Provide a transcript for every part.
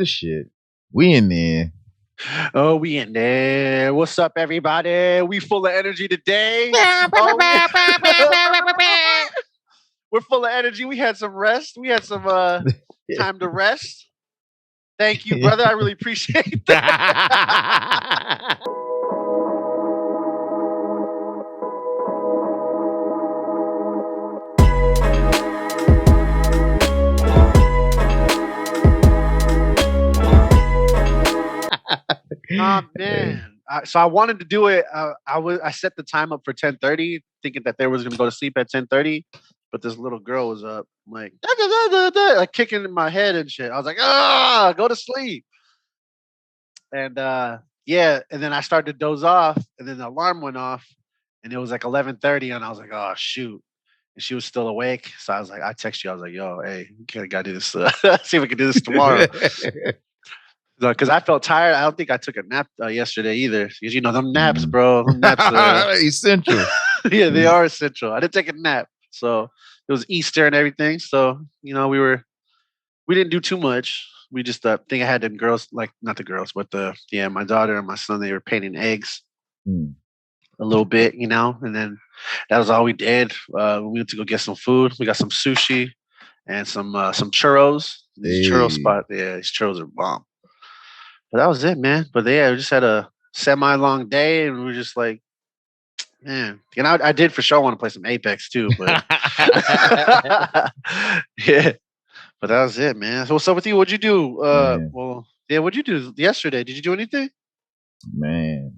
the shit. We in there. Oh, we in there. What's up, everybody? We full of energy today. We're full of energy. We had some rest. We had some time to rest. Thank you, brother. I really appreciate that. Oh man! So I wanted to do it. I set the time up for 10:30, thinking that they was gonna go to sleep at 10:30, but this little girl was up, like like kicking in my head and shit. I was like, go to sleep. And yeah, and then I started to doze off, and then the alarm went off, and it was like 11:30, and I was like, oh shoot. And she was still awake, so I was like, I text you. I was like, yo, hey, we gotta do this. See if we can do this tomorrow. Because I felt tired. I don't think I took a nap yesterday either. Because them naps, bro. Them naps are essential. Yeah, they are essential. I didn't take a nap, so it was Easter and everything. So we didn't do too much. We just think I had them girls, like not the girls, but my daughter and my son. They were painting eggs a little bit, and then that was all we did. We went to go get some food. We got some sushi and some churros. These churro spot, yeah, these churros are bomb. But that was it, man. But yeah, we just had a semi-long day, and we were just like, man. And I did for sure want to play some Apex too, but yeah. But that was it, man. So what's up with you? What'd you do? What'd you do yesterday? Did you do anything? Man,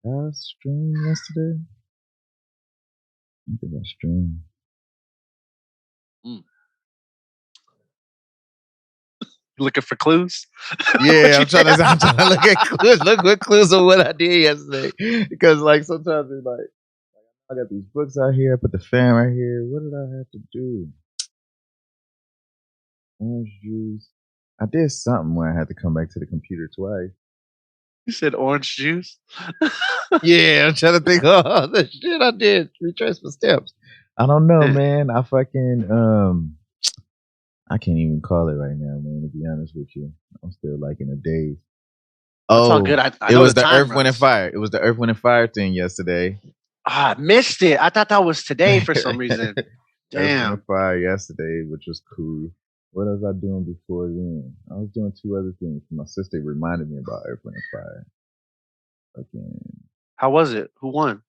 did I stream yesterday? I think I streamed. Looking for clues? Yeah, I'm trying to look at clues. Look what clues of what I did yesterday. Because like sometimes it's like I got these books out here, I put the fan right here. What did I have to do? Orange juice. I did something where I had to come back to the computer twice. You said orange juice? Yeah, I'm trying to think. Oh, the shit I did. Retrace my steps. I don't know, man. I fucking I can't even call it right now, man, to be honest with you. I'm still like in a daze. Oh, all good. It was the Earth, Wind, and Fire. It was the Earth, Wind, and Fire thing yesterday. I missed it. I thought that was today for some reason. Damn. Earth, Wind, and Fire yesterday, which was cool. What was I doing before then? I was doing two other things. My sister reminded me about Earth, Wind, and Fire. Again. How was it? Who won?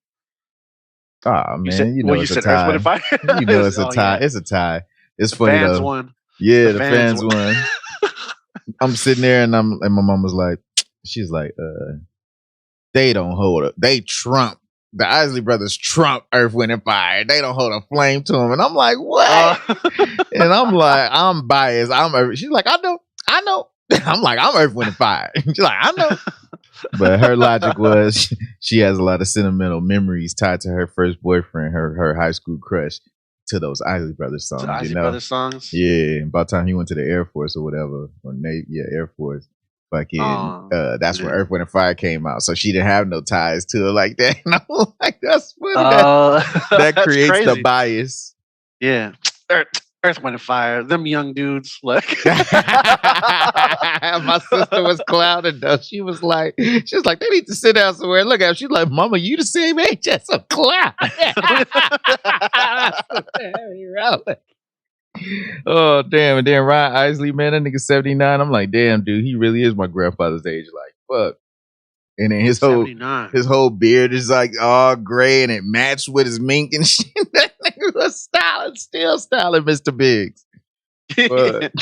Oh, man. You said Earth, Wind, and Fire? It's a tie. Yeah. It's a tie. It's funny fans though. Won. Yeah, the fans won. I'm sitting there and my mom was like, she's like, they don't hold it. They trump. The Isley brothers trump Earth, Wind, and Fire. They don't hold a flame to them. And I'm like, what? And I'm like, I'm biased. She's like, I know. I'm like, I'm Earth, Wind, and Fire. She's like, I know. But her logic was she has a lot of sentimental memories tied to her first boyfriend, her high school crush. To those Isley Brothers songs, Brothers songs. Yeah, about time he went to the Air Force or whatever, or Navy, Air Force. Fucking, that's when Earth, Wind, and Fire came out. So she didn't have no ties to it like that. And I'm like, that's funny. That creates crazy. The bias. Yeah, Earth, Wind, and Fire. Them young dudes, like. My sister was clouded though. She was like, they need to sit down somewhere and look at her. She's like, Mama, you the same age as a clown. Oh, damn. And then Ryan Isley, man, that nigga 79. I'm like, damn, dude, he really is my grandfather's age. Like, fuck. And then his whole beard is like all gray and it matched with his mink and shit. That nigga was still styling Mr. Biggs. But,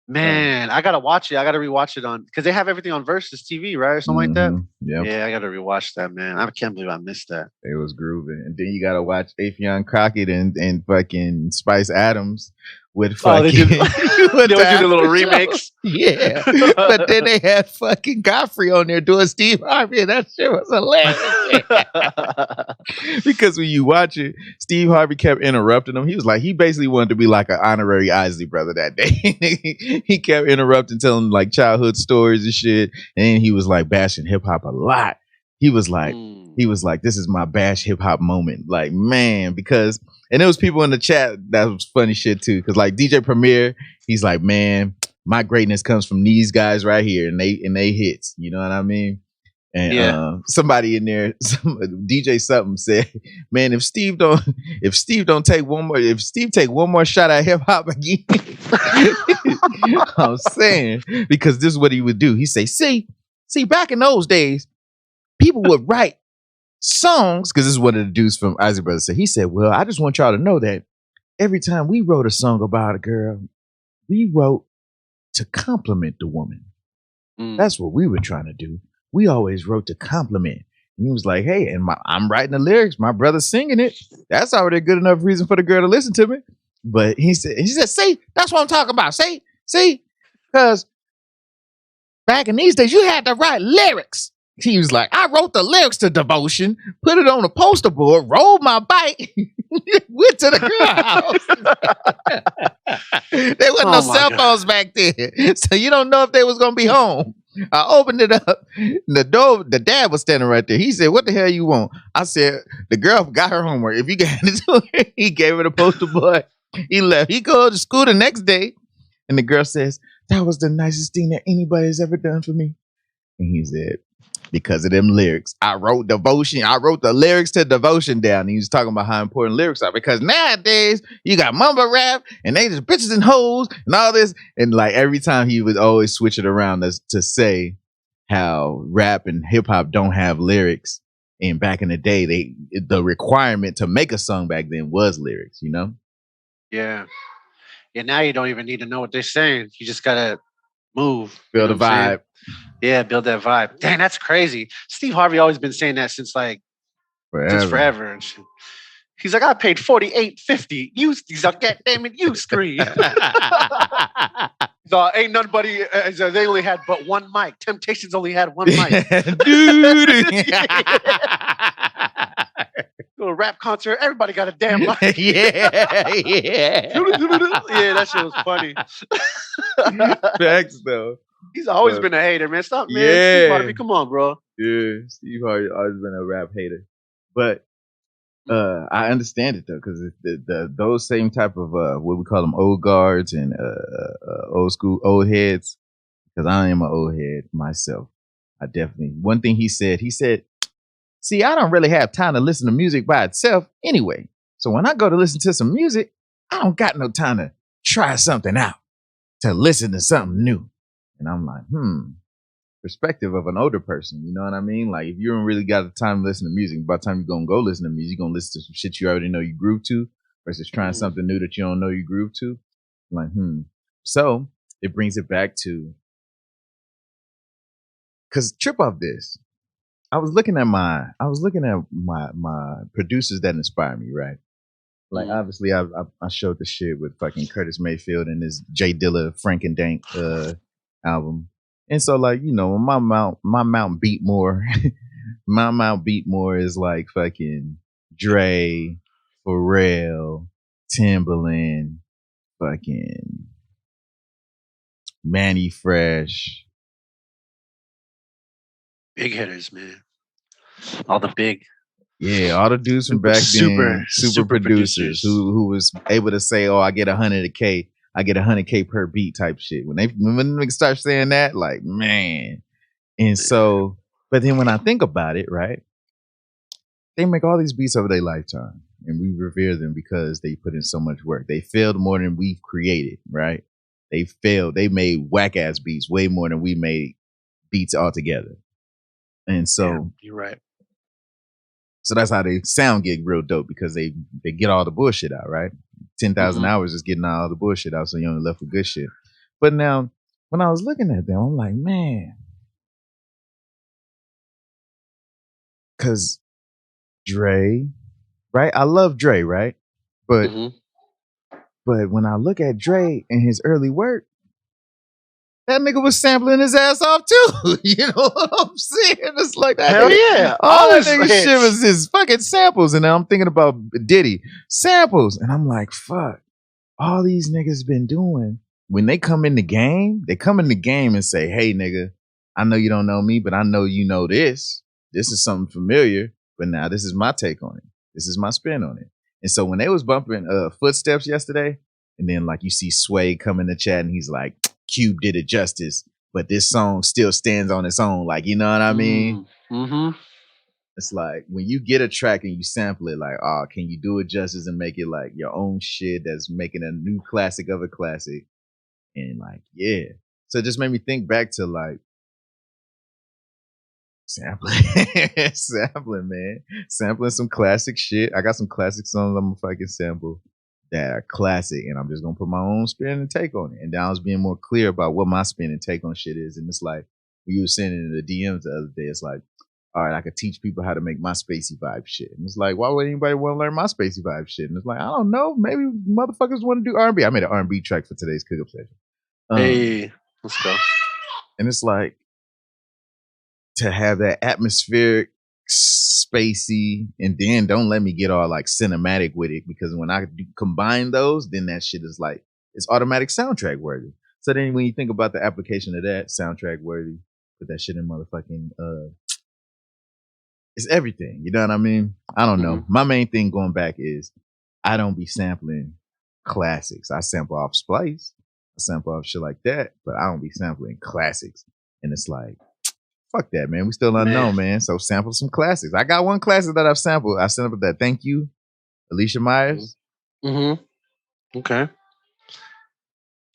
man, I gotta watch it. I gotta rewatch it because they have everything on Verzuz TV, right, or something like that. Yep. Yeah, I gotta rewatch that, man. I can't believe I missed that. It was grooving, and then you gotta watch Affion Crockett and fucking Spice Adams with fucking. They do the little remakes. Yeah, but then they had fucking Godfrey on there doing Steve Harvey, and that shit was hilarious. Because when you watch it, Steve Harvey kept interrupting him. He was like, he basically wanted to be like an honorary Isley brother that day. He kept interrupting, telling like childhood stories and shit, and he was like bashing hip hop a lot. He was like, this is my bash hip hop moment. Like, man, because, and there was people in the chat that was funny shit too. Cause like DJ Premier, he's like, man, my greatness comes from these guys right here, and they hits. You know what I mean? And somebody in there, DJ something said, "Man, if Steve take one more shot at hip hop again," I'm saying, because this is what he would do. He say, "See, back in those days, people would write songs," because this is what the dudes from Isley Brothers said. He said, "Well, I just want y'all to know that every time we wrote a song about a girl, we wrote to compliment the woman. That's what we were trying to do. We always wrote to compliment." And he was like, "Hey, and I'm writing the lyrics. My brother's singing it. That's already a good enough reason for the girl to listen to me." But he said, "See, that's what I'm talking about. See, because back in these days, you had to write lyrics." He was like, "I wrote the lyrics to Devotion, put it on a poster board, rolled my bike, went to the girl house." There wasn't no cell phones back then, so you don't know if they was gonna be home. I opened it up. The dad was standing right there. He said, "What the hell you want?" I said, "The girl got her homework. If you got it to her," he gave her the poster board. He left. He go to school the next day, and the girl says, "That was the nicest thing that anybody has ever done for me." And he said, "Because of them lyrics. I wrote Devotion. I wrote the lyrics to Devotion down." And he was talking about how important lyrics are, because nowadays you got mumble rap and they just bitches and hoes and all this. And like every time he would always switch it around to say how rap and hip hop don't have lyrics. And back in the day, the requirement to make a song back then was lyrics, you know? Yeah. Now you don't even need to know what they're saying. You just gotta move. Build a vibe. Yeah, build that vibe. Dang, that's crazy. Steve Harvey always been saying that since like forever. He's like, "I paid $48.50. He's like, "God damn it, you scream." So ain't nobody. They only had but one mic. Temptations only had one mic. Dude. Go to a rap concert, everybody got a damn mic. Yeah. Yeah, that shit was funny. Facts though. He's always been a hater, man. Stop, man. Yeah. Steve Harvey, come on, bro. Yeah, Steve Harvey always been a rap hater. But I understand it though, because those same type of what we call them old guards and old heads, because I am an old head myself. I definitely, one thing he said, "See, I don't really have time to listen to music by itself anyway. So when I go to listen to some music, I don't got no time to try something out, to listen to something new." And I'm like, perspective of an older person, you know what I mean? Like, if you don't really got the time to listen to music, by the time you're gonna go listen to music, you're gonna listen to some shit you already know you groove to, versus trying something new that you don't know you groove to. I'm like, So it brings it back to, because trip off this, I was looking at my producers that inspire me, right? Like, obviously I showed the shit with fucking Curtis Mayfield and his Jay Dilla Frankendank album. And so, like, you know, my Mount beat more. My Mount beat more is like fucking Dre, Pharrell, Timbaland, fucking Manny Fresh. Big hitters, man. All the big. Yeah, all the dudes from back then, super producers who was able to say, "Oh, I get $100K. I get $100K per beat" type shit. When niggas start saying that, like, man. And so, but then when I think about it, right, they make all these beats over their lifetime, and we revere them because they put in so much work. They failed more than we've created, right? They failed. They made whack ass beats way more than we made beats altogether. And so, you're right. So that's how they sound get real dope, because they get all the bullshit out, right? 10,000 hours is getting all the bullshit out, so you only left with good shit. But now, when I was looking at them, I'm like, man, because Dre, right? I love Dre, right? But when I look at Dre and his early work, that nigga was sampling his ass off too. You know what I'm saying? It's like that. Hell yeah. All that nigga shit was his fucking samples. And now I'm thinking about Diddy. Samples. And I'm like, fuck. All these niggas been doing. When they come in the game, and say, "Hey, nigga, I know you don't know me, but I know you know this. This is something familiar. But now this is my take on it. This is my spin on it." And so when they was bumping Footsteps yesterday, and then like you see Sway come in the chat and he's like, Cube did it justice, but this song still stands on its own. Like, you know what I mean? Mm-hmm. It's like when you get a track and you sample it, like, oh, can you do it justice and make it like your own shit that's making a new classic of a classic? And like, yeah. So it just made me think back to like sampling, man. Sampling some classic shit. I got some classic songs I'm gonna fucking sample that are classic, and I'm just gonna put my own spin and take on it. And then I was being more clear about what my spin and take on shit is. And it's like when you were sending in the DMs the other day, it's like, all right, I could teach people how to make my spacey vibe shit. And it's like, why would anybody want to learn my spacey vibe shit? And it's like, I don't know, maybe motherfuckers want to do R&B. I made an R&B track for today's cook-up session. Hey, let's go. And it's like to have that atmospheric, spacey, and then don't let me get all like cinematic with it, because when I combine those, then that shit is like, it's automatic soundtrack worthy. So then when you think about the application of that, soundtrack worthy, put that shit in motherfucking it's everything. You know what I mean? I don't know. My main thing going back is I don't be sampling classics. I sample off Splice. I sample off shit like that, but I don't be sampling classics. And it's like, fuck that, man. We still unknown, man. So sample some classics. I got one classic that I've sampled. I sampled that Thank You, Alicia Myers. Okay.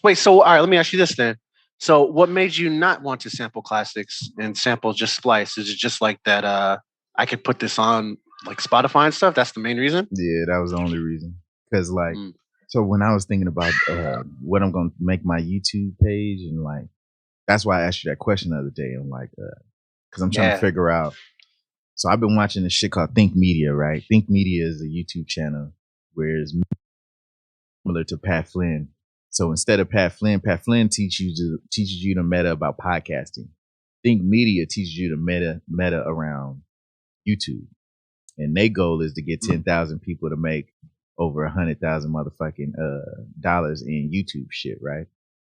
Wait, so all right, let me ask you this then. So what made you not want to sample classics and sample just Splice? Is it just like that I could put this on like Spotify and stuff? That's the main reason? Yeah, that was the only reason. Because like, so when I was thinking about what I'm going to make my YouTube page, and like, that's why I asked you that question the other day. I'm like, because I'm trying to figure out. So I've been watching this shit called Think Media, right? Think Media is a YouTube channel where it's similar to Pat Flynn. So instead of Pat Flynn teaches you the meta about podcasting. Think Media teaches you the meta around YouTube. And their goal is to get 10,000 people to make over 100,000 motherfucking dollars in YouTube shit, right?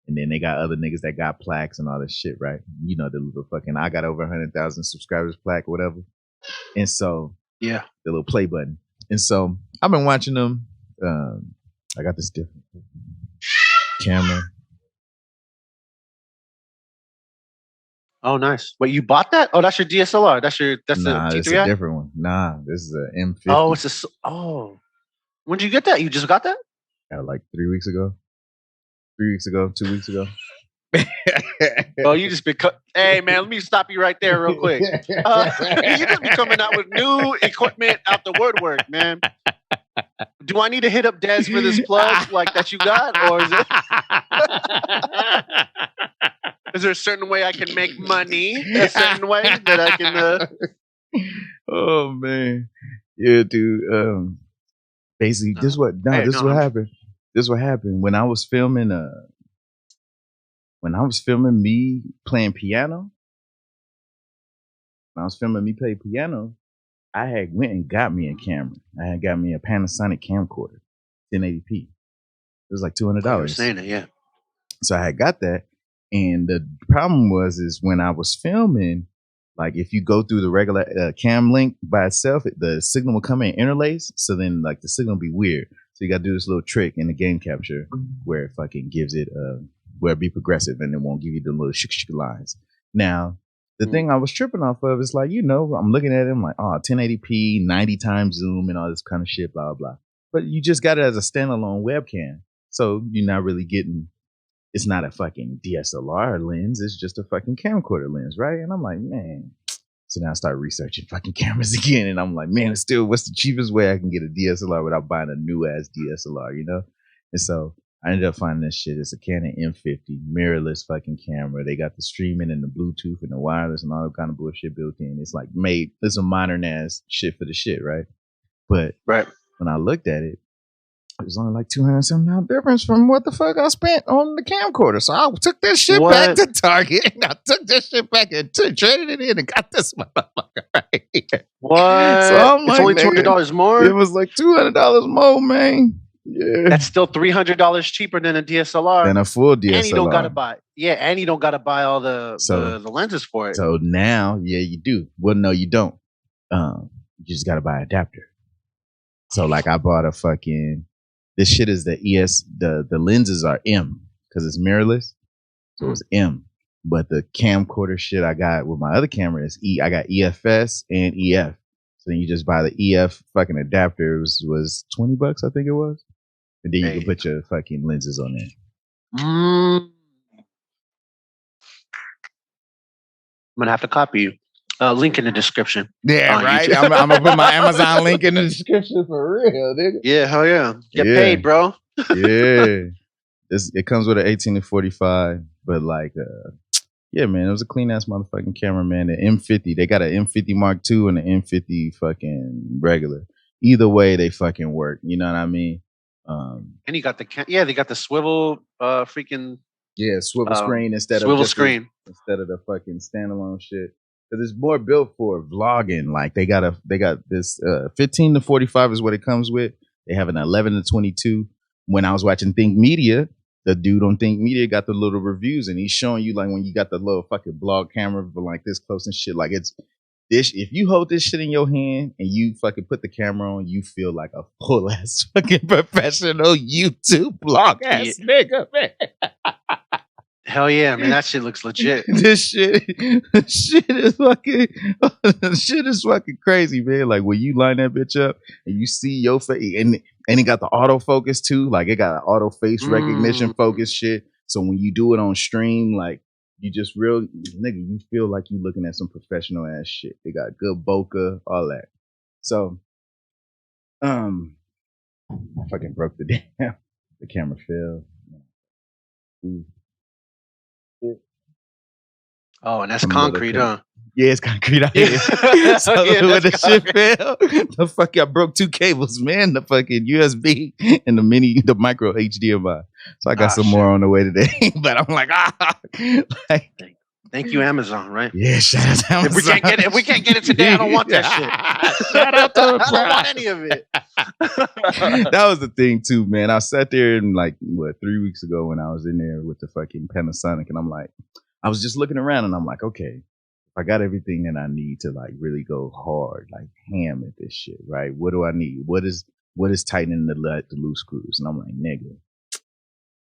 And then they got other niggas that got plaques and all this shit, right? You know, the little fucking I got over 100,000 subscribers plaque or whatever. And so, the little play button. And so I've been watching them. I got this different camera. Oh, nice. Wait, you bought that? Oh, that's your DSLR. That's the T3i? It's a different one. Nah, this is an M50. Oh, when did you get that? You just got that? Like 3 weeks ago. 3 weeks ago, 2 weeks ago. Oh, you just hey man, let me stop you right there real quick. You just be coming out with new equipment out the woodwork, man. Do I need to hit up Des for this plug like that you got, or is it? Is there a certain way I can make money? A certain way that I can? Oh man, yeah, dude. Basically, this is what happened. This is what happened when I was filming. When I was filming me playing piano. When I was filming me play piano, I had went and got me a camera. I had got me a Panasonic camcorder, 1080p. It was like $200. You were saying it, yeah. So I had got that, and the problem is when I was filming, like if you go through the regular cam link by itself, the signal will come in interlace. So then like the signal will be weird. So you got to do this little trick in the game capture where it fucking gives it where it be progressive and it won't give you the little shik lines. Now, the thing I was tripping off of is like, I'm looking at it, I'm like, 1080p, 90 times zoom and all this kind of shit, blah, blah. But you just got it as a standalone webcam. So you're not really getting, it's not a fucking DSLR lens, it's just a fucking camcorder lens, right? And I'm like, man. So now I start researching fucking cameras again. And I'm like, man, what's the cheapest way I can get a DSLR without buying a new ass DSLR, And so I ended up finding this shit. It's a Canon M50 mirrorless fucking camera. They got the streaming and the Bluetooth and the wireless and all that kind of bullshit built in. It's like it's a modern ass shit for the shit, right? But when I looked at it, it was only like $200 difference from what the fuck I spent on the camcorder. So I took this shit back to Target. And I took this shit back and traded it in and got this motherfucker right. What? So I'm it's only $200 more? It was like $200 more, man. Yeah. That's still $300 cheaper than a DSLR. Than a full DSLR. And you don't gotta buy. Yeah, and you don't gotta buy all the lenses for it. So now, you do. Well, no, you don't. You just gotta buy an adapter. So like I bought a fucking. This shit is the the lenses are M because it's mirrorless. So it's M. But the camcorder shit I got with my other camera is E. I got EFS and EF. So then you just buy the EF fucking adapter. It was $20, I think it was. And then you can put your fucking lenses on there. I'm gonna have to copy you. Link in the description. Yeah, right. I'm gonna put my Amazon link in the description for real, nigga. Yeah, hell yeah. Get paid, bro. Yeah. It comes with an 18-45, but like yeah, man, it was a clean ass motherfucking camera, man. The M50, they got an M50 Mark II and an M50 fucking regular. Either way, they fucking work. You know what I mean? And you got the they got the swivel freaking swivel screen instead of the fucking standalone shit. Because it's more built for vlogging. Like they got this 15-45 is what it comes with. They have an 11-22. When I was watching Think Media, the dude on Think Media got the little reviews, and he's showing you like when you got the little fucking blog camera for like this close and shit. Like it's this. If you hold this shit in your hand and you fucking put the camera on, you feel like a full ass fucking professional YouTube blog ass nigga, man. Hell yeah, man! That shit looks legit. This shit is fucking crazy, man. Like when you line that bitch up and you see your face, and it got the autofocus too. Like it got an auto face recognition focus shit. So when you do it on stream, like you just nigga, you feel like you looking at some professional ass shit. They got good bokeh, all that. So, I fucking broke the camera fell. Oh, and that's concrete, huh? Yeah, it's concrete out here. So when the shit fell, the fuck, I broke 2 cables, man. The fucking USB and the micro HDMI. So I got some more on the way today. But I'm like, Thank you, Amazon, right? Yeah, shout out to Amazon. If we can't get it today, I don't want that shit. Shout out to the I don't want any of it. That was the thing too, man. I sat there and 3 weeks ago when I was in there with the fucking Panasonic, and I'm like, I was just looking around and I'm like, okay, I got everything that I need to like really go hard, like ham at this shit, right? What do I need? What is tightening the loose screws? And I'm like, nigga,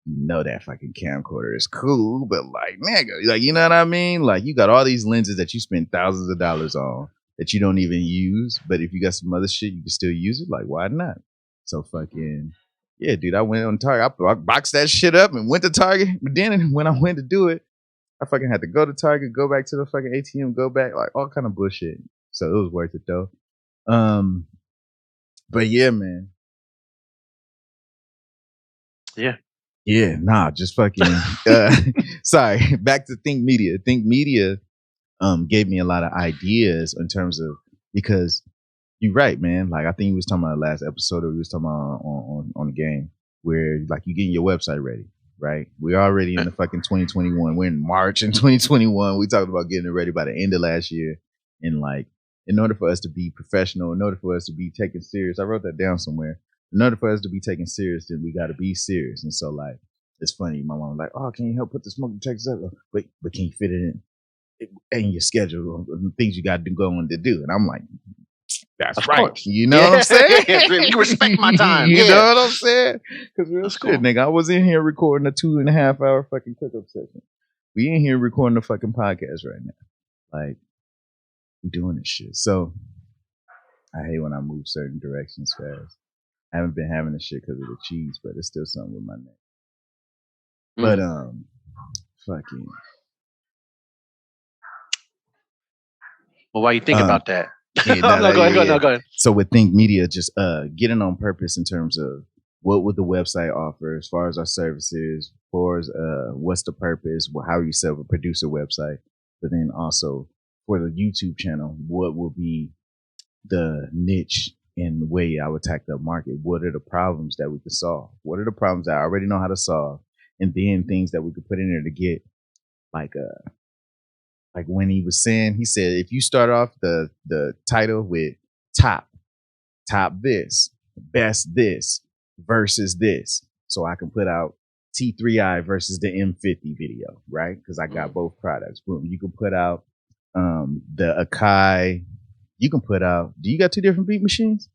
you know that fucking camcorder is cool, but like, nigga, like, you know what I mean? Like, you got all these lenses that you spend thousands of dollars on that you don't even use, but if you got some other shit, you can still use it. Like, why not? So fucking, yeah, dude, I went on Target. I boxed that shit up and went to Target. But then when I went to do it, I fucking had to go to Target, go back to the fucking ATM, go back, like all kind of bullshit. So it was worth it though. But yeah, man. Yeah. Yeah, nah, just fucking sorry. Back to Think Media. Think Media gave me a lot of ideas in terms of, because you're right, man. Like I think we was talking about the last episode, or we was talking about on the game where like you getting your website ready. Right, we're already in the fucking 2021. We're in March in 2021. We talked about getting it ready by the end of last year, and like, in order for us to be professional, in order for us to be taken serious, I wrote that down somewhere. In order for us to be taken serious, then we got to be serious. And so, like, it's funny. My mom was like, "Oh, can you help put the smoke detectors up? But can you fit it in your schedule? Things you got to go on to do?" And I'm like, that's of right. Course. You know what I'm saying? You respect my time. You know what I'm saying? Because real shit, cool. Nigga, I was in here recording a 2.5 hour fucking cookup session. We in here recording a fucking podcast right now. Like, we doing this shit. So, I hate when I move certain directions fast. I haven't been having this shit because of the cheese, but it's still something with my neck. But, fucking. Well, why you think about that? Yeah, no, go ahead. So with Think Media, just getting on purpose in terms of what would the website offer as far as our services, as far as what's the purpose, how you set up a producer website, but then also for the YouTube channel, what will be the niche and the way I would attack the market? What are the problems that we could solve? What are the problems that I already know how to solve? And then things that we could put in there to get like when he was saying, he said, if you start off the title with top this, best this, versus this, so I can put out T3i versus the M50 video, right? Because I got both products. Boom. You can put out the Akai. You can put out, do you got 2 different beat machines?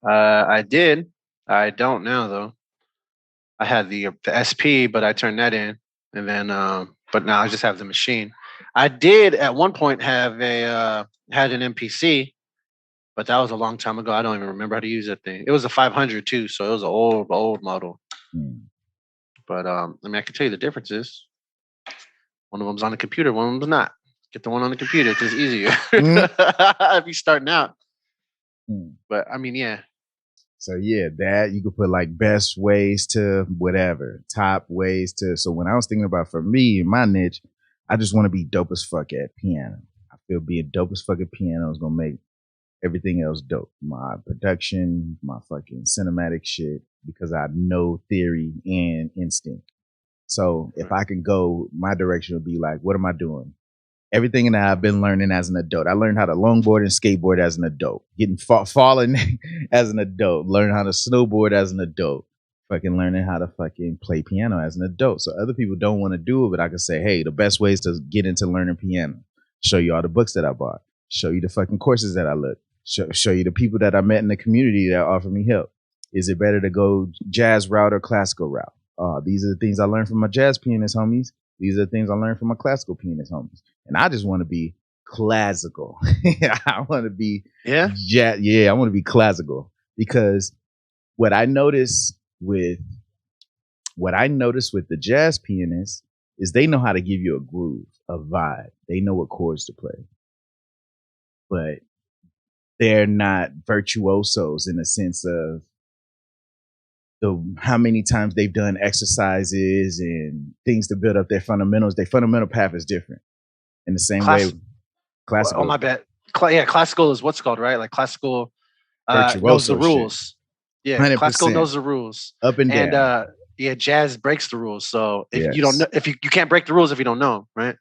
I did. I don't now though. I had the SP, but I turned that in. and then but now I just have the machine. I did at one point have had an MPC, but that was a long time ago. I don't even remember how to use that thing. It was a 500 too, so it was an old model. But I mean, I can tell you the differences. One of them's on the computer, one of them's not. Get the one on the computer because it's easier if you're starting out. But I mean, yeah. So yeah, that you could put like best ways to whatever, top ways to. So when I was thinking about for me, my niche, I just want to be dope as fuck at piano. I feel being dope as fuck at piano is gonna make everything else dope. My production, my fucking cinematic shit, because I know theory and instinct. So if I can go, my direction would be like, what am I doing? Everything that I've been learning as an adult. I learned how to longboard and skateboard as an adult. Getting falling as an adult. Learning how to snowboard as an adult. Fucking learning how to fucking play piano as an adult. So other people don't want to do it, but I can say, hey, the best way is to get into learning piano. Show you all the books that I bought. Show you the fucking courses that I look. Show you the people that I met in the community that offer me help. Is it better to go jazz route or classical route? These are the things I learned from my jazz pianist homies. These are the things I learned from my classical pianist homies. And I just want to be classical. I want to be I want to be classical, because what I notice with the jazz pianists is they know how to give you a groove, a vibe. They know what chords to play. But they're not virtuosos in the sense of how many times they've done exercises and things to build up their fundamentals. Their fundamental path is different. In the same way, classical. Oh my bad. Classical is what's called, right? Like classical knows the rules. Shit. Yeah, 100%. Classical knows the rules. Up and down. And jazz breaks the rules. So if you don't know, if you can't break the rules if you don't know, right?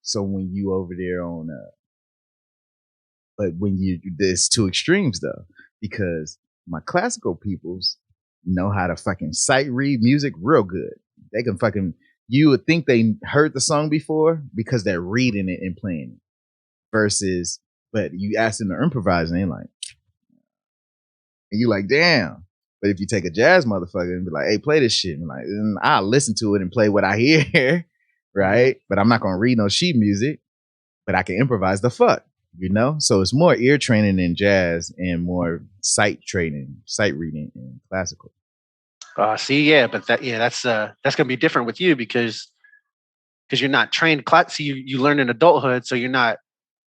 So when you over there on but when there's two extremes though, because my classical peoples know how to fucking sight read music real good. They can fucking, you would think they heard the song before because they're reading it and playing it. Versus, but you ask them to improvise and they're like, and you like, damn. But if you take a jazz motherfucker and be like, hey, play this shit, and like, I'll listen to it and play what I hear, right? But I'm not gonna read no sheet music, but I can improvise the fuck. You know, so it's more ear training in jazz and more sight training, sight reading in classical. But that's gonna be different with you because you're not trained. So you learn in adulthood, so you're not,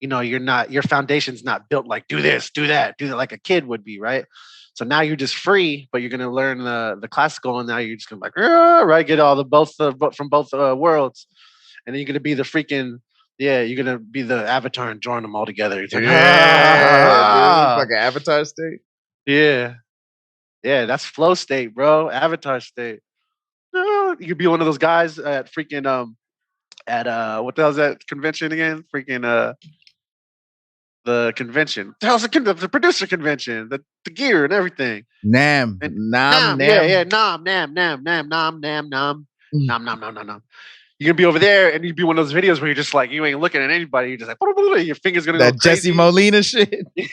your foundation's not built like do this, do that, like a kid would be, right? So now you're just free, but you're gonna learn the classical, and now you're just gonna like right, get all from both worlds, and then you're gonna be the freaking. Yeah, you're gonna be the avatar and join them all together. It's like, dude, like an avatar state. Yeah, that's flow state, bro. Avatar state. You could be one of those guys at freaking at what the hell's that convention again? Freaking the convention. The hell's the producer convention? The gear and everything. Nam. Yeah, nom. You're gonna be over there and you'd be one of those videos where you're just like, you ain't looking at anybody. You're just like, your fingers gonna go crazy. Jesse Molina shit. Yeah,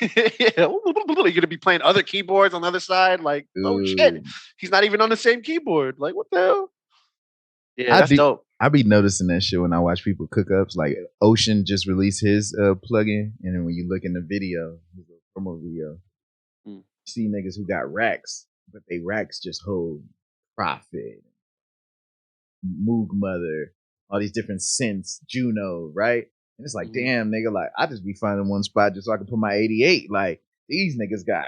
you're gonna be playing other keyboards on the other side. Like, oh shit, he's not even on the same keyboard. Like, what the hell? Yeah, that's dope. I be noticing that shit when I watch people cook ups. Like Ocean just released his plugin, and then when you look in the video, his promo video, you see niggas who got racks, but they racks just hold Prophet, Moog Mother, all these different synths, Juno, right? And it's like, damn, nigga, like I just be finding one spot just so I can put my 88. Like these niggas got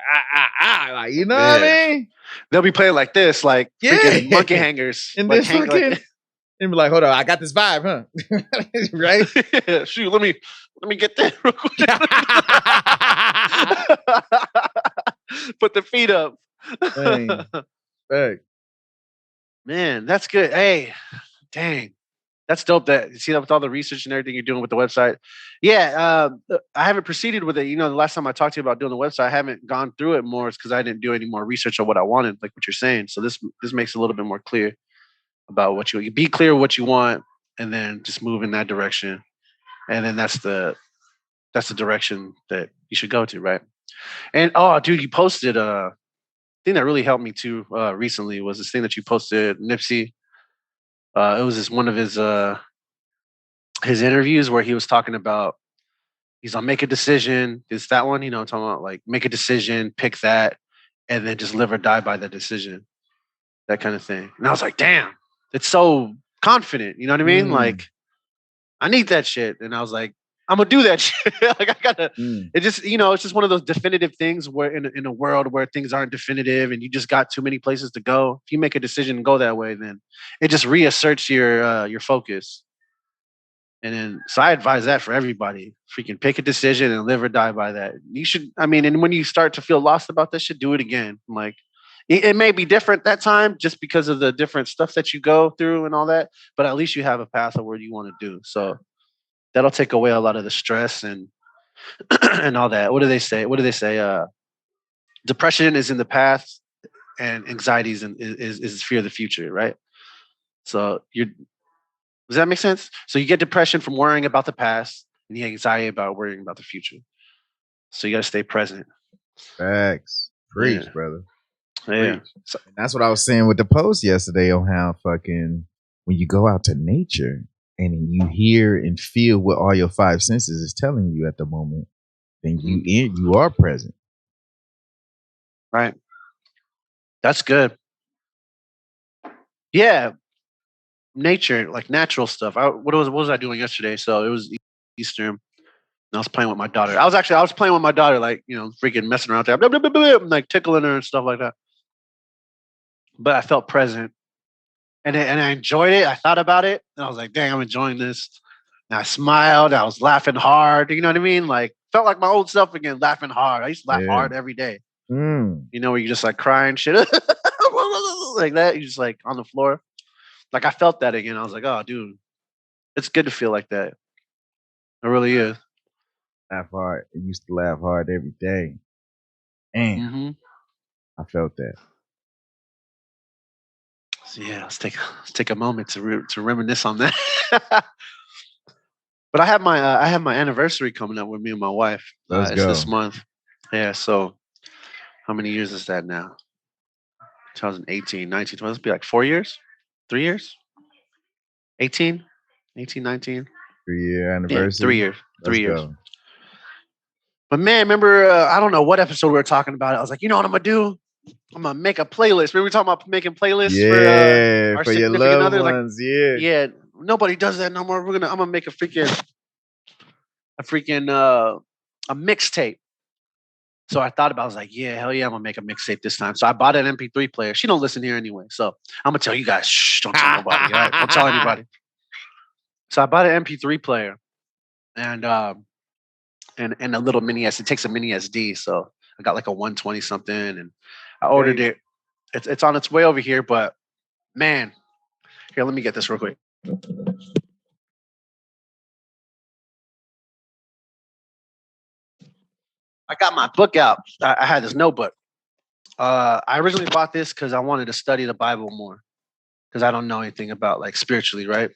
like, you know what I mean? They'll be playing like this, like freaking monkey hangers, and like then fucking, and be like, hold on, I got this vibe, huh? Right? Shoot, let me get that real quick. Put the feet up. Hey. Man, that's good. Hey, dang. That's dope. That you see that with all the research and everything you're doing with the website. Yeah, I haven't proceeded with it. The last time I talked to you about doing the website, I haven't gone through it more. It's because I didn't do any more research on what I wanted, like what you're saying. So this makes it a little bit more clear about what you be clear what you want, and then just move in that direction. And then that's the direction that you should go to, right? And dude, you posted thing that really helped me too recently was this thing that you posted, Nipsey. It was just one of his interviews where he was talking about he's on make a decision. It's that one, talking about like make a decision, pick that, and then just live or die by the decision, that kind of thing. And I was like, damn, it's so confident. You know what I mean? Like, I need that shit. And I was like, I'm gonna do that shit. Like I gotta. It just, it's just one of those definitive things where in a world where things aren't definitive and you just got too many places to go. If you make a decision and go that way, then it just reasserts your focus. And then, so I advise that for everybody. Freaking pick a decision and live or die by that. You should, I mean, and when you start to feel lost about this shit, do it again. Like, it may be different that time just because of the different stuff that you go through and all that, but at least you have a path of what you want to do. So that'll take away a lot of the stress and and all that. What do they say? What do they say? Depression is in the past, and anxiety is fear of the future, right? So does that make sense? So you get depression from worrying about the past, and the anxiety about worrying about the future. So you got to stay present. Facts. Preach, brother. Yeah. So, and that's what I was saying with the post yesterday on how fucking when you go out to nature and you hear and feel what all your five senses is telling you at the moment, then you are present. Right. That's good. Yeah. Nature, like natural stuff. What was I doing yesterday? So it was Easter. And I was playing with my daughter. I was playing with my daughter, like, freaking messing around there, blah, blah, blah, blah, like tickling her and stuff like that. But I felt present, and I enjoyed it. I thought about it, and I was like, "Dang, I'm enjoying this." And I smiled. I was laughing hard. You know what I mean? Like, felt like my old self again, laughing hard. I used to laugh hard every day. Where you just like crying shit like that. You just like on the floor. Like I felt that again. I was like, "Oh, dude, it's good to feel like that." It really is. Laugh hard. I used to laugh hard every day. And I felt that. So yeah, let's take a moment to reminisce on that. But I have my anniversary coming up with me and my wife. Let's it's go. this month. Yeah. So how many years is that now? 2018, 19, 20. Let's be like 4 years, 3 years, 18, 19. 3-year anniversary. Yeah, 3 years. Let's 3 years. go. But man, remember, I don't know what episode we were talking about. I was like, you know what I'm gonna do? I'm gonna make a playlist. Remember we talking about making playlists for our for your significant loved other? ones, like, yeah, nobody does that no more. I'm gonna make a mixtape. So I thought about, I was like, yeah, hell yeah, I'm gonna make a mixtape this time. So I bought an MP3 player. She don't listen here anyway, so I'm gonna tell you guys, shh, don't tell nobody. All right? Don't tell anybody. So I bought an MP3 player, and a little mini SD. It takes a mini SD, so I got like a 120 something, and I ordered it. It's on its way over here, but man, here, let me get this real quick. I got my book out. I had this notebook. I originally bought this because I wanted to study the Bible more, because I don't know anything about like spiritually, right?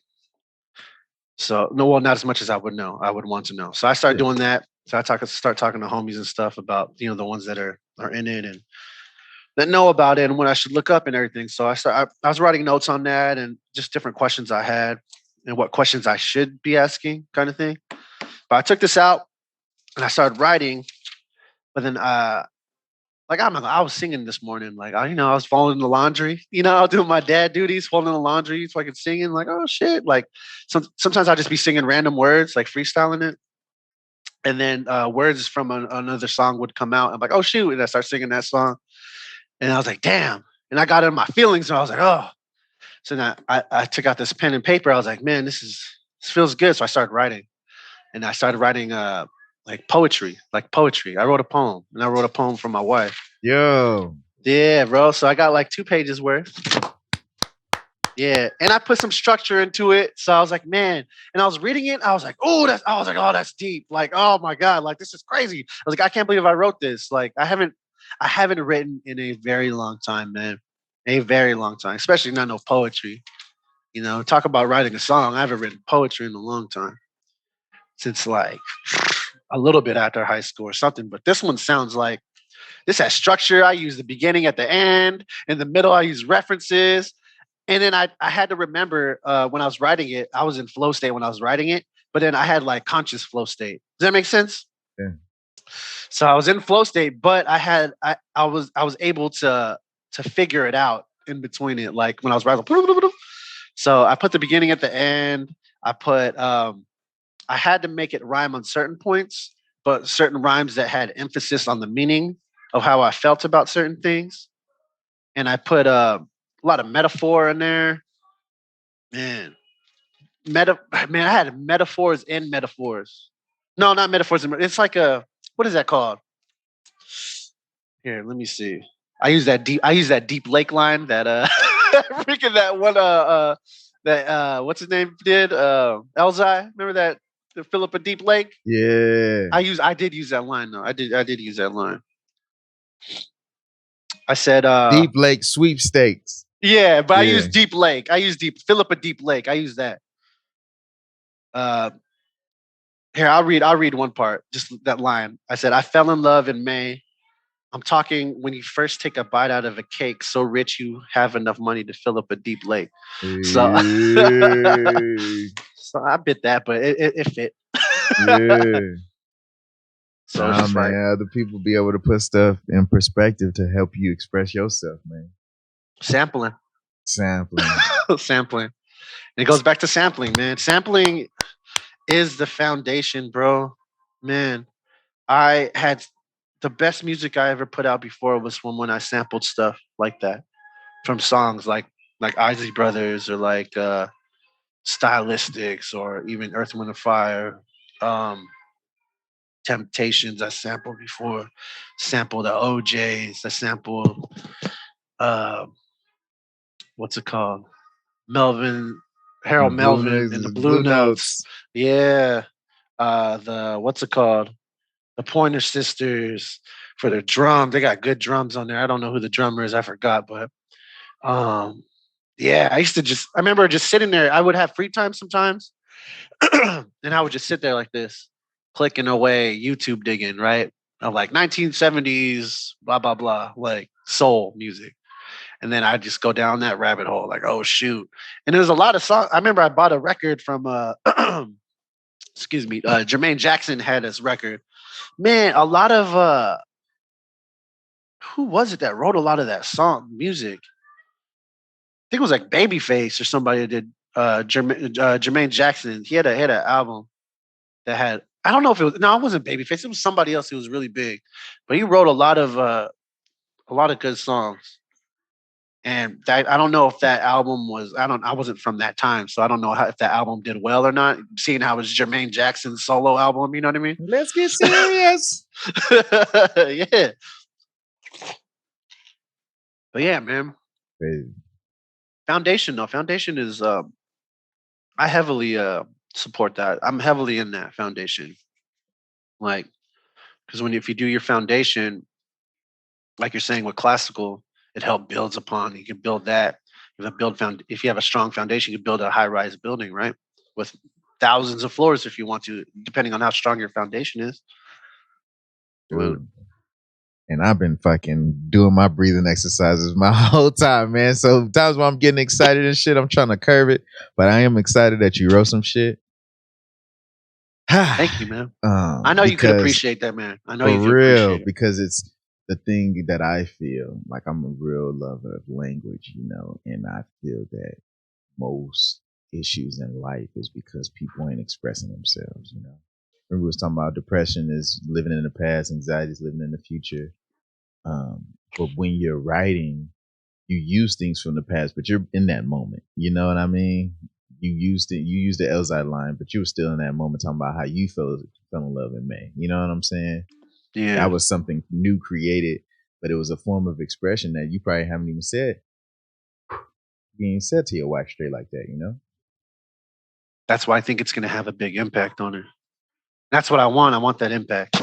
So no, well, not as much as I would know. I would want to know. So I started doing that. So I start talking to homies and stuff about the ones that are in it and that know about it and what I should look up and everything. So I was writing notes on that and just different questions I had and what questions I should be asking, kind of thing. But I took this out and I started writing. But then like I was singing this morning, like I was folding the laundry, I was doing my dad duties, folding the laundry, fucking singing, like, oh shit, like sometimes I'll just be singing random words, like freestyling it, and then words from another song would come out. I'm like, oh shoot, and I start singing that song, and I was like, damn, and I got in my feelings, and I was like, oh, so then I took out this pen and paper. I was like, man, this feels good. So I started writing, and I started writing like poetry. I wrote a poem, and I wrote a poem for my wife. Yo. Yeah, bro. So I got like 2 pages worth. Yeah, and I put some structure into it. So I was like, man, and I was reading it. I was like, oh, that's deep. Like, oh my god, like this is crazy. I was like, I can't believe I wrote this. Like, I haven't written in a very long time, man. A very long time, especially not no poetry. Talk about writing a song. I haven't written poetry in a long time, since like a little bit after high school or something. But this one sounds like this has structure. I use the beginning at the end. In the middle, I use references. And then I had to remember when I was writing it, I was in flow state when I was writing it, but then I had like conscious flow state. Does that make sense? Yeah. So I was in flow state, but I was able to figure it out in between it, like when I was writing. So I put the beginning at the end. I put I had to make it rhyme on certain points, but certain rhymes that had emphasis on the meaning of how I felt about certain things. And I put a lot of metaphor in there. Man, man, I had metaphors and metaphors. No, not metaphors. It's like a what is that called? Here, let me see. I use that deep lake line that freaking that one that what's his name did Elzai. Remember that the Philippa Deep Lake? Yeah. I did use that line though. I did use that line. I said Deep Lake sweepstakes. yeah, but I Yeah. use Deep Lake. I use Philippa Deep Lake. I use that. Uh Here, I'll read one part, just that line. I said, I fell in love in May. I'm talking when you first take a bite out of a cake, so rich you have enough money to fill up a deep lake. So, Hey. so I bit that, but it fit. Yeah. So it's Nah, just like man. Other people be able to put stuff in perspective to help you express yourself, man. sampling, Sampling. sampling. And it goes back to sampling, man. Sampling is the foundation, bro. Man, I had the best music I ever put out before was from when I sampled stuff like that from songs like Isley Brothers or like Stylistics or even Earth, Wind, and Fire, um, Temptations. I sampled before, sampled the OJs. I sampled uh, what's it called? Melvin, The Harold Blue Melvin, and the Notes. Blue Blue Notes. Notes. Yeah, the what's it called? The Pointer Sisters for their drums. They got good drums on there. I don't know who the drummer is. I forgot, but um, yeah, I used to just. I remember just sitting there. I would have free time sometimes, and I would just sit there like this, clicking away, YouTube digging, right? Of like 1970s, blah blah blah, like soul music, and then I just go down that rabbit hole, like oh shoot. And there's a lot of songs. I remember I bought a record from excuse me, Jermaine Jackson had his record. Man, a lot of who was it that wrote a lot of that song music? I think it was like Babyface or somebody that did Jermaine Jackson. He had an album that had I don't know if it was no, it wasn't Babyface. It was somebody else who was really big, but he wrote a lot of good songs. And that, I don't know if that album was I wasn't from that time, so I don't know if that album did well or not. Seeing how it was Jermaine Jackson's solo album, you know what I mean? Let's get serious. Yeah, but yeah, man. Hey, Foundation though, foundation is I heavily support that. I'm heavily in that foundation, like because when if you do your foundation, like you're saying with classical, it help builds upon. You can build that. If you have a strong foundation, you can build a high rise building, right? With thousands of floors if you want to, depending on how strong your foundation is. Well, and I've been fucking doing my breathing exercises my whole time, man. So times when I'm getting excited and shit, I'm trying to curve it. But I am excited that you wrote some shit. thank you, man. I know you could appreciate that, man. I know for you could real, appreciate it. because it's the thing that I feel like. I'm a real lover of language, you know, and I feel that most issues in life is because people ain't expressing themselves, you know. Remember we was talking about depression is living in the past, anxiety is living in the future. But when you're writing, you use things from the past, but you're in that moment. You know what I mean? You used the Elzai line, but you were still in that moment talking about how you fell in love in May. You know what I'm saying? Yeah, That was something new created, but it was a form of expression that you probably haven't even said. You ain't said to your wife straight like that, you know? that's why I think it's going to have a big impact on her. That's what I want. I want that impact.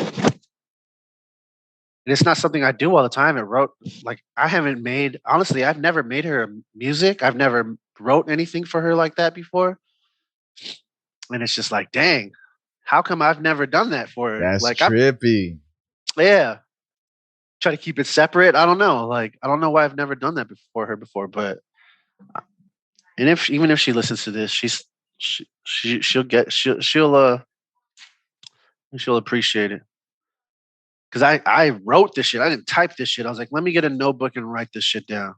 And it's not something I do all the time. It wrote like I haven't made honestly, I've never made her music. I've never wrote anything for her like that before. And it's just like, dang, how come I've never done that for her? That's Like I trippy. yeah, try to keep it separate. I don't know. Like I don't know why I've never done that before her before, but And even if she listens to this, she'll appreciate it. Because I wrote this shit. I didn't type this shit. I was like, let me get a notebook and write this shit down.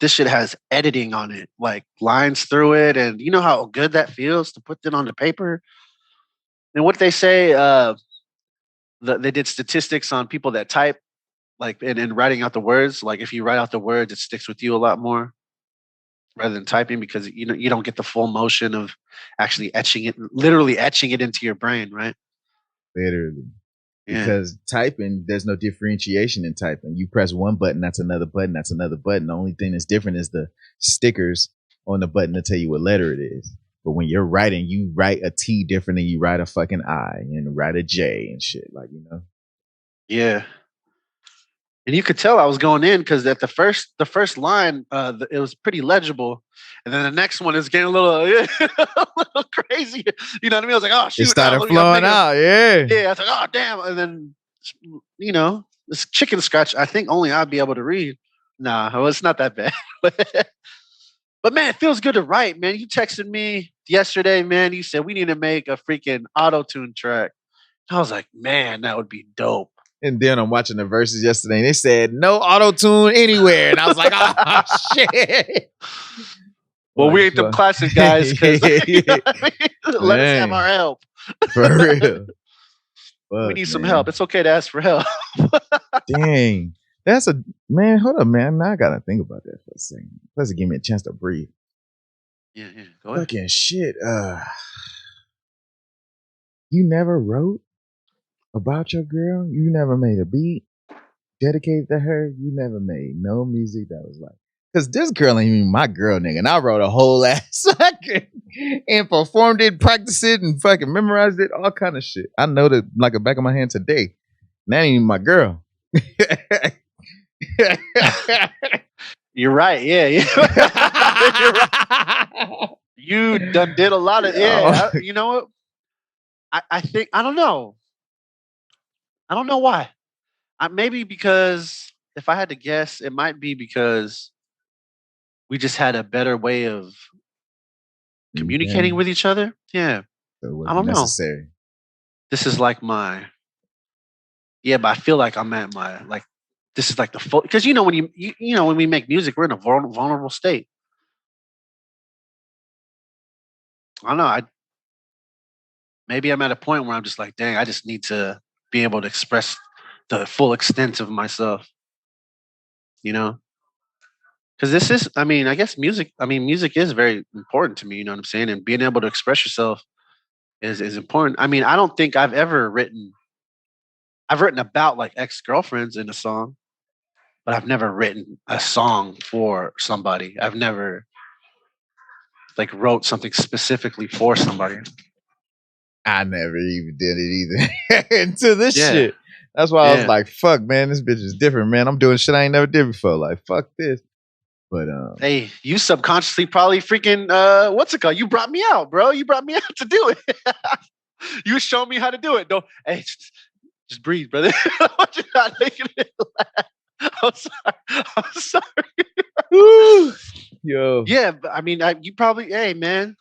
This shit has editing on it, like lines through it, and you know how good that feels to put it on the paper. And what they say, they did statistics on people that type, like and writing out the words. Like if you write out the words, it sticks with you a lot more rather than typing because you don't get the full motion of actually literally etching it into your brain, right? Literally. Yeah. Because typing, there's no differentiation in typing. You press one button, that's another button, that's another button. The only thing that's different is the stickers on the button to tell you what letter it is. But when you're writing, you write a T different than you write a fucking I and write a J and shit. Like, you know? Yeah. And you could tell I was going in because at the first line, it was pretty legible, and then the next one is getting a little, a little crazy. You know what I mean? I was like, oh shoot, it started flowing out. Yeah, yeah. I was like, oh damn, and then this chicken scratch. I think only I'd be able to read. Nah, well, it's not that bad. But man, it feels good to write, man. You texted me yesterday, man. You said we need to make a freaking auto-tune track. I was like, man, that would be dope. And then I'm watching the verses yesterday, and they said no auto tune anywhere, and I was like, oh shit. Well, we ain't them classic guys because let us have our help. For real. We need some help. It's okay to ask for help. Dang. That's a man. Hold up, man. Now I gotta think about that for a second. Plus, give me a chance to breathe. Yeah. Go ahead. Fucking shit. You never wrote about your girl? You never made a beat dedicated to her? You never made no music that was like, because this girl ain't even my girl, nigga. And I wrote a whole ass record and performed it, practiced it, and fucking memorized it, all kind of shit. I know that like the back of my hand today. That ain't even my girl. You're right. Yeah. You're right. You done did a lot of you know what? I think I don't know. I don't know why. Maybe because if I had to guess, it might be because we just had a better way of communicating with each other. Yeah. So I don't necessary. know. This is like but I feel like I'm at my this is like the full because you know when you know when we make music, we're in a vulnerable state. I don't know. Maybe I'm at a point where I'm just like, dang, I just need to be able to express the full extent of myself. You know? Because this is, I guess music is very important to me, you know what I'm saying? And being able to express yourself is important. I don't think I've written about like ex-girlfriends in a song, but I've never written a song for somebody. I've never like wrote something specifically for somebody. I never even did it either into this shit. That's why I was like, fuck, man, this bitch is different, man. I'm doing shit I ain't never did before. Like, fuck this. But hey, you subconsciously probably freaking what's it called? You brought me out, bro. You brought me out to do it. You showed me how to do it. Don't just breathe, brother. You're not making it laugh. I'm sorry. Yo. Yeah, but you probably, hey man,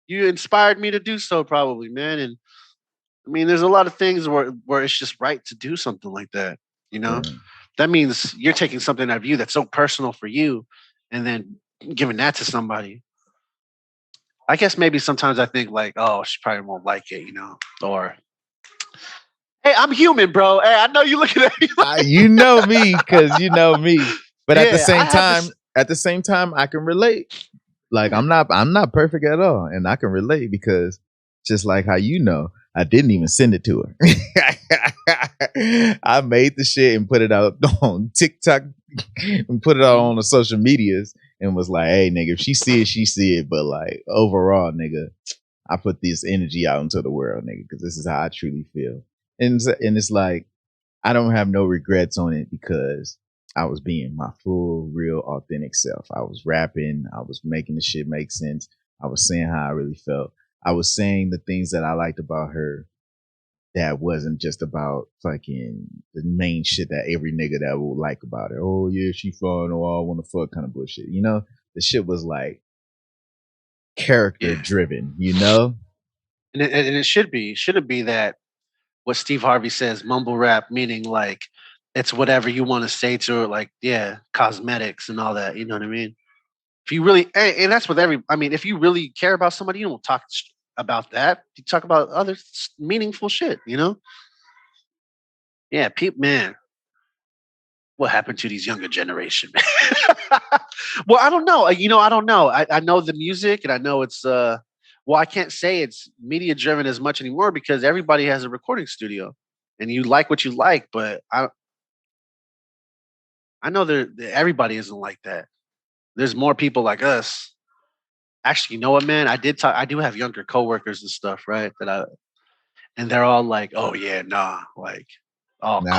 you inspired me to do so, probably, man. And there's a lot of things where it's just right to do something like that. You know, that means you're taking something out of you that's so personal for you, and then giving that to somebody. I guess maybe sometimes I think like, oh, she probably won't like it, you know, or hey, I'm human, bro. Hey, I know you looking at me. You know me because you know me. But at the same time, I can relate. Like I'm not perfect at all, and I can relate because just like how you know, I didn't even send it to her. I made the shit and put it out on TikTok and put it out on the social medias and was like, hey, nigga, if she see it, she see it. But like overall, nigga, I put this energy out into the world, nigga, because this is how I truly feel. And it's like, I don't have no regrets on it because I was being my full, real, authentic self. I was rapping. I was making the shit make sense. I was saying how I really felt. I was saying the things that I liked about her that wasn't just about fucking the main shit that every nigga that would like about her. Oh, yeah, she fun. Oh, I want to fuck kind of bullshit. You know, the shit was like, character driven, you know? And it should be. Shouldn't be that what Steve Harvey says, mumble rap, meaning like it's whatever you want to say to it, like, yeah, cosmetics and all that. You know what I mean? If you really, and that's with every, I mean, if you really care about somebody, you don't talk about that. You talk about other meaningful shit, you know? Yeah, man, what happened to these younger generation? Well, I don't know. I don't know. I know the music and I know it's, well, I can't say it's media driven as much anymore because everybody has a recording studio and you like what you like, but I know everybody isn't like that. There's more people like us. Actually, you know what, man? I do have younger coworkers and stuff, right? And they're all like, "Oh yeah, nah," like, "Oh, Nah.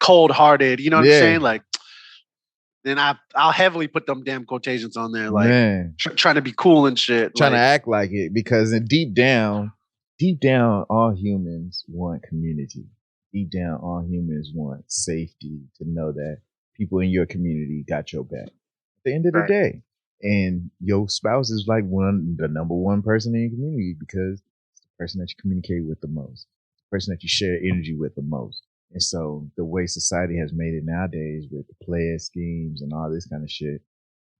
cold hearted." You know what I'm Yeah. saying? Like, then I'll heavily put them damn quotations on there, like Man. trying to be cool and shit. Trying to Like, act like it because deep down, all humans want community. Deep down, all humans want safety to know that people in your community got your back. At the end of the right. day, and your spouse is like the number one person in your community because it's the person that you communicate with the most, the person that you share energy with the most. And so the way society has made it nowadays with the player schemes and all this kind of shit,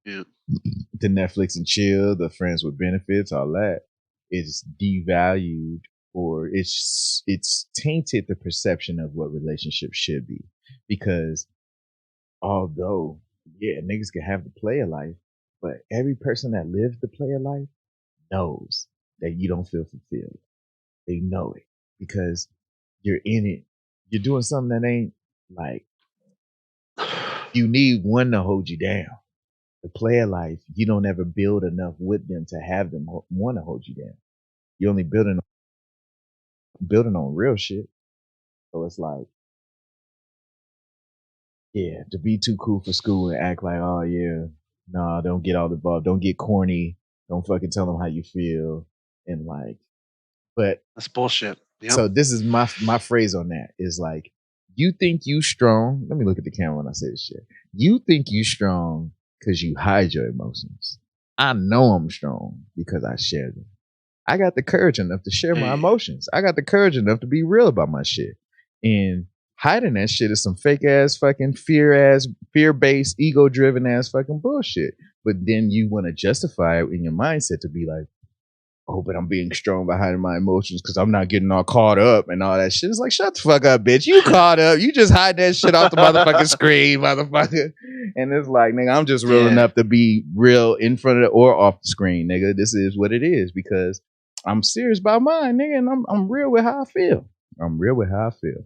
Yeah. the Netflix and chill, the friends with benefits, all that is devalued, or it's tainted the perception of what relationships should be. Because although, yeah, niggas can have the player life, but every person that lives the player life knows that you don't feel fulfilled. They know it because you're in it. You're doing something that ain't like, you need one to hold you down. The player life, you don't ever build enough with them to have them want to hold you down. You only building on real shit. So it's like, yeah, to be too cool for school and act like, oh yeah, nah, don't get all involved, don't get corny, don't fucking tell them how you feel, and like, but That's bullshit. Yep. so this is my phrase on that is like, you think you strong. Let me look at the camera when I say this shit. You think you strong because you hide your emotions. I know I'm strong because I share them. I got the courage enough to share my emotions. I got the courage enough to be real about my shit. And hiding that shit is some fake ass fucking fear based, ego driven ass fucking bullshit. But then you want to justify it in your mindset to be like, oh, but I'm being strong by hiding my emotions because I'm not getting all caught up and all that shit. It's like, shut the fuck up, bitch. You caught up. You just hide that shit off the motherfucking screen, motherfucker. And it's like, nigga, I'm just real enough to be real in front of it or off the screen, nigga. This is what it is because I'm serious about mine, nigga, and I'm real with how I feel. I'm real with how I feel.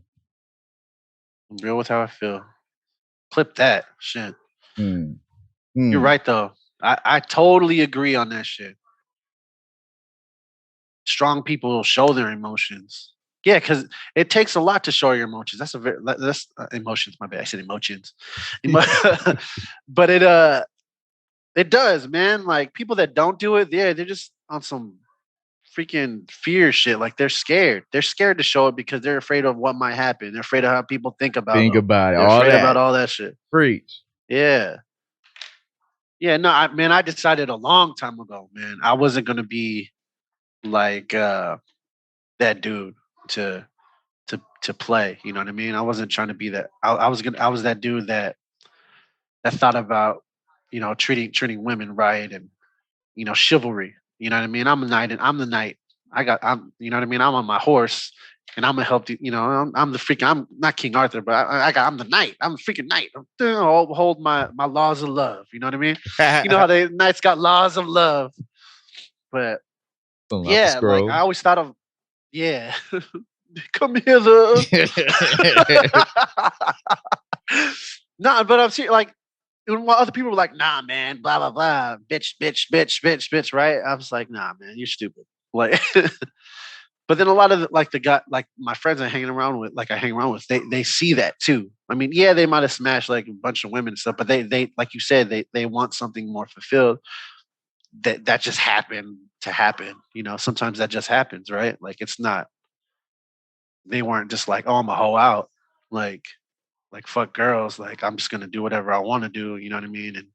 I'm real with how I feel. Clip that shit. Mm. You're right though. I totally agree on that shit. Strong people show their emotions. Yeah, because it takes a lot to show your emotions. That's emotions. My bad. I said emotions, but it does, man. Like people that don't do it, yeah, they're just on some freaking fear shit. Like they're scared. They're scared to show it because they're afraid of what might happen. They're afraid of how people think about them. About it. They're afraid about all that shit. Preach. Yeah. Yeah, no, I decided a long time ago, man. I wasn't gonna be like that dude to to play. You know what I mean? I wasn't trying to be that. I was that dude that thought about, treating women right and, chivalry. You know what I mean? I'm a knight and I'm the knight. You know what I mean? I'm on my horse and I'm gonna help you. You know, I'm the freaking. I'm not King Arthur, but I'm the knight. I'm the freaking knight. I'll hold my laws of love. You know what I mean? You know how the knights got laws of love, but yeah, like I always thought of, yeah. Come here, nah, but I'm serious. Like, while other people were like, "Nah, man, blah blah blah, bitch, bitch, bitch, bitch, bitch," right? I was like, "Nah, man, you're stupid." Like, but then a lot of the guy, like my friends I hang around with, they see that too. I mean, yeah, they might have smashed like a bunch of women and stuff, but they like you said, they want something more fulfilled. That just happened to happen. You know, sometimes that just happens, right? Like it's not. They weren't just like, "Oh, I'm a hoe out," like fuck girls. Like I'm just gonna do whatever I want to do. You know what I mean? And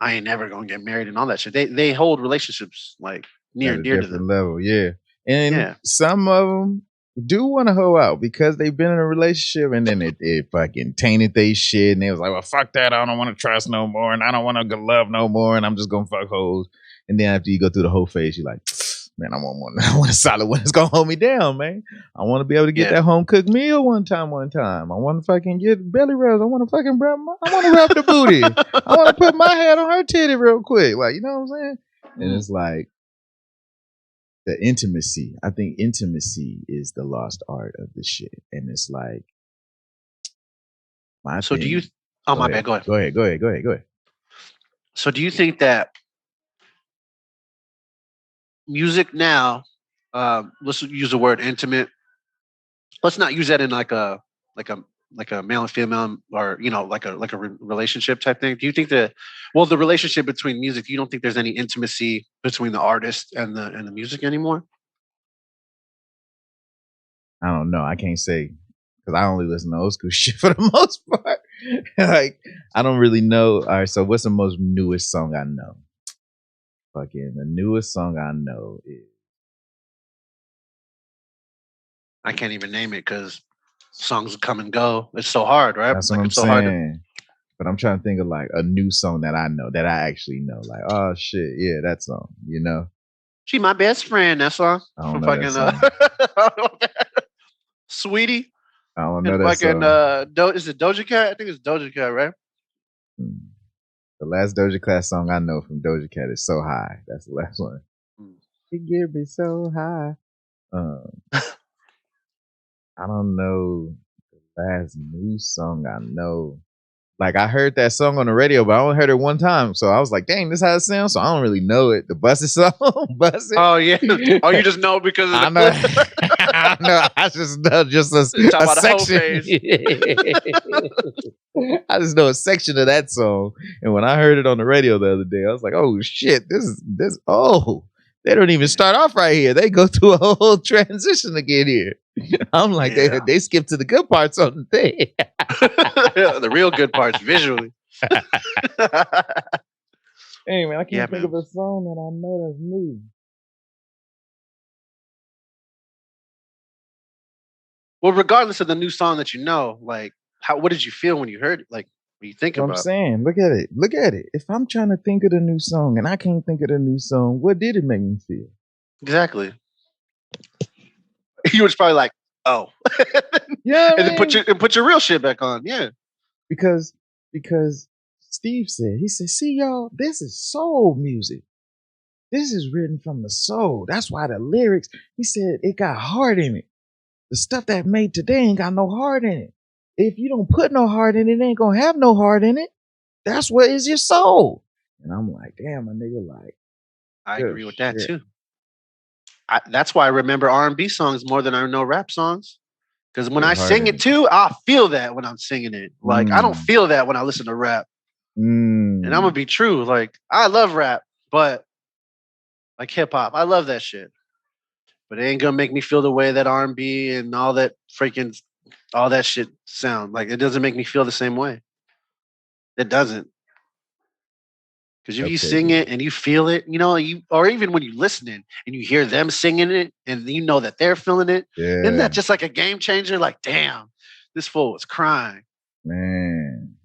I ain't never gonna get married and all that shit. They hold relationships like near At and a dear to different them. level, yeah. And Yeah. some of them do want to hoe out because they've been in a relationship and then it fucking tainted they shit and they was like, well, fuck that, I don't want to trust no more and I don't want to love no more and I'm just gonna fuck hoes. And then after you go through the whole phase, you're like, man, I want one. I want a solid one that's gonna hold me down, man. I want to be able to get Yeah. that home cooked meal one time. I want to fucking get belly rubs. I want to fucking I want to rub the booty. I want to put my head on her titty real quick. Like, you know what I'm saying? And it's like the intimacy. I think intimacy is the lost art of the shit. And it's like my So do you? thing. Oh, Go my ahead. bad. Go ahead. Go ahead. Go ahead. Go ahead. Go ahead. So do you think that music now? Let's use the word intimate. Let's not use that in like a like a male and female, or like a relationship type thing. Do you think that, well, the relationship between music, you don't think there's any intimacy between the artist and the music anymore? I don't know. I can't say because I only listen to old school shit for the most part. Like I don't really know. All right, so what's the most newest song I know? Fucking the newest song I know is I can't even name it because songs come and go. It's so hard, right? that's what Like I'm it's so hard to. saying. But I'm trying to think of like a new song that I know that I actually know. Like, oh shit, yeah, that song. You know, She my best friend. That song I don't from know that fucking song. Sweetie I don't know and that fucking song. Is it Doja Cat? I think it's Doja Cat, right? Hmm. The last Doja Cat song I know from Doja Cat is "So High." That's the last one. Mm. It get me so high. Um, I don't know the last new song I know. Like I heard that song on the radio, but I only heard it one time. So I was like, dang, this how it sounds. So I don't really know it. The Busted song, Busted. Oh yeah. Oh, you just know because of I the know. clip. I know. I just know just Talk a about the whole section. phase. I just know a section of that song. And when I heard it on the radio the other day, I was like, oh shit, this oh. They don't even start off right here. They go through a whole transition to get here. I'm like, Yeah. they skip to the good parts on the thing. The real good parts visually. Hey man, I Yeah, can't think man. of a song that I know that's new. Well, regardless of the new song that you know, like what did you feel when you heard it? Like what you think What I'm about? saying, look at it. Look at it. If I'm trying to think of the new song and I can't think of the new song, what did it make me feel? Exactly. You was probably like, oh. Yeah, And then I mean, put your real shit back on. Yeah. because because Steve said, he said, see y'all, this is soul music. This is written from the soul. That's why the lyrics, he said, it got heart in it. The stuff that made today ain't got no heart in it. If you don't put no heart in it, it ain't gonna have no heart in it. That's what is your soul. And I'm like, damn, my nigga, like, I good agree with that shit. too. That's why I remember R&B songs more than I know rap songs. Because when I Good heart sing in it it. too, I feel that when I'm singing it. Like I don't Mm. feel that when I listen to rap. And I'm gonna Mm. be true. Like I love rap, but like hip hop, I love that shit. But it ain't gonna make me feel the way that R&B and all that freaking all that shit sound. Like it doesn't make me feel the same way. It doesn't. Because if you Okay, sing good. it and you feel it, or even when you listening and you hear them singing it and you know that they're feeling it, isn't Yeah, that just like a game changer? Like, damn, this fool was crying. man.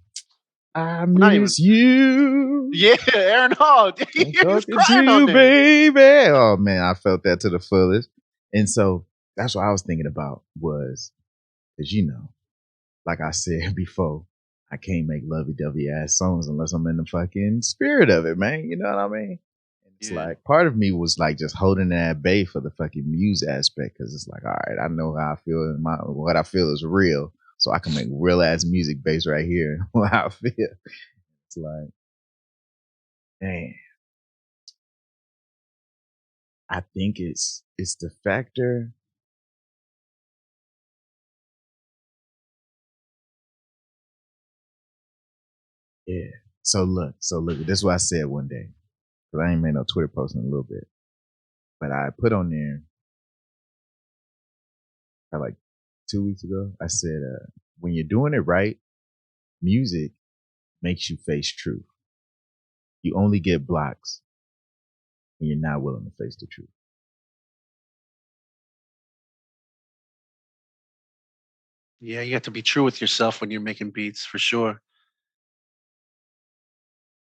I Well, not even. miss you. Yeah, Aaron Hall. I'm He was talking to crying on you, there. baby. Oh man, I felt that to the fullest. And so that's what I was thinking about was, because like I said before, I can't make lovey-dovey ass songs unless I'm in the fucking spirit of it, man. You know what I mean? And it's Yeah. like part of me was like just holding that at bay for the fucking muse aspect because it's like, all right, I know how I feel and what I feel is real, so I can make real ass music based right here on how I feel. It's like, man, I think it's the factor. Yeah. So look, this is what I said one day. Because I ain't made no Twitter post in a little bit. But I put on there like 2 weeks ago. I said, when you're doing it right, music makes you face truth. You only get blocks when you're not willing to face the truth. Yeah, you have to be true with yourself when you're making beats, for sure.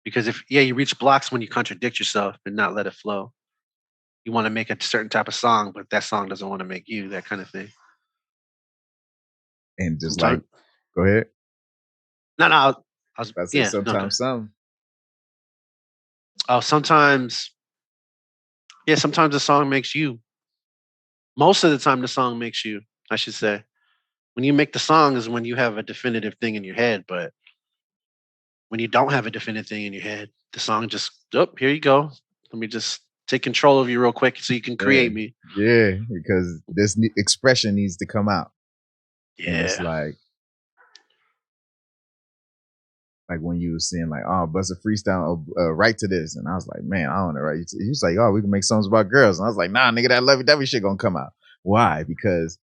Because if you reach blocks when you contradict yourself and not let it flow. You want to make a certain type of song, but that song doesn't want to make you, that kind of thing. And just Sometimes, like, go ahead. no, I was I say sometimes no. some. Oh, sometimes the song makes you. Most of the time, the song makes you, I should say. When you make the song is when you have a definitive thing in your head, but when you don't have a definitive thing in your head, the song just, oh, here you go. Let me just take control of you real quick so you can create me. Yeah, because this expression needs to come out. Yeah. And it's like when you were saying like, oh, bust a freestyle, write to this. And I was like, man, I don't know, right? He was like, oh, we can make songs about girls. And I was like, nah, nigga, that lovey-dovey shit gonna come out. Why? Because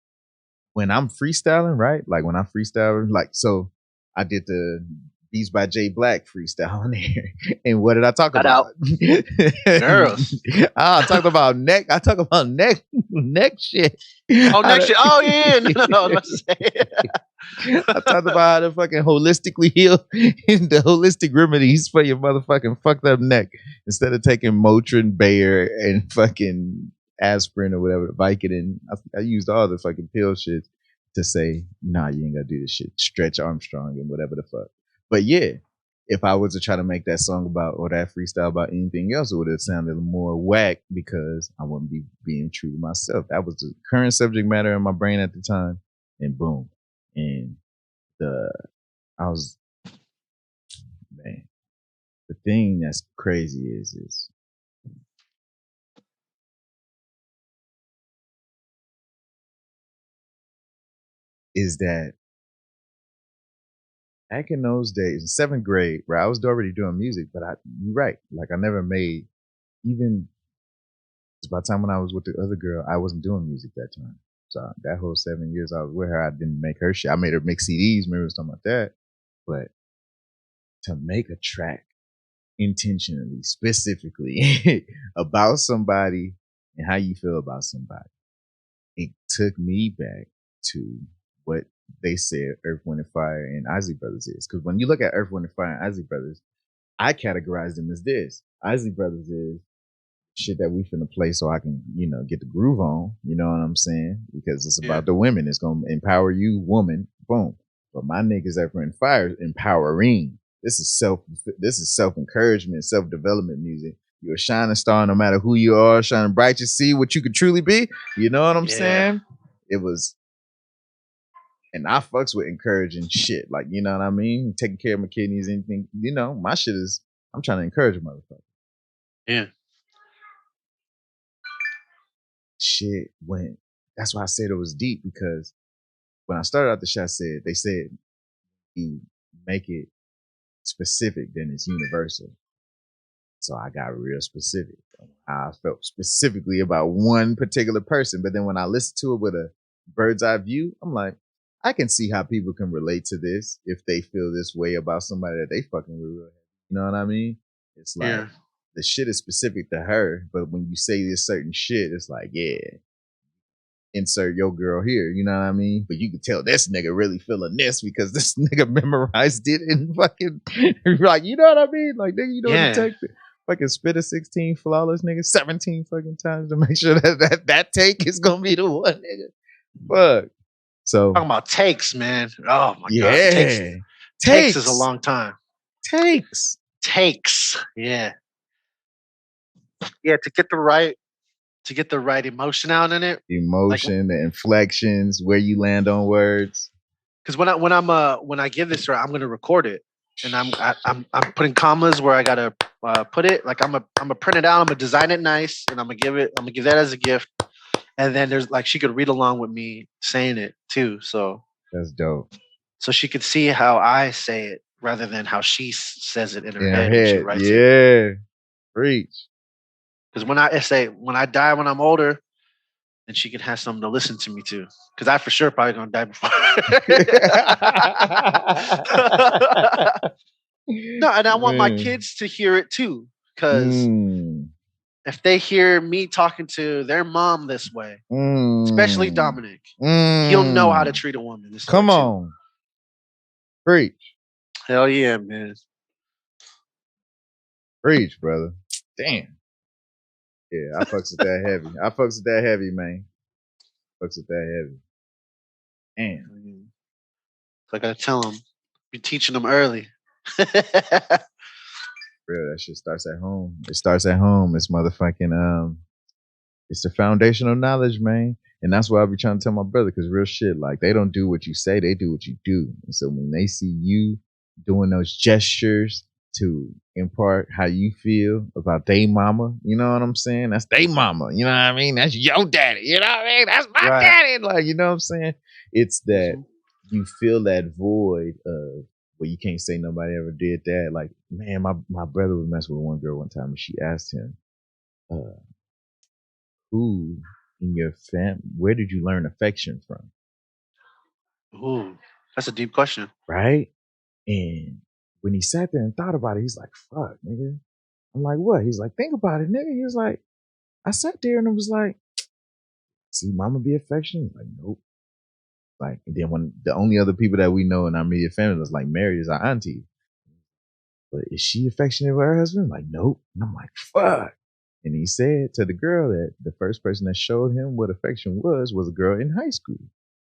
when I'm freestyling, right? Like when I'm freestyling, like, so I did the Beats by J Black freestyle on there. And what did I talk about? Girls. I talked about neck. I talk about neck shit. Oh, neck shit. Oh, yeah. No, I was about to say. I talked about how to fucking holistically heal the holistic remedies for your motherfucking fucked up neck. Instead of taking Motrin, Bayer, and fucking aspirin or whatever, Vicodin, I used all the fucking pill shit to say, nah, you ain't gotta do this shit. Stretch Armstrong and whatever the fuck. But yeah, if I was to try to make that song about or that freestyle about anything else, it would have sounded more whack because I wouldn't be being true to myself. That was the current subject matter in my brain at the time, and boom. And the thing that's crazy is that back in those days, in 7th grade, where I was already doing music, but you're right, like I never made, even by the time when I was with the other girl, I wasn't doing music that time. So that whole 7 years I was with her, I didn't make her shit. I made her mix CDs, maybe something like that. But to make a track intentionally, specifically about somebody and how you feel about somebody, it took me back to what they said Earth, Wind, and Fire and Isley Brothers is. Because when you look at Earth, Wind, and Fire and Isley Brothers, I categorize them as this. Isley Brothers is shit that we finna play so I can, get the groove on. You know what I'm saying? Because it's about the women. It's gonna empower you, woman. Boom. But my niggas Earth, Wind, and Fire empowering. This is self encouragement, self development music. You're a shining star no matter who you are, shining bright. You see what you could truly be. You know what I'm saying? It was, and I fucks with encouraging shit. Like, you know what I mean? Taking care of my kidneys, anything. My shit is, I'm trying to encourage a motherfucker. Yeah. Shit went. That's why I said it was deep, because when I started out the shot, they said you make it specific, then it's universal. So I got real specific. I felt specifically about one particular person, but then when I listened to it with a bird's eye view, I'm like, I can see how people can relate to this if they feel this way about somebody that they fucking with real. You know what I mean? It's like the shit is specific to her, but when you say this certain shit, it's like, yeah, insert your girl here, you know what I mean? But you can tell this nigga really feeling this because this nigga memorized it and fucking, like, you know what I mean? Like, nigga, you know what it takes to fucking spit a 16 flawless nigga 17 fucking times to make sure that take is gonna be the one, nigga. Fuck. So talking about takes, man. Oh my god. Takes is a long time. Takes. Yeah. Yeah, to get the right emotion out in it. Emotion, the inflections, where you land on words. Because when I give this to her, I'm gonna record it, and I'm putting commas where I gotta put it. Like I'm gonna print it out. I'm gonna design it nice, and I'm gonna give that as a gift. And then there's like she could read along with me saying it too. So that's dope. So she could see how I say it rather than how she says it in her head. When she writes it. Preach. Because when I die when I'm older, then she could have something to listen to me to. Because I for sure probably gonna die before. No, and I want my kids to hear it too, because if they hear me talking to their mom this way, especially Dominic, he'll know how to treat a woman this way. Come on. Preach. Hell yeah, man. Preach, brother. Damn. Yeah, I fucks with that heavy. I fucks with that heavy, man. Fucks with that heavy. Damn. So I gotta tell them, be teaching them early. Real, that shit starts at home. It starts at home. It's motherfucking it's the foundational knowledge, man. And that's what I be trying to tell my brother, because real shit, like, they don't do what you say, they do what you do. And so when they see you doing those gestures to impart how you feel about they mama, you know what I'm saying? That's they mama, you know what I mean? That's your daddy, you know what I mean? That's my daddy. Like, you know what I'm saying? It's that you feel that void of, well, you can't say nobody ever did that. Like, man, my brother was messing with one girl one time, and she asked him, who in your family, where did you learn affection from? Ooh, that's a deep question. Right? And when he sat there and thought about it, he's like, fuck, nigga. I'm like, what? He's like, think about it, nigga. He was like, I sat there and I was like, see mama be affectionate? Like, nope. Like, and then when the only other people that we know in our immediate family that's like married is our auntie. But is she affectionate with her husband? Like, nope. And I'm like, fuck. And he said to the girl that the first person that showed him what affection was a girl in high school,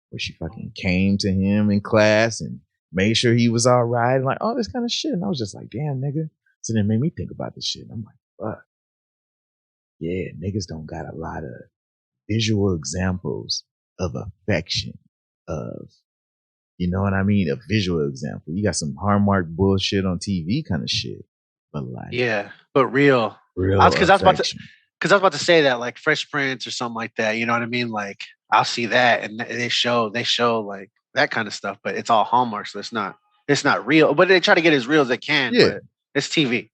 where she fucking came to him in class and made sure he was all right, and like all this kind of shit. And I was just like, damn, nigga. So then it made me think about this shit. And I'm like, fuck. Yeah, niggas don't got a lot of visual examples of affection, of, you know what I mean? A visual example. You got some Hallmark bullshit on TV kind of shit. But like, yeah, but real. Because I was about to say that, like Fresh Prince or something like that. You know what I mean? Like, I'll see that, and they show like that kind of stuff, but it's all Hallmark, so it's not real. But they try to get as real as they can. Yeah. But it's TV.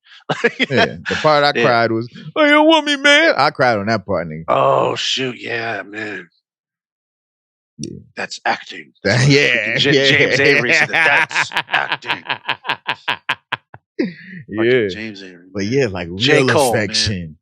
Yeah, the part I cried was, "Oh, you want me, man?" I cried on that part, nigga. Oh shoot, yeah, man. Yeah. That's acting. That's James Avery said that's acting. Yeah, James Avery. But yeah, like real affection,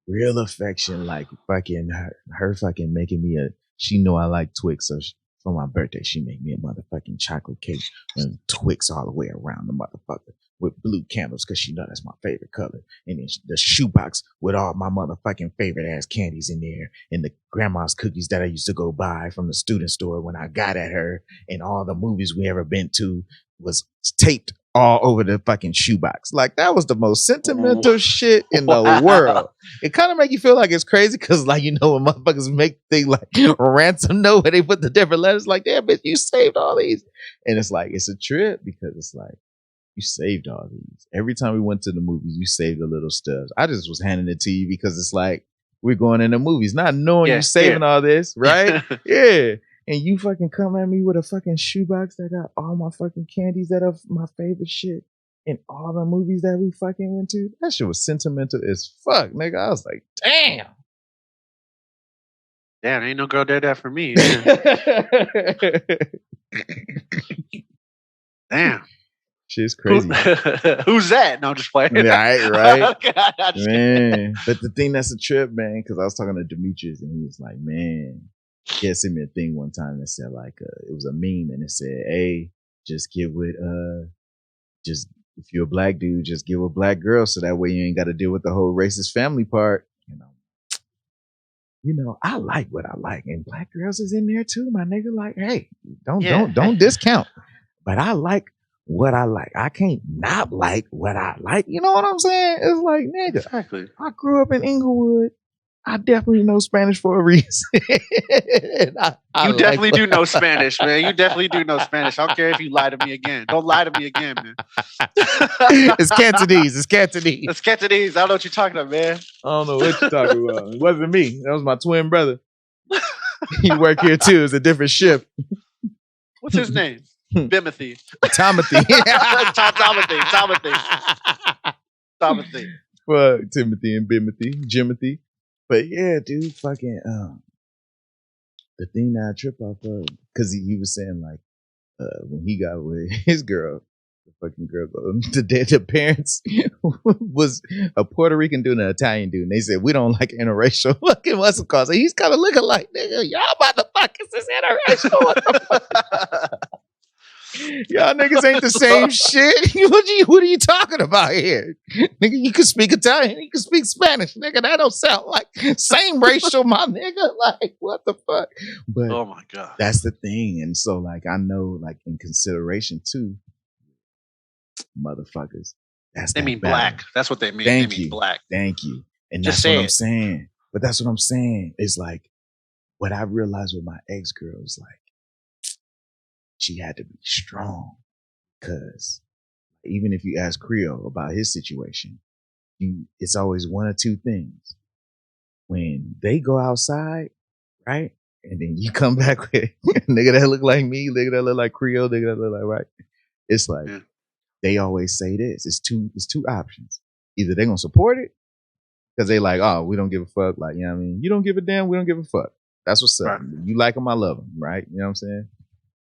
real affection, like fucking her fucking making me she know I like Twix, so for my birthday she made me a motherfucking chocolate cake and Twix all the way around the motherfucker with blue candles, because she know that's my favorite color, and then the shoebox with all my motherfucking favorite ass candies in there, and the grandma's cookies that I used to go buy from the student store when I got at her, and all the movies we ever been to was taped all over the fucking shoebox. Like, that was the most sentimental shit in the world. It kind of make you feel like it's crazy, because, like, you know, when motherfuckers make things like ransom note where they put the different letters, like, damn, bitch, you saved all these. And it's like, it's a trip, because it's like, you saved all these. Every time we went to the movies, you saved the little stuff. I just was handing it to you because it's like, we're going in the movies, not knowing you saving all this, right? Yeah. And you fucking come at me with a fucking shoebox that got all my fucking candies that are my favorite shit in all the movies that we fucking went to. That shit was sentimental as fuck, nigga. I was like, damn. Damn, ain't no girl did that for me. Damn. Shit's crazy. Who's that? No, I'm just playing. Right. God, man. But the thing that's a trip, man, because I was talking to Demetrius and he was like, man, he had sent me a thing one time that said, like, it was a meme, and it said, hey, just get with just if you're a black dude, just get with black girls, so that way you ain't got to deal with the whole racist family part. You know, I like what I like, and black girls is in there too, my nigga. Like, hey, don't discount, but I like what I like. I can't not like what I like. You know what I'm saying? It's like, nigga, exactly. I grew up in Inglewood. I definitely know Spanish for a reason. You definitely do know Spanish, man. You definitely do know Spanish. I don't care if you lie to me again. Don't lie to me again, man. It's Cantonese. It's Cantonese. It's Cantonese. I don't know what you're talking about, man. I don't know what you're talking about. It wasn't me. That was my twin brother. He worked here too. It's a different shift. What's his name? Bimothy. Tomothy. Tomothy. Fuck Timothy and Bimothy. Jimothy. But yeah, dude, fucking the thing that I trip off of, because he was saying, like, when he got with his girl, the fucking girl. The parents was a Puerto Rican dude and an Italian dude. And they said, we don't like interracial fucking what's it called? So he's kind of looking like, nigga, y'all motherfuckers is interracial. What the fuck? Y'all niggas ain't the same shit. What are you talking about here? Nigga, you can speak Italian, you can speak Spanish. Nigga, that don't sound like same racial, my nigga. Like, what the fuck? But oh my God. That's the thing. And so, like, I know, like, in consideration too, motherfuckers. They mean black. That's what they mean. Thank they you. mean black. Thank you. And Just that's what I'm saying. But that's what I'm saying. It's like what I realized with my ex-girl is like she had to be strong. Because even if you ask Creole about his situation, it's always one or two things. When they go outside, right? And then you come back with a nigga that look like me, nigga that look like Creole, nigga that look like right. It's like they always say this. It's two options. Either they're gonna support it because they like, oh, we don't give a fuck. Like, you know what I mean? You don't give a damn, we don't give a fuck. That's what's up. Right. You like them, I love them, right? You know what I'm saying?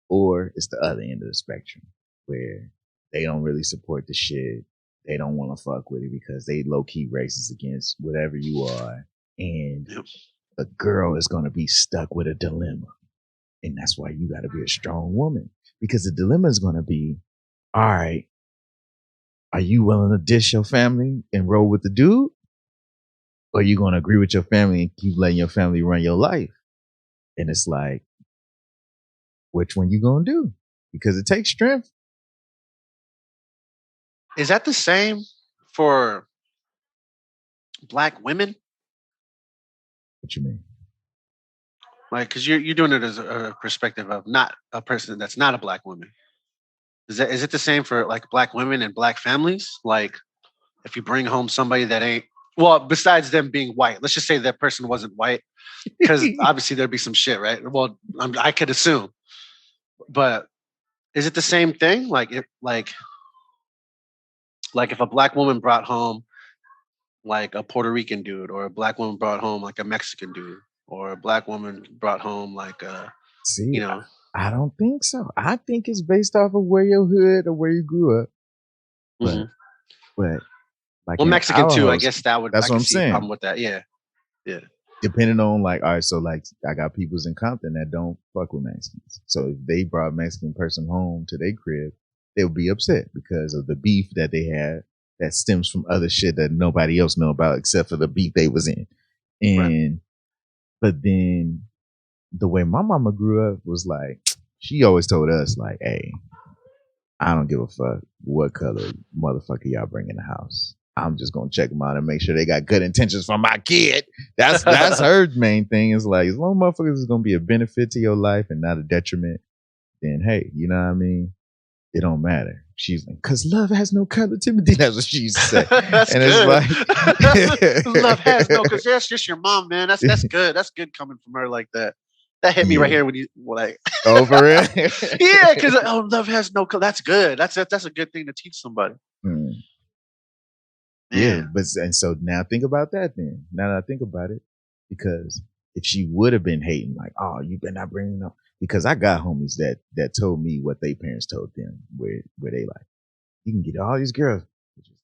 Or it's the other end of the spectrum where they don't really support the shit. They don't want to fuck with it because they low-key racist against whatever you are. And the girl is going to be stuck with a dilemma. And that's why you got to be a strong woman. Because the dilemma is going to be, all right, are you willing to dish your family and roll with the dude? Or are you going to agree with your family and keep letting your family run your life? And it's like, which one you going to do? Because it takes strength. Is that the same for black women? What you mean? Like, because you're doing it as a perspective of not a person that's not a black woman. Is it the same for like black women and black families? Like, if you bring home somebody that ain't, well, besides them being white, let's just say that person wasn't white, because obviously there'd be some shit, right? Well, I could assume, but is it the same thing? Like, if if a black woman brought home like a Puerto Rican dude, or a black woman brought home like a Mexican dude, or a black woman brought home like a, I don't think so. I think it's based off of where your hood or where you grew up. But like, well, Mexican too. House, I guess that would. That's what I'm saying. Problem with that, yeah. Depending on like, all right, so like I got peoples in Compton that don't fuck with Mexicans. So if they brought a Mexican person home to their crib, they would be upset because of the beef that they had that stems from other shit that nobody else know about except for the beef they was in. And but then the way my mama grew up was like, she always told us like, hey, I don't give a fuck what color motherfucker y'all bring in the house. I'm just gonna check them out and make sure they got good intentions for my kid. That's her main thing. Is like, as long as motherfuckers is gonna be a benefit to your life and not a detriment, then hey, you know what I mean? It don't matter. She's like, cause love has no color, Timothy. That's what she used to say. That's and good. It's like love has no, cause that's just your mom, man. That's good. That's good coming from her like that. That hit me right here when you like over it. Yeah, because love has no color. That's good. That's a good thing to teach somebody. Yeah, but and so now think about that then. Now that I think about it, because if she would have been hating, like, oh, you better not bring up, because I got homies that told me what their parents told them, where they like, you can get all these girls, which is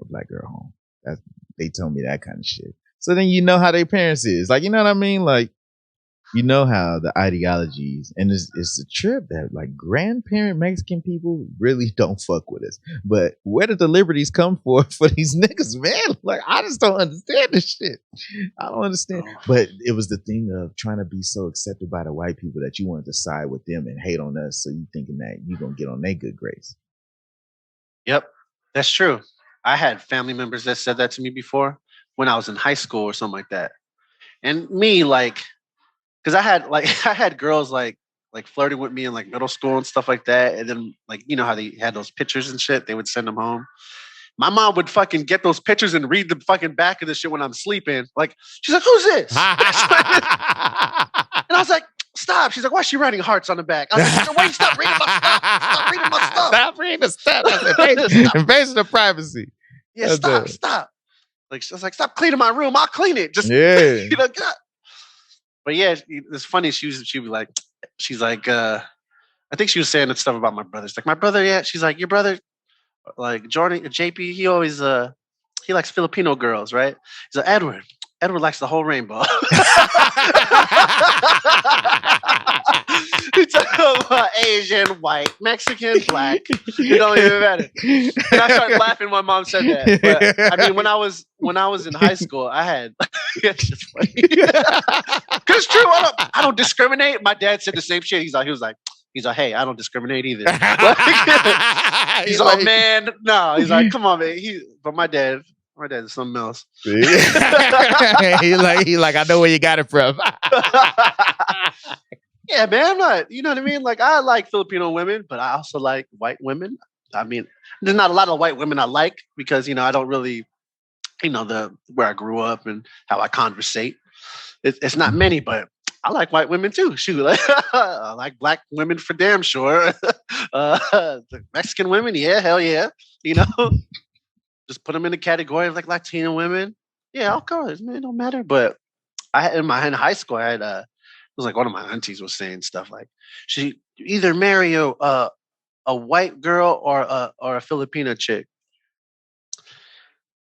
a black girl home. They told me that kind of shit. So then you know how their parents is, like, you know what I mean, like. You know how the ideologies, and it's a trip that like grandparent Mexican people really don't fuck with us. But where did the liberties come for these niggas, man? Like, I just don't understand this shit. I don't understand. But it was the thing of trying to be so accepted by the white people that you wanted to side with them and hate on us. So you thinking that you gonna get on their good grace. Yep, that's true. I had family members that said that to me before when I was in high school or something like that. And me, like, because I had girls like flirting with me in like middle school and stuff like that, and then like, you know how they had those pictures and shit, they would send them home. My mom would fucking get those pictures and read the fucking back of the shit when I'm sleeping. Like, she's like, "Who's this?" And I was like, "Stop!" She's like, "Why is she writing hearts on the back?" I was like, "Wait, stop reading my stuff! Stop reading my stuff! Stop reading the stuff! Invasion of privacy." Yeah, stop! Like, I was like, "Stop cleaning my room! I'll clean it." Just get up. But yeah, it's funny. She was like, she's like, I think she was saying that stuff about my brother. She's like, my brother, yeah. She's like, your brother, like Jordan, JP, he always he likes Filipino girls, right? He's like, Edward. Edward likes the whole rainbow. He talking about Asian, white, Mexican, black. It don't even matter. And I started laughing when my mom said that. But I mean, when I was in high school, I had it's just funny. Cause it's true. I don't discriminate. My dad said the same shit. He was like, hey, I don't discriminate either. He's like, oh man, no. He's like, come on, man. But my dad is something else. he like, I know where you got it from. Yeah, man, I'm not, you know what I mean? Like, I like Filipino women, but I also like white women. I mean, there's not a lot of white women I like because, I don't really, where I grew up and how I conversate. It's not many, but I like white women too. Shoot, I like black women for damn sure. The Mexican women, yeah, hell yeah. Just put them in the category of like Latino women. Yeah, I'll go. It don't matter. But in high school, I had it was like one of my aunties was saying stuff like, you either marry a white girl or a Filipino chick.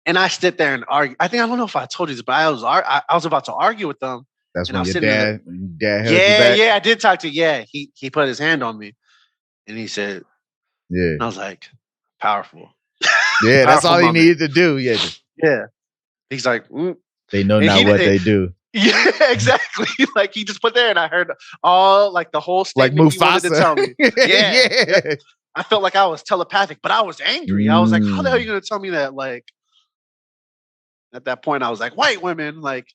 And I sit there and argue. I don't know if I told you this, but I was about to argue with them. That's when your dad held you back? Yeah, I did talk to. Yeah, he put his hand on me, and he said, "Yeah." And I was like, "Powerful." Yeah, that's all he needed to do. Yeah, yeah. He's like, they know not what they do. Yeah, exactly. Like he just put there, and I heard all like the whole statement like he wanted to tell me. Yeah. I felt like I was telepathic, but I was angry. I was like, "How the hell are you going to tell me that?" Like at that point, I was like, "White women, like."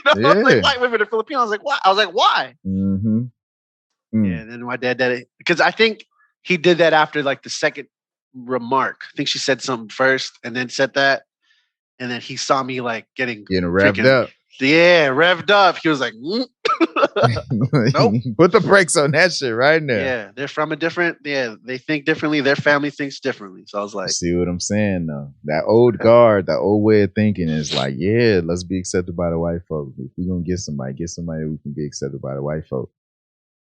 Like white women are Filipino. I was like, "Why?" "Why?" Mm-hmm. Yeah, and then my dad did it because I think he did that after like the second remark. I think she said something first and then said that, and then he saw me like getting revved up. Yeah, revved up. He was like, nope. Put the brakes on that shit right now. Yeah, they're from a different. Yeah, they think differently. Their family thinks differently. So I was like, see what I'm saying though? That old guard, that old way of thinking is like, yeah, let's be accepted by the white folk. If we're gonna get somebody we can be accepted by the white folk.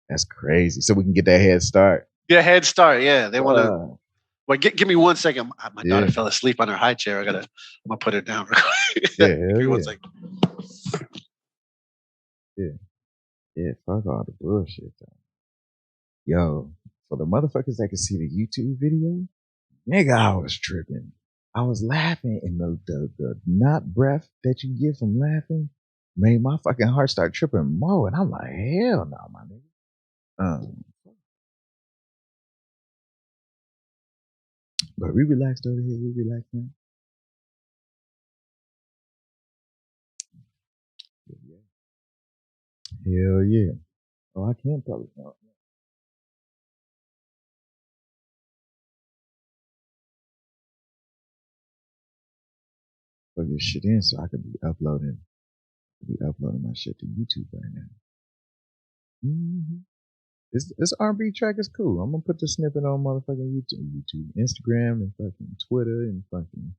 That's crazy. So we can get that head start. Yeah, head start. Yeah, they want to. Well, give me 1 second. My daughter fell asleep on her high chair. I'm gonna put her down. Yeah, give me 1 second. Yeah, fuck all the bullshit. Though. Yo, for the motherfuckers that can see the YouTube video, nigga, I was tripping. I was laughing, and the not breath that you get from laughing made my fucking heart start tripping more. And I'm like, hell no, my nigga. But we relaxed over here. We relaxed, man. Hell yeah. Oh, I can't probably count. Plug this shit in so I could be uploading my shit to YouTube right now. Mm-hmm. This R&B track is cool. I'm gonna put the snippet on motherfucking YouTube, Instagram, and fucking Twitter, and fucking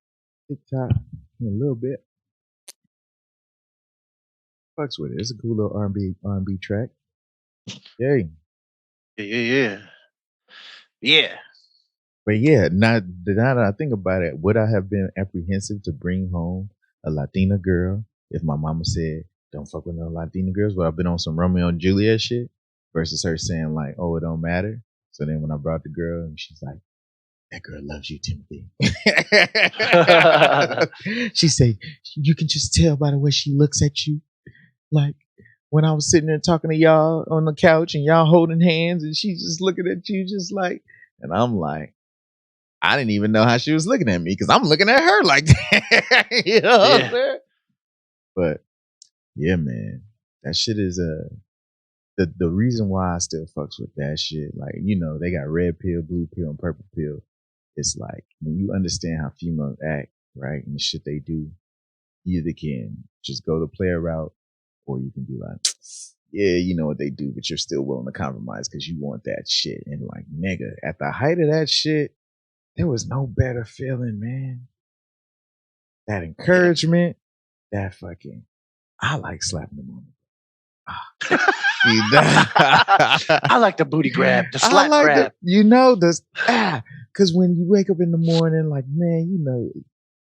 TikTok in a little bit. Fucks with it. It's a cool little R&B track. Yay. Yeah. But yeah, now that I think about it, would I have been apprehensive to bring home a Latina girl if my mama said, don't fuck with no Latina girls? Would I have been on some Romeo and Juliet shit versus her saying like, oh, it don't matter? So then when I brought the girl and she's like, that girl loves you, Timothy. She said, you can just tell by the way she looks at you. Like when I was sitting there talking to y'all on the couch and y'all holding hands and she's just looking at you just like, and I'm like, I didn't even know how she was looking at me because I'm looking at her like that. You know what I'm saying? But yeah, man, that shit is the reason why I still fucks with that shit. Like, you know, they got red pill, blue pill, and purple pill. It's like when you understand how females act, right, and the shit they do, you either can just go the player route or you can be like, yeah, you know what they do, but you're still willing to compromise because you want that shit. And like, nigga, at the height of that shit, there was no better feeling, man. That encouragement, that fucking, I like slapping them on the I like the booty grab, the slap grab. you know, the because when you wake up in the morning, like, man, you know,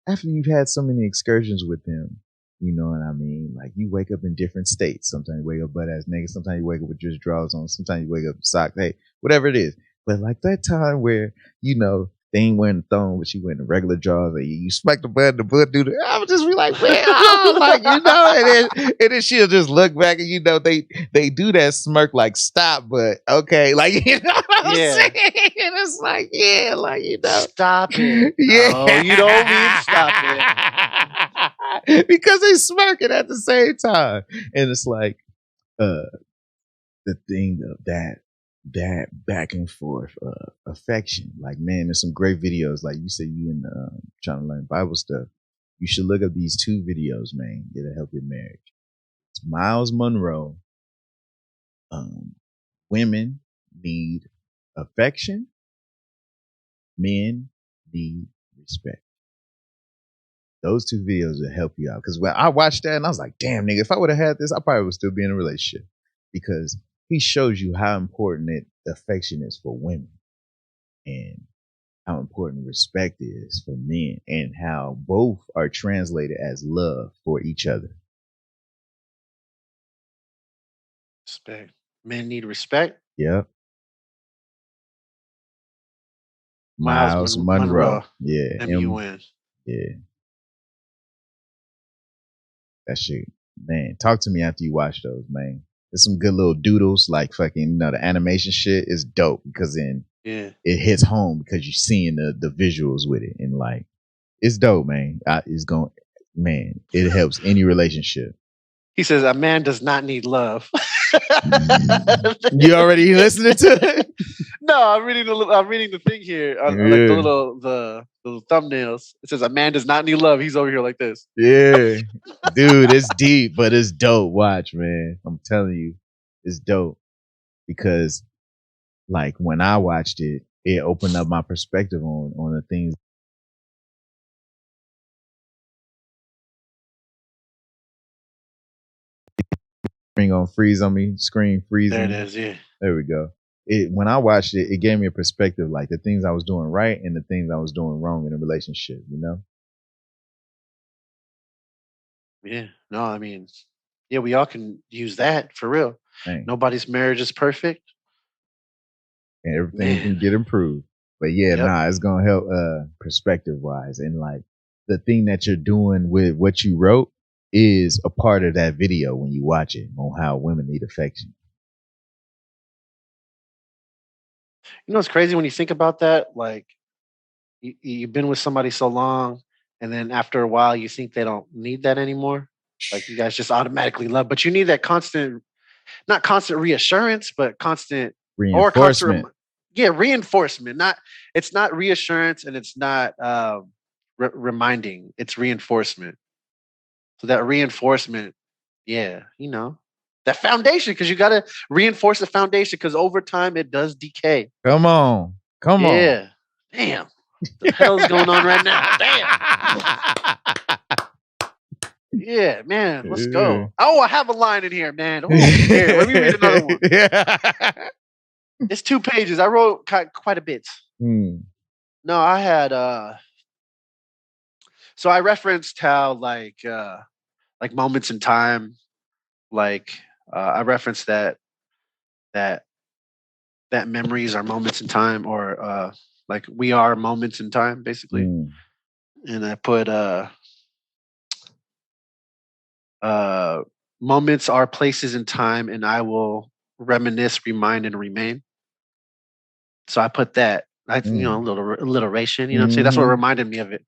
after you've had so many excursions with them, you know what I mean? Like, you wake up in different states. Sometimes you wake up butt ass naked. Sometimes you wake up with just drawers on. Sometimes you wake up socks. Hey, whatever it is. But like that time where, you know, they ain't wearing the thong, but she wearing the regular drawers. And you smack the butt, the butt do the. I would just be like, man, oh, like, you know, and then she'll just look back and, you know, they do that smirk like, stop, but okay, like, you know what I'm saying? And it's like, yeah, like, you know, stop it. yeah, No, you don't mean stop it. Because they smirking at the same time, and it's like, the thing of that back and forth affection. Like, man, there's some great videos. Like you said, you in trying to learn Bible stuff. You should look up these two videos, man. It'll help your marriage. It's Miles Monroe. Women need affection. Men need respect. Those two videos will help you out. Because when I watched that, and I was like, damn, nigga, if I would have had this, I probably would still be in a relationship. Because he shows you how important affection is for women and how important respect is for men and how both are translated as love for each other. Respect. Men need respect. Yep. Miles Monroe. Yeah. M-U-N. Yeah. That shit. Man, talk to me after you watch those, man. There's some good little doodles, like fucking, you know, the animation shit is dope because then it hits home because you're seeing the visuals with it. And like, it's dope, man. It helps any relationship. He says a man does not need love. You already listening to it? No, I'm reading the thing here. Like the little thumbnails. It says a man does not need love. He's over here like this. Yeah. Dude, it's deep, but it's dope. Watch, man. I'm telling you, it's dope. Because like when I watched it, it opened up my perspective on the things. On freeze on me, screen freezing. There it is, yeah. There we go. When I watched it, it gave me a perspective, like the things I was doing right and the things I was doing wrong in a relationship, you know? Yeah. No, I mean, yeah, we all can use that for real. Dang. Nobody's marriage is perfect. And everything can get improved. But yeah, it's gonna help perspective wise. And like the thing that you're doing with what you wrote is a part of that video when you watch it on how women need affection. You know, it's crazy when you think about that. Like, you've been with somebody so long, and then after a while, you think they don't need that anymore. Like, you guys just automatically love, but you need that constant, not constant reassurance, but constant reinforcement. Reinforcement. It's not reassurance, and it's not reminding. It's reinforcement. So that reinforcement, you know, that foundation, because you got to reinforce the foundation because over time it does decay. Come on. Yeah. Damn. What the hell's going on right now? Damn. Yeah, man. Let's go. Oh, I have a line in here, man. Oh, here, let me read another one. It's 2 pages. I wrote quite a bit. No, I had so I referenced how like moments in time, like I referenced that memories are moments in time, or like we are moments in time, basically. And I put moments are places in time, and I will reminisce, remind, and remain. So I put that. You know, a little alliteration. You know what I'm saying? That's what reminded me of it.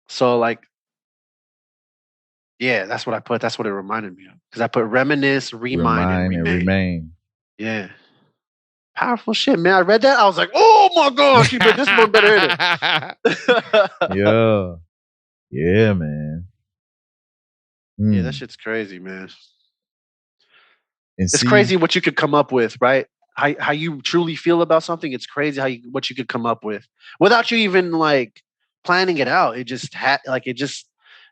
So like, yeah, that's what I put. That's what it reminded me of. Because I put reminisce, remind, and remain. Yeah. Powerful shit, man. I read that. I was like, oh my gosh, you bet this one better in it. Yeah, man. Yeah, that shit's crazy, man. It's crazy what you could come up with, right? How you truly feel about something. It's crazy what you could come up with without you even like planning it out. It just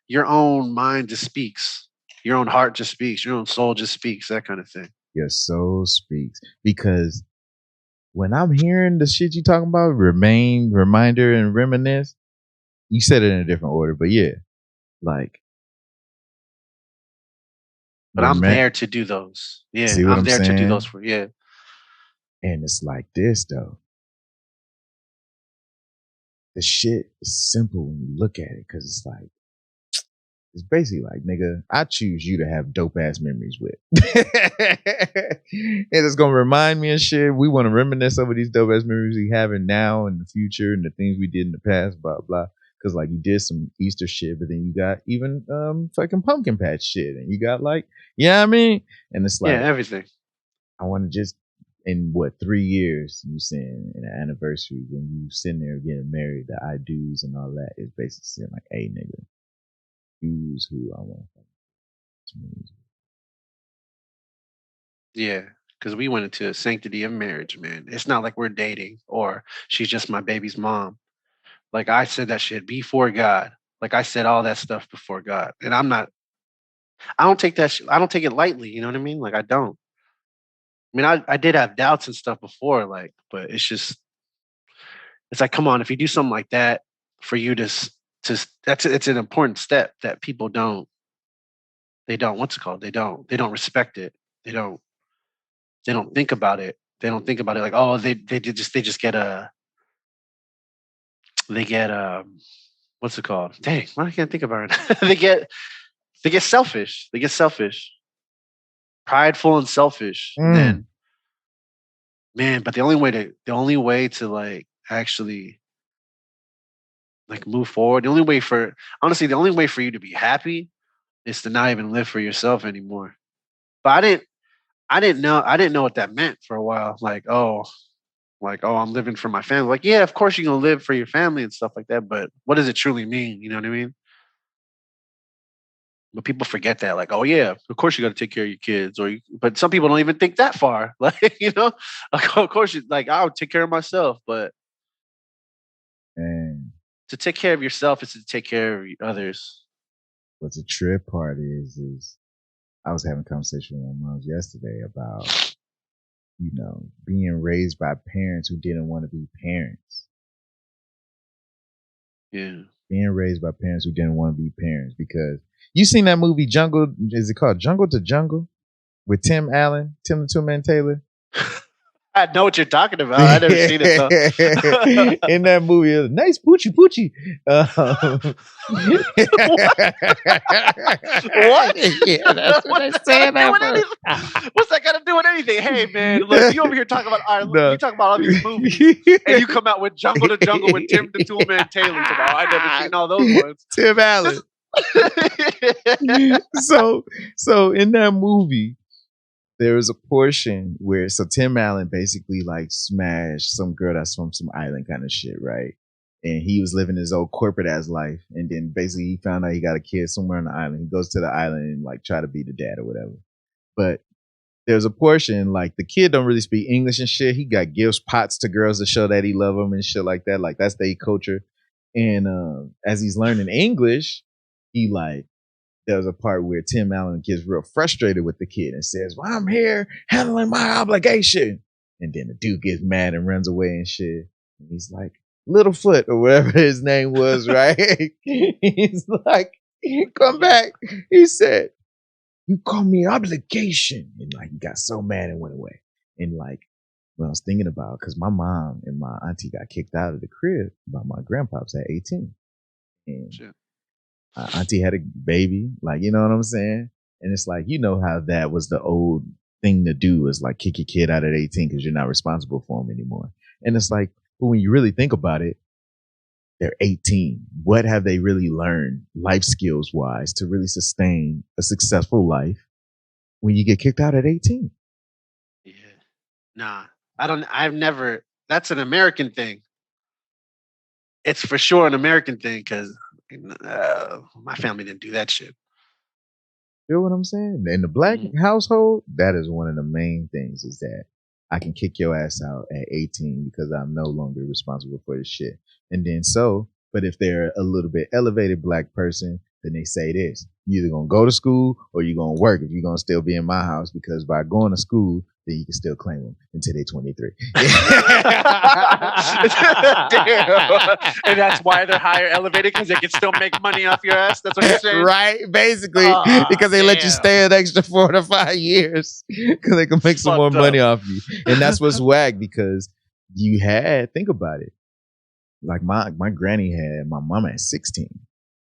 your own mind just speaks. Your own heart just speaks. Your own soul just speaks. That kind of thing. Your soul speaks because when I'm hearing the shit you talking about, remain, reminder, and reminisce, you said it in a different order, but yeah, like, But I'm there to do those. Yeah, see what I'm I'm there to do those saying? for yeah. And it's like this though. The shit is simple when you look at it, because it's like, it's basically like, nigga, I choose you to have dope ass memories with. And it's gonna remind me of shit. We want to reminisce over these dope ass memories we having now and the future and the things we did in the past, blah blah. Cause like you did some Easter shit, but then you got even fucking pumpkin patch shit, and you got like, yeah, I mean, and it's Yeah, like, everything. I want to just, in what, 3 years you saying in an anniversary when you sitting there getting married, the I do's and all that is basically saying like, hey nigga, choose who I want to meet. Yeah, because we went into sanctity of marriage, man. It's not like we're dating or she's just my baby's mom. Like I said that shit before God. Like I said all that stuff before God, and I'm not. I don't take that. I don't take it lightly. You know what I mean? Like I don't. I mean, I did have doubts and stuff before, like, but it's just it's like, come on, if you do something like that for you to that's it's an important step that people don't what's it called? They don't respect it. They don't they don't think about it. They don't think about it like, oh, they just get a they get what's it called? Dang, why I can't think about it. They get selfish. They get selfish, prideful and selfish. And Mm. then man, but the only way to like actually like move forward, the only way for you to be happy is to not even live for yourself anymore. But I didn't know what that meant for a while. Like, oh, I'm living for my family. Like, yeah, of course you're gonna live for your family and stuff like that, but what does it truly mean? You know what I mean? But people forget that, like, oh yeah, of course you got to take care of your kids, but some people don't even think that far. Like, like, of course you like I'll take care of myself, but And to take care of yourself is to take care of others. what's the trip part is I was having a conversation with my mom yesterday about, being raised by parents who didn't want to be parents. Yeah. Being raised by parents who didn't want to be parents. Because you seen that movie Jungle, is it called Jungle to Jungle? With Tim Allen, Tim the Two Man Taylor? I know what you're talking about. I never seen it though. In that movie, nice poochie poochie. What? Yeah, that's what they say. What's that got to do with anything? Hey man, look, you over here talking about we talk about all these movies, and you come out with Jungle to Jungle with Tim the Toolman Taylor. Tomorrow, I never seen all those ones. Tim Allen. So in that movie, there was a portion where Tim Allen basically like smashed some girl that's from some island kind of shit, right? And he was living his old corporate ass life, and then basically he found out he got a kid somewhere on the island. He goes to the island and like try to be the dad or whatever. But there's a portion like the kid don't really speak English and shit. He got gifts pots to girls to show that he love them and shit like that. Like that's their culture. And as he's learning English, he like there's a part where Tim Allen gets real frustrated with the kid and says, "Well, I'm here handling my obligation." And then the dude gets mad and runs away and shit. And he's like, Littlefoot or whatever his name was, right? He's like, come back. He said, "You call me obligation." And like, he got so mad and went away. And like, what I was thinking about, because my mom and my auntie got kicked out of the crib by my grandpops at 18. And Shit. auntie had a baby, like, you know what I'm saying? And it's like, how that was the old thing to do, is like kick your kid out at 18 because you're not responsible for them anymore. And it's like, but when you really think about it, they're 18. What have they really learned life skills wise to really sustain a successful life when you get kicked out at 18? Yeah. Nah, I don't. I've never. That's an American thing. It's for sure an American thing because my family didn't do that shit. Feel what I'm saying? In the black Mhm. household, that is one of the main things, is that I can kick your ass out at 18 because I'm no longer responsible for this shit. And then but if they're a little bit elevated black person, then they say this: you either gonna go to school or you're gonna work if you're gonna still be in my house, because by going to school, then you can still claim them until they're 23. Damn. And that's why they're higher elevated, because they can still make money off your ass. That's what you're saying, right? Basically, because they let you stay an extra 4 to 5 years because they can make some more money off you. And that's what's whack, because think about it. Like my granny had my mama at 16,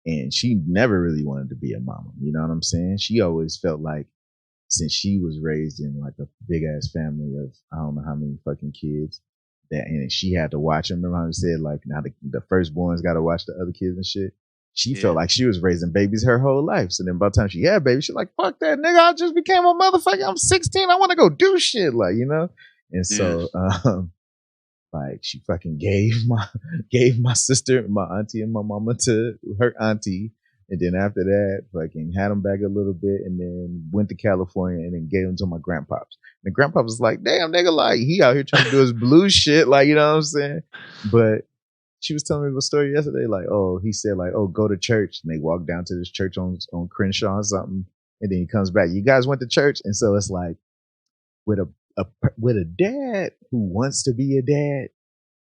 and she never really wanted to be a mama. You know what I'm saying? She always felt like, since she was raised in like a big ass family of I don't know how many fucking kids, and she had to watch them. Remember how we said like now the firstborns got to watch the other kids and shit. She felt like she was raising babies her whole life. So then by the time she had babies, she's like, "Fuck that, nigga! I just became a motherfucker. I'm 16. I want to go do shit, like, you know." And so, like, she fucking gave my sister, my auntie, and my mama to her auntie. And then after that, fucking had them back a little bit, and then went to California, and then gave them to my grandpops. And the grandpops was like, "Damn, nigga, like he out here trying to do his blue shit, like, you know what I'm saying?" But she was telling me a story yesterday, like, oh, he said like, "Oh, go to church," and they walked down to this church on Crenshaw or something, and then he comes back. "You guys went to church?" And so it's like with a dad who wants to be a dad,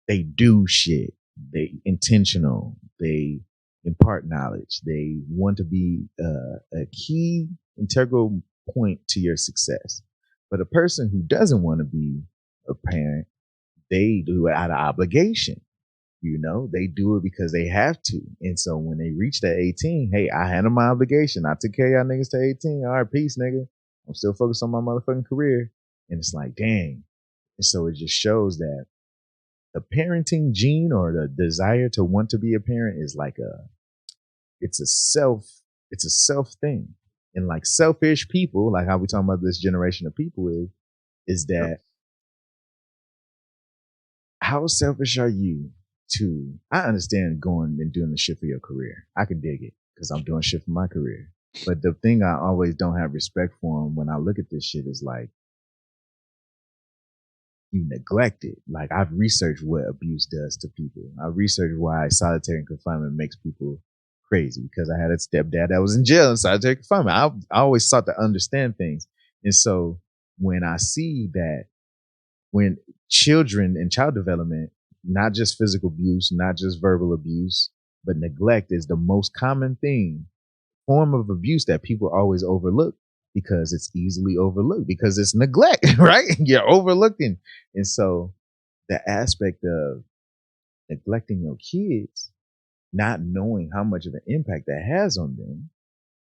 they do shit. They intentional. They impart knowledge. They want to be a key integral point to your success. But a person who doesn't want to be a parent, they do it out of obligation. You know, they do it because they have to. And so when they reach that 18, hey, I handle my obligation. I took care of y'all niggas to 18. All right, peace, nigga. I'm still focused on my motherfucking career. And it's like, dang. And so it just shows that the parenting gene or the desire to want to be a parent is like it's a self thing. And like selfish people, like how we talking about this generation of people is that how selfish are you to, I understand going and doing the shit for your career. I can dig it because I'm doing shit for my career. But the thing I always don't have respect for them when I look at this shit is like, you neglect it. Like, I've researched what abuse does to people. I've researched why solitary confinement makes people crazy, because I had a stepdad that was in jail in solitary confinement. I always sought to understand things. And so when I see that when children in child development, not just physical abuse, not just verbal abuse, but neglect is the most common form of abuse that people always overlook, because it's easily overlooked, because it's neglect, right? You're overlooking. And so the aspect of neglecting your kids, not knowing how much of an impact that has on them,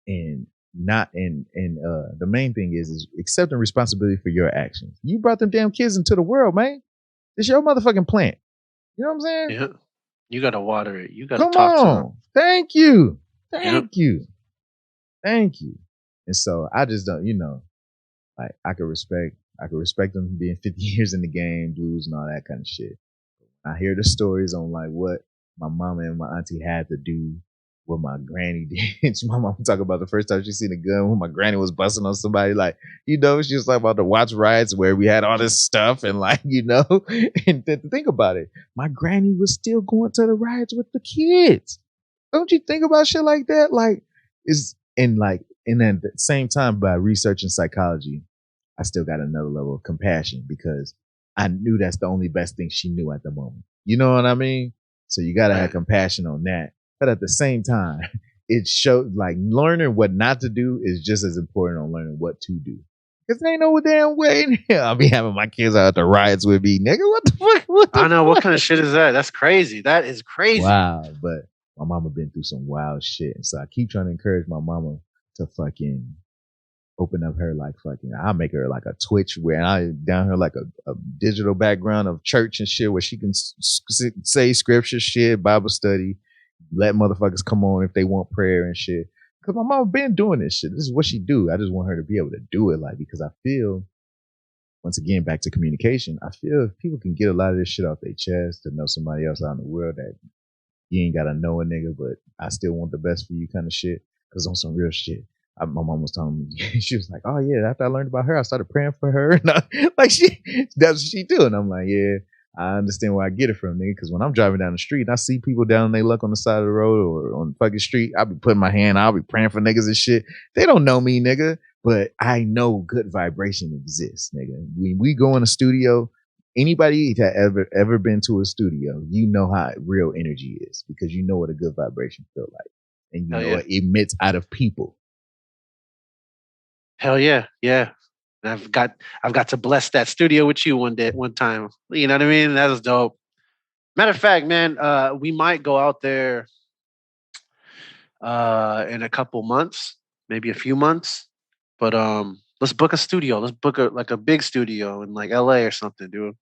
and the main thing is accepting responsibility for your actions. You brought them damn kids into the world, man. It's your motherfucking plant. You know what I'm saying? Yeah. You gotta water it. You gotta talk to them. Thank you. Thank you. And so I just don't, like I could respect them being 50 years in the game, blues and all that kind of shit. I hear the stories on like what my mama and my auntie had to do, what my granny did. My mom talk about the first time she seen a gun when my granny was busting on somebody. Like, she was like about to watch riots where we had all this stuff and like, and to think about it, my granny was still going to the riots with the kids. Don't you think about shit like that? Like, and then at the same time, by researching psychology, I still got another level of compassion, because I knew that's the only best thing she knew at the moment. You know what I mean? So you got to have compassion on that. But at the same time, it showed like learning what not to do is just as important on learning what to do. Because there ain't no damn way I'll be having my kids out at the riots with me, nigga. What the fuck? I know. What kind of shit is that? That's crazy. That is crazy. Wow. But my mama been through some wild shit. And so I keep trying to encourage my mama to fucking open up her like fucking, I'll make her like a Twitch where I down her like a digital background of church and shit where she can say scripture shit, Bible study, let motherfuckers come on if they want prayer and shit. Because my mama been doing this shit. This is what she do. I just want her to be able to do it, like, because I feel, once again, back to communication, I feel if people can get a lot of this shit off their chest, to know somebody else out in the world that you ain't gotta know a nigga, but I still want the best for you kind of shit. Because on some real shit, my mom was telling me, she was like, oh yeah, after I learned about her, I started praying for her. That's what she do. And I'm like, yeah, I understand where I get it from, nigga. Because when I'm driving down the street and I see people down and they luck on the side of the road or on the fucking street, I'll be putting my hand, I'll be praying for niggas and shit. They don't know me, nigga. but I know good vibration exists, nigga. When we go in a studio, anybody that ever been to a studio, you know how real energy is because you know what a good vibration feel like, and you Hell know yeah. it emits out of people. Hell yeah. Yeah. And I've got to bless that studio with you one time. You know what I mean? That was dope. Matter of fact, man, we might go out there in a couple months, maybe a few months. But let's book a studio. Let's book a big studio in like LA or something, dude.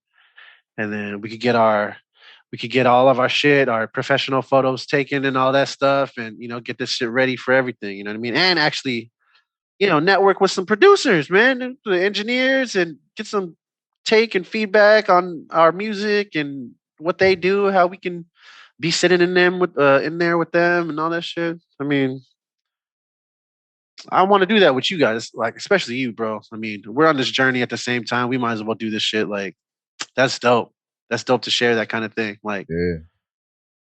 And then we could get all of our shit, our professional photos taken and all that stuff, and get this shit ready for everything. You know what I mean? And actually, network with some producers, man, and the engineers, and get some take and feedback on our music and what they do, how we can be sitting in there with them and all that shit. I mean, I want to do that with you guys, like especially you, bro. I mean, we're on this journey at the same time. We might as well do this shit. Like, that's dope. That's dope to share that kind of thing. Like, Yeah,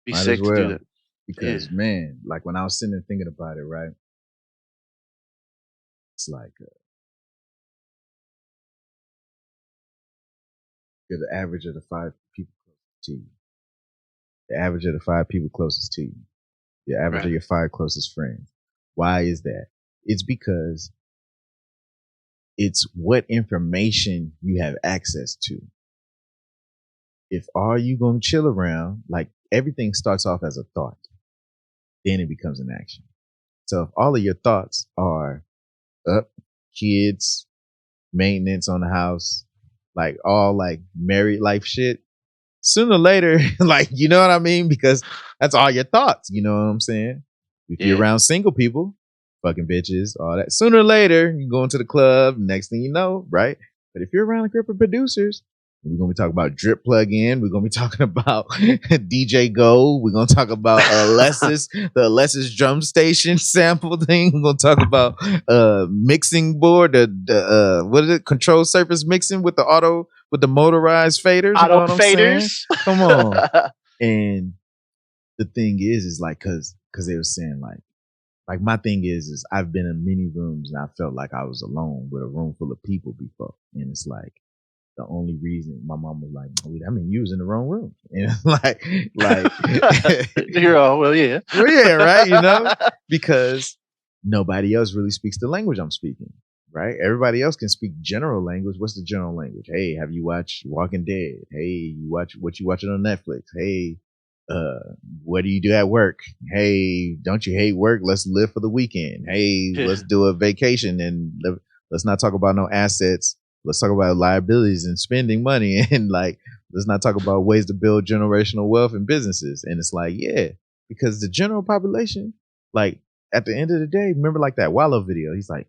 be might as sick to do well. that. Yeah, Because man, like when I was sitting there thinking about it, right? It's like you're the average of the 5 people closest to you. The average of the 5 people closest to you. The average right. of your 5 closest friends. Why is that? It's because it's what information you have access to. If all you gonna chill around, like everything starts off as a thought, then it becomes an action. So if all of your thoughts are up, kids, maintenance on the house, like all like married life shit, sooner or later, like you know what I mean? Because that's all your thoughts, you know what I'm saying? If you're Yeah, around single people, fucking bitches, all that, sooner or later, you go into the club, next thing you know, right? But if you're around a group of producers, we're gonna be talking about drip plug-in. We're gonna be talking about DJ Go. We're gonna talk about the Alessis drum station sample thing. We're gonna talk about mixing board, the what is it? Control surface mixing with the motorized faders. You know auto what I'm saying? faders. Come on. And the thing is like because they were saying like my thing is I've been in many rooms and I felt like I was alone with a room full of people before, and it's like the only reason my mom was like, I mean, you was in the wrong room. And like, You're all, well, yeah. well, yeah, right. You know, because nobody else really speaks the language I'm speaking, right? Everybody else can speak general language. What's the general language? Hey, have you watched Walking Dead? Hey, you watch what you watching on Netflix? Hey, what do you do at work? Hey, don't you hate work? Let's live for the weekend. Hey, Yeah. let's do a vacation and let's not talk about no assets. Let's talk about liabilities and spending money and like let's not talk about ways to build generational wealth and businesses. And it's like, yeah, because the general population, like at the end of the day, remember like that Wallow video, he's like,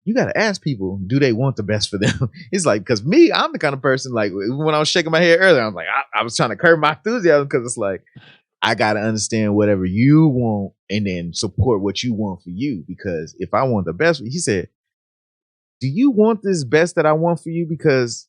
you got to ask people, do they want the best for them? It's like, because me, I'm the kind of person, like when I was shaking my head earlier, I was like, I was trying to curb my enthusiasm because it's like, I got to understand whatever you want and then support what you want for you. Because if I want the best, he said, do you want this best that I want for you? Because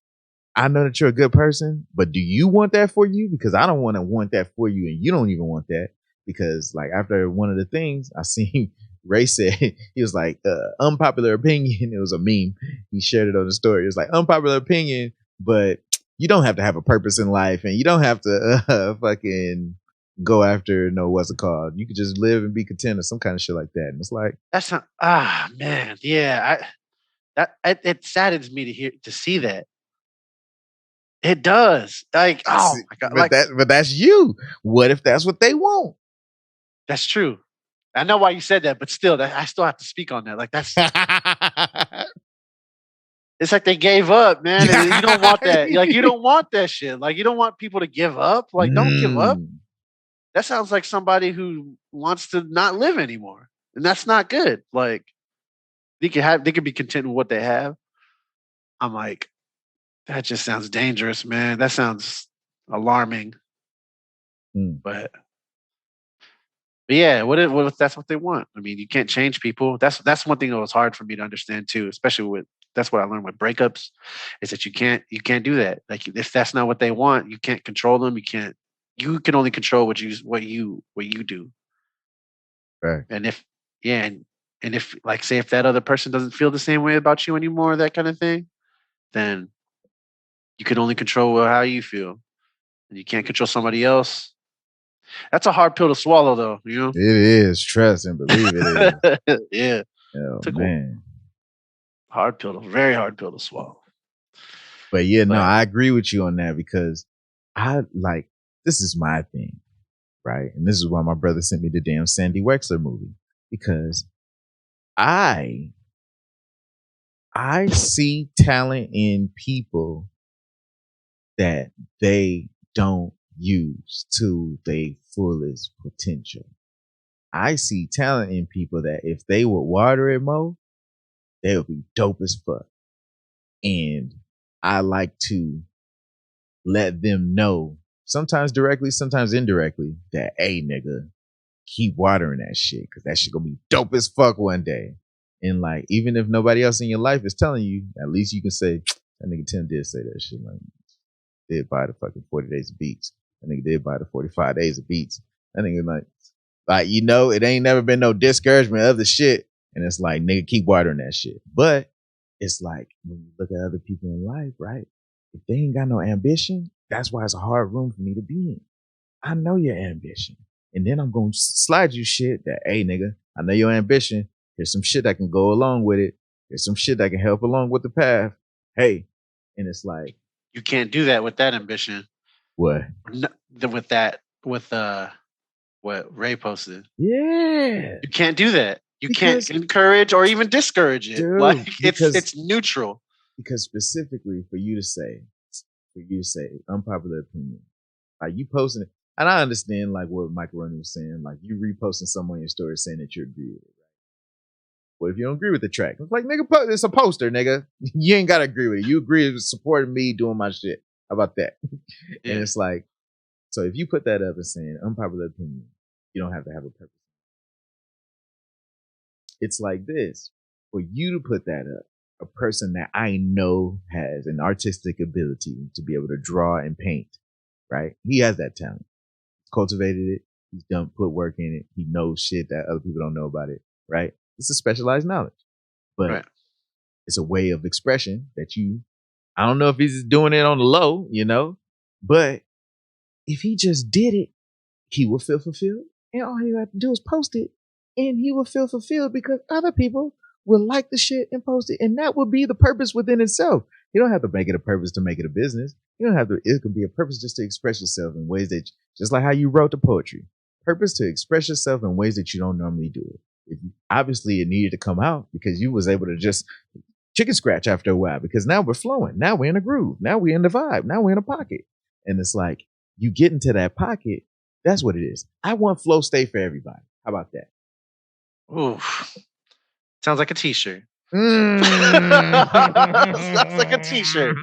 I know that you're a good person, but do you want that for you? Because I don't want that for you, and you don't even want that. Because like after one of the things I seen Ray said, he was like, unpopular opinion. It was a meme. He shared it on the story. It was like unpopular opinion, but you don't have to have a purpose in life, and you don't have to fucking go after what's it called. You could just live and be content or some kind of shit like that. And it's like That's not. Man, yeah. It saddens me to see that. It does. Like, oh my god, like but that's you. What if that's what they want? that's true. I know why you said that, but still, I still have to speak on that. Like that's it's like they gave up, man. And you don't want that. Like you don't want that shit. Like you don't want people to give up. Like don't give up. Mm. That sounds like somebody who wants to not live anymore, and that's not good. Like they could be content with what they have. I'm like, that just sounds dangerous, man. That sounds alarming. Mm. But yeah, what if that's what they want? I mean, you can't change people. That's one thing that was hard for me to understand too, especially with that's what I learned with breakups, is that you can't do that. Like if that's not what they want, you can't control them. You can only control what you do. Right. And if yeah, And if, like, say if that other person doesn't feel the same way about you anymore, that kind of thing, then you can only control how you feel, and you can't control somebody else. That's a hard pill to swallow, though. It is. Trust and believe it is. Yeah. Oh Took man. Hard pill, very hard pill to swallow. But yeah, no, I agree with you on that because this is my thing, right? And this is why my brother sent me the damn Sandy Wexler movie because I see talent in people that they don't use to their fullest potential. I see talent in people that if they would water it more, they would be dope as fuck. And I like to let them know, sometimes directly, sometimes indirectly, that, hey, nigga, keep watering that shit because that shit gonna be dope as fuck one day. And like, even if nobody else in your life is telling you, at least you can say, that nigga Tim did say that shit. Like, did buy the fucking 40 days of beats. That nigga did buy the 45 days of beats. That nigga like, you know, it ain't never been no discouragement of the shit. And it's like, nigga, keep watering that shit. But it's like, when you look at other people in life, right? If they ain't got no ambition, that's why it's a hard room for me to be in. I know your ambition. And then I'm going to slide you shit that, hey, nigga, I know your ambition. Here's some shit that can go along with it. There's some shit that can help along with the path. Hey. And it's like, you can't do that with that ambition. What? No, with what Ray posted. Yeah. You can't do that. You can't encourage or even discourage it. Dude, like it's neutral. Because specifically for you to say unpopular opinion, like you posting it, and I understand like what Michael Rooney was saying, like you reposting someone on your story saying that you agree with it, right? What if you don't agree with the track? It's like, nigga, it's a poster, nigga. You ain't gotta agree with it. You agree with supporting me doing my shit. How about that? Yeah. And it's like, so if you put that up and saying unpopular opinion, you don't have to have a purpose. It's like this. For you to put that up, a person that I know has an artistic ability to be able to draw and paint, right? He has that talent. Cultivated it. He's put work in it. He knows shit that other people don't know about it, right? It's a specialized knowledge. But it's a way of expression that I don't know if he's doing it on the low, you know, but if he just did it, he will feel fulfilled. And all he have to do is post it. And he will feel fulfilled because other people will like the shit and post it. And that will be the purpose within itself. You don't have to make it a purpose to make it a business. You don't have to, it could be a purpose just to express yourself in ways that, just like how you wrote the poetry. Purpose to express yourself in ways that you don't normally do it. Obviously, it needed to come out because you was able to just chicken scratch after a while because now we're flowing. Now we're in a groove. Now we're in the vibe. Now we're in a pocket. And it's like, you get into that pocket. That's what it is. I want flow state for everybody. How about that? Ooh, sounds like a t-shirt. Sounds like a t-shirt.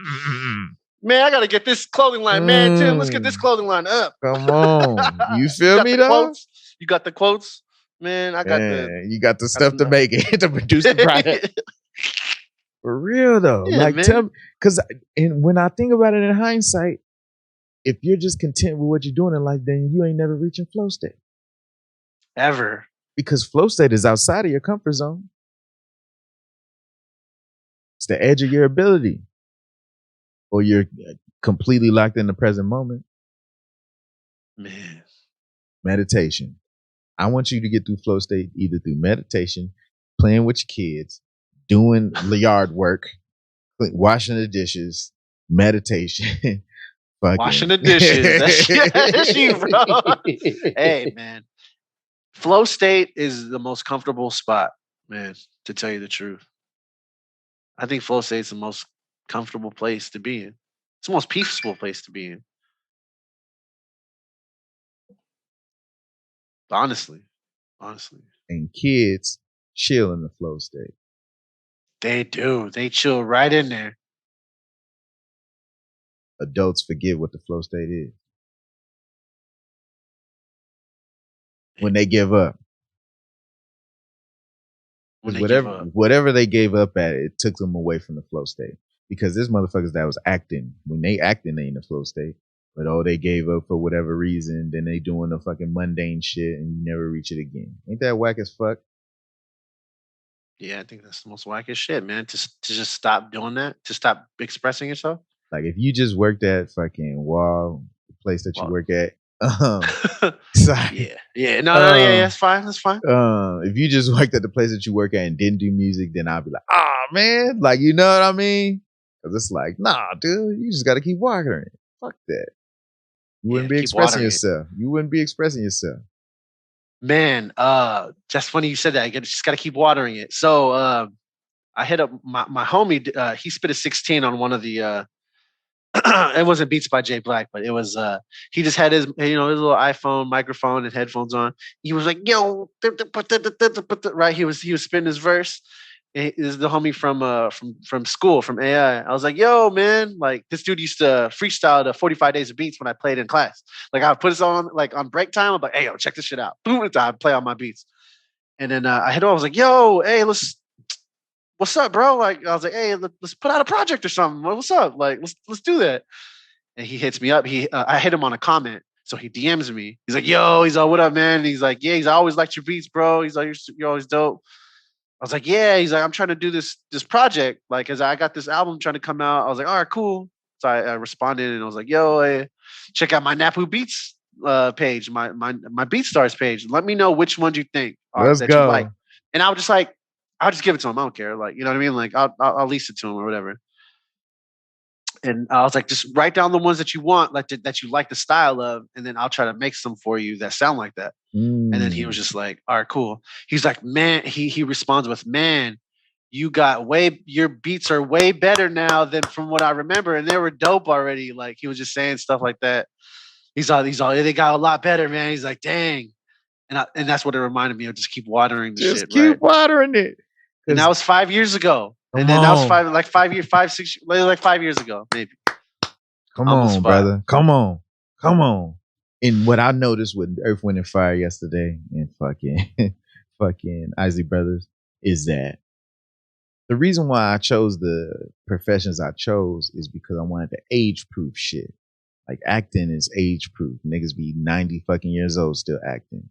Man, I gotta get this clothing line, man. Tim, let's get this clothing line up. Come on, you feel me, though? You got the quotes, man. I got you got the stuff to make it to produce the product. For real though, yeah, like, Tim, because when I think about it in hindsight, if you're just content with what you're doing in life, then you ain't never reaching flow state. Ever. Because flow state is outside of your comfort zone. It's the edge of your ability. Or you're completely locked in the present moment. Man. Meditation. I want you to get through flow state either through meditation, playing with your kids, doing yard work, washing the dishes, meditation. Washing the dishes. That's you, bro. Hey, man. Flow state is the most comfortable spot, man, to tell you the truth. I think flow state is the most comfortable place to be in. It's the most peaceful place to be in. Honestly. And kids chill in the flow state. They do. They chill right in there. Adults forget what the flow state is. When they give up. Whatever they gave up at, it took them away from the flow state. Because there's motherfuckers that was acting. When they acting, they in the flow state. But they gave up for whatever reason. Then they doing the fucking mundane shit and you never reach it again. Ain't that whack as fuck? Yeah, I think that's the most wackest shit, man. To just stop doing that, to stop expressing yourself. Like if you just worked at fucking Wall, the place that you Well, work at, sorry, yeah, yeah, no, yeah, yeah, um, that's fine, that's fine. if you just worked at the place that you work at and didn't do music, then I'll be like, oh man, like you know what I mean? Because it's like, nah, dude, you just got to keep working it. Fuck that. You Yeah, wouldn't be keep expressing watering it, yourself. You wouldn't be expressing yourself. man. That's funny you said that. Just got to keep watering it. So, I hit up my homie. He spit a 16 on one of the. It wasn't Beats by Jay Black, but it was. He just had his his little iPhone microphone and headphones on. He was like, "Yo," right. He was spitting his verse. This is the homie from school from AI. I was like, "Yo, man!" Like this dude used to freestyle the 45 Days of Beats when I played in class. Like I would put this on like on break time. I'm like, "Hey, yo, check this shit out!" Boom, I play on my beats. And then I hit him. I was like, "Yo, hey, what's up, bro?" Like I was like, "Hey, let's put out a project or something. What's up? Like let's do that." And he hits me up. I hit him on a comment, so he DMs me. He's like, "Yo," he's like, "What up, man?" And he's like, "Yeah," I always liked your beats, bro. He's like, "You're always dope." I was like, "Yeah." He's like, "I'm trying to do this project, like, cause I got this album trying to come out." I was like, "All right, cool." So I responded and I was like, "Yo, hey, check out my NappooBeats page, my BeatStars page. Let me know which ones you think are Let's that you like." go. And I was just like, I'll just give it to him. I don't care. Like, you know what I mean? Like, I'll lease it to him or whatever. And I was like, just write down the ones that you want, like that you like the style of, and then I'll try to make some for you that sound like that. And then he was Mm. just like, all right, cool. He's like, man, he responds with, man, your beats are way better now than from what I remember. And they were dope already. Like he was just saying stuff like that. He's all, they got a lot better, man. He's like, dang. And that's what it reminded me of. Just keep watering the Just shit, right? keep watering it. And that Cause was 5 years ago. And come then that was on. like 5 years, 5, 6, like 5 years ago, maybe. Come Almost on, five. brother. Come on. Come on. And what I noticed with Earth, Wind, and Fire yesterday and fucking fucking Isley Brothers is that the reason why I chose the professions I chose is because I wanted to age proof shit. Like acting is age proof. Niggas be 90 fucking years old still acting.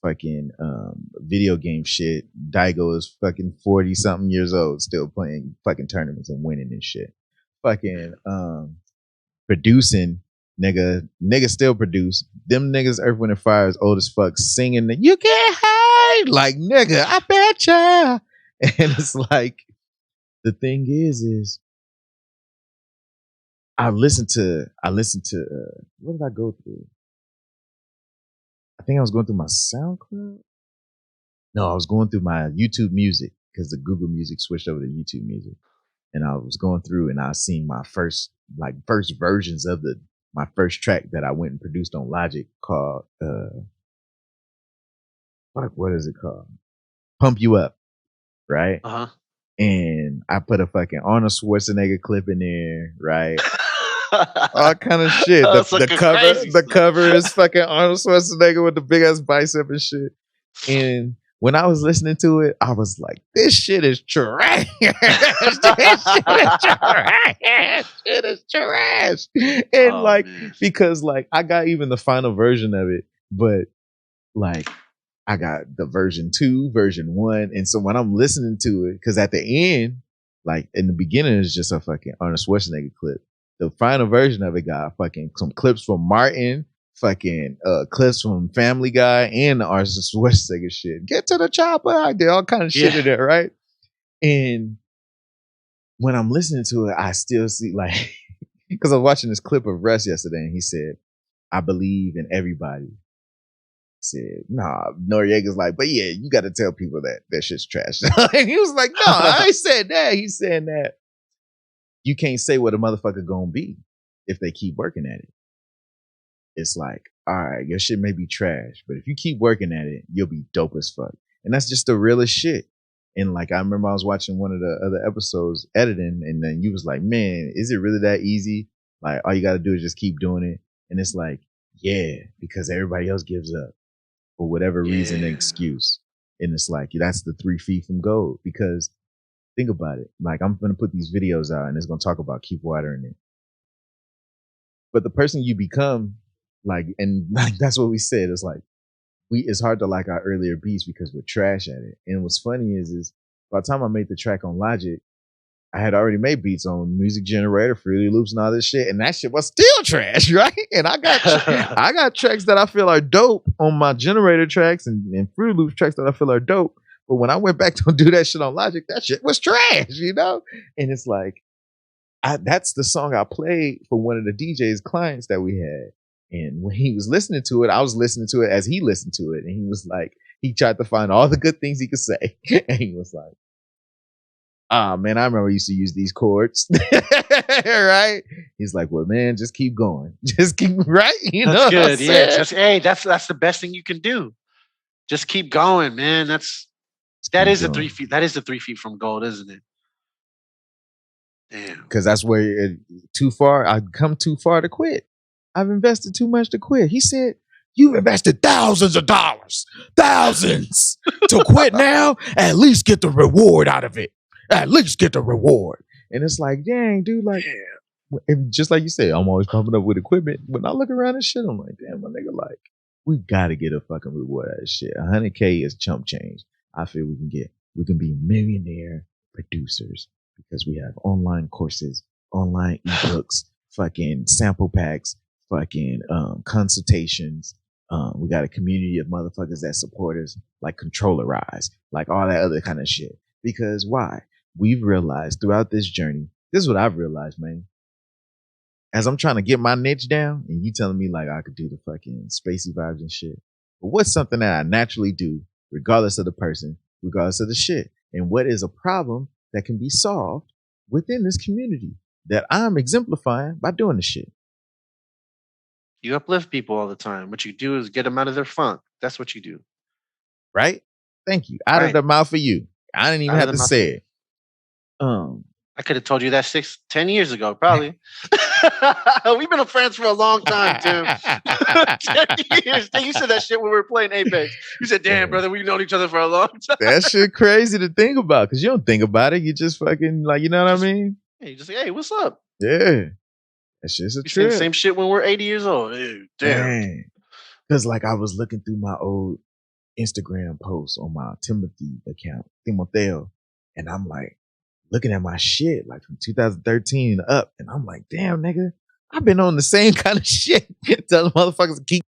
Fucking video game shit. Daigo is fucking 40 something years old still playing fucking tournaments and winning and shit. Fucking producing, nigga still produce. Them niggas Earth, Wind, and Fire is old as fuck singing that you get high. Like nigga, I betcha. And it's like the thing is I listened to what did I go through? I think I was going through my SoundCloud. No, I was going through my YouTube Music because the Google Music switched over to YouTube Music, and I was going through and I seen my first versions of my first track that I went and produced on Logic called what is it called? Pump You Up, right? Uh And I put a fucking Arnold Schwarzenegger clip in there, right? All huh. kind of shit. The That's the like a cover crazy the stuff. cover is fucking Arnold Schwarzenegger with the big ass bicep and shit. And when I was listening to it, I was like, "This shit is trash. This shit is trash. Shit is trash." And Oh like, man. because like I got even the final version of it, but like I got the version 2, version 1, and so when I'm listening to it, because at the end, like in the beginning, it's just a fucking Arnold Schwarzenegger clip. The final version of it got fucking some clips from Martin, fucking clips from Family Guy, and the Arnold Schwarzenegger shit. Get to the chopper! I did all kind of shit Yeah. in there, right? And when I'm listening to it, I still see like because I was watching this clip of Russ yesterday, and he said, "I believe in everybody." Said, nah, Noriega's like, but yeah, you got to tell people that shit's trash. And he was like, no, I ain't said that. He's saying that you can't say what a motherfucker gonna be if they keep working at it. It's like, all right, your shit may be trash, but if you keep working at it, you'll be dope as fuck. And that's just the realest shit. And like, I remember I was watching one of the other episodes editing, and then you was like, man, is it really that easy? Like, all you got to do is just keep doing it. And it's like, yeah, because everybody else gives up for whatever reason and Yeah. excuse. And it's like, that's the 3 feet from gold. Because think about it. Like, I'm going to put these videos out and it's going to talk about keep watering it. But the person you become, like, and like, that's what we said. It's like, it's hard to like our earlier beats because we're trash at it. And what's funny is by the time I made the track on Logic, I had already made beats on Music Generator, Fruity Loops, and all this shit, and that shit was still trash, right? And I got tracks that I feel are dope on my Generator tracks and Fruity Loops tracks that I feel are dope. But when I went back to do that shit on Logic, that shit was trash, you know? And it's like, that's the song I played for one of the DJ's clients that we had. And when he was listening to it, I was listening to it as he listened to it. And he was like, he tried to find all the good things he could say. And he was like, man, I remember I used to use these chords. Right? He's like, well, man, just keep going. Just keep, right? You That's know good. Yeah. That's the best thing you can do. Just keep going, man. That is the 3 feet. That is the 3 feet from gold, isn't it? Damn. Because that's where too far. I've come too far to quit. I've invested too much to quit. He said, you've invested thousands of dollars, thousands to quit now. At least get the reward out of it. At least get the reward. And it's like, dang, dude, like, just like you say, I'm always pumping up with equipment. When I look around and shit, I'm like, damn, my nigga, like, we gotta get a fucking reward out of shit. 100K is chump change. I feel we can be millionaire producers because we have online courses, online ebooks, fucking sample packs, fucking consultations. We got a community of motherfuckers that support us, like Controllerize, like all that other kind of shit. Because why? We've realized throughout this journey, this is what I've realized, man. As I'm trying to get my niche down, and you telling me like I could do the fucking spacey vibes and shit. But what's something that I naturally do, regardless of the person, regardless of the shit? And what is a problem that can be solved within this community that I'm exemplifying by doing the shit? You uplift people all the time. What you do is get them out of their funk. That's what you do. Right? Thank you. Out of the mouth of you. I didn't even have to say it. I could have told you that 10 years ago, probably. We've been friends for a long time, Tim. 10 years. You said that shit when we were playing Apex. You said, damn, brother, we've known each other for a long time. That shit crazy to think about because you don't think about it. You just fucking, like, you know what I mean? Yeah, you just say, hey, what's up? Yeah. That shit's a trip. Same shit when we're 80 years old. Ew, damn. Because, like, I was looking through my old Instagram posts on my Timothy account, Timotheo, and I'm like, looking at my shit like from 2013 up, and I'm like, damn, nigga, I've been on the same kind of shit. Telling motherfuckers to keep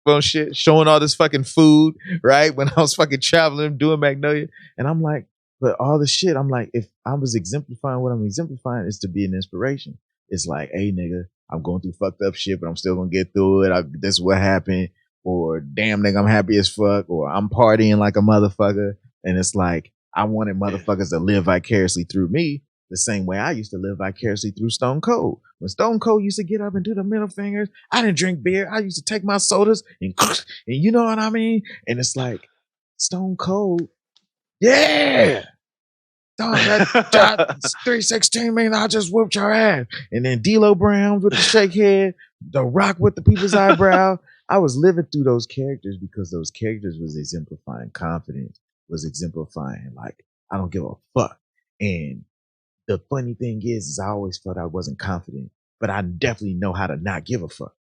on shit, showing all this fucking food, right? When I was fucking traveling, doing Magnolia. And I'm like, but all the shit, I'm like, if I was exemplifying what I'm exemplifying is to be an inspiration. It's like, hey, nigga, I'm going through fucked up shit, but I'm still gonna get through it. This is what happened. Or damn, nigga, I'm happy as fuck. Or I'm partying like a motherfucker. And it's like, I wanted motherfuckers to live vicariously through me the same way I used to live vicariously through Stone Cold. When Stone Cold used to get up and do the middle fingers, I didn't drink beer. I used to take my sodas and you know what I mean? And it's like, Stone Cold, yeah. That 316 mean I just whooped your ass. And then D-Lo Brown with the shake head, The Rock with the people's eyebrow. I was living through those characters because those characters was exemplifying confidence, was exemplifying like, I don't give a fuck. And the funny thing is I always felt I wasn't confident, but I definitely know how to not give a fuck.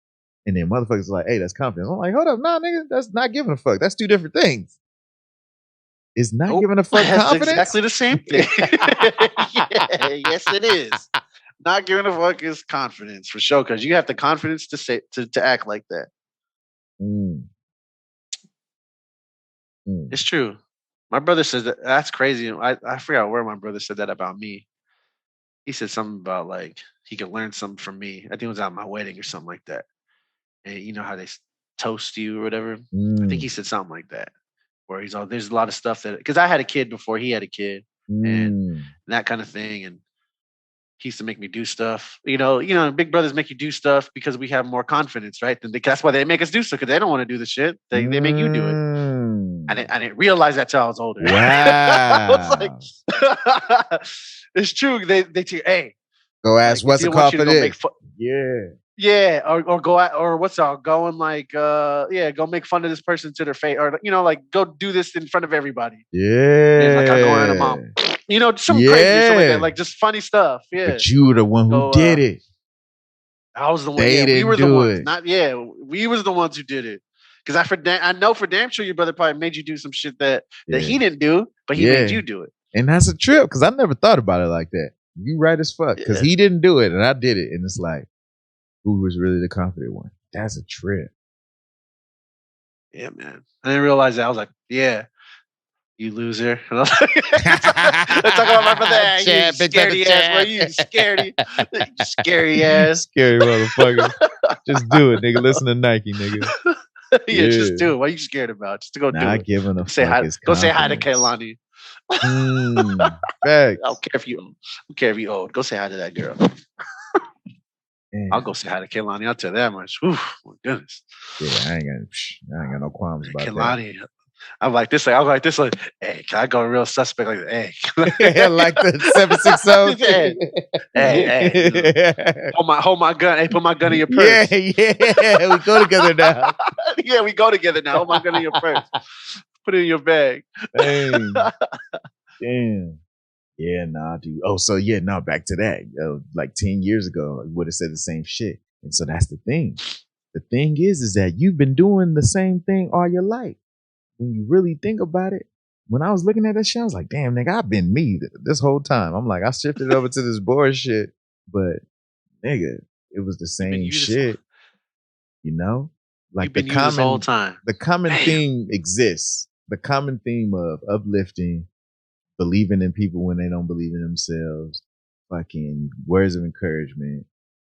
And then motherfuckers are like, hey, that's confidence. I'm like, hold up, nah, nigga, that's not giving a fuck. That's two different things. Is not giving a fuck confidence? Exactly the same thing. Yeah, yes, it is. Not giving a fuck is confidence for sure, because you have the confidence to say to act like that. It's true. My brother says that. That's crazy. I forgot where my brother said that about me. He said something about like he could learn something from me. I think it was at my wedding or something like that. And you know how they toast you or whatever. I think he said something like that. Where he's all, there's a lot of stuff that, because I had a kid before he had a kid and that kind of thing. And he used to make me do stuff, you know, big brothers make you do stuff because we have more confidence, right? That's why they make us do stuff, because they don't want to do the shit. They make you do it. I didn't realize that till I was older. Wow. I was like, it's true. They tell you, hey, go ask what's the confidence. Yeah, or go at, or what's up? Go and like, go make fun of this person to their face, or like go do this in front of everybody. Yeah, and like I go around mom, some crazy stuff like that, like just funny stuff. Yeah, but you were the one who did it. I was the one. They didn't we were do the ones. it. We was the ones who did it. Because I know for damn sure your brother probably made you do some shit that Yeah. he didn't do, but he made you do it. And that's a trip because I never thought about it like that. You right as fuck because he didn't do it and I did it, and it's like, who was really the confident one? That's a trip. Yeah, man. I didn't realize that. I was like, yeah, you loser. And I was like, let's talk about my brother. Hey, you scaredy ass, bro. You scaredy. You scary ass. Scary motherfucker. Just do it, nigga. Listen to Nike, nigga. Yeah, just do it. What are you scared about? Just to go do it. Giving a say hi. Go say hi to Kaylani. Facts. I don't care if you old. Go say hi to that girl. I'll go say hi to Kaylani. I'll tell you that much. Whew, my goodness. Yeah, I ain't got no qualms about Kaylani. I'm like this. I'm like this. Like, hey, can I go real suspect? Like, hey, like the 760. hey, hold my gun. Hey, put my gun in your purse. Yeah, we go together now. Yeah, we go together now. Hold my gun in your purse. Put it in your bag. Damn. Yeah, nah, dude. Oh, so yeah, no, back to that. Like 10 years ago, I would have said the same shit. And so that's the thing. The thing is that you've been doing the same thing all your life. When you really think about it, when I was looking at that shit, I was like, damn, nigga, I've been me this whole time. I'm like, I shifted over to this Boris shit, but nigga, it was the same shit. You know? Like the whole time. The common theme exists. The common theme of uplifting, believing in people when they don't believe in themselves, fucking words of encouragement,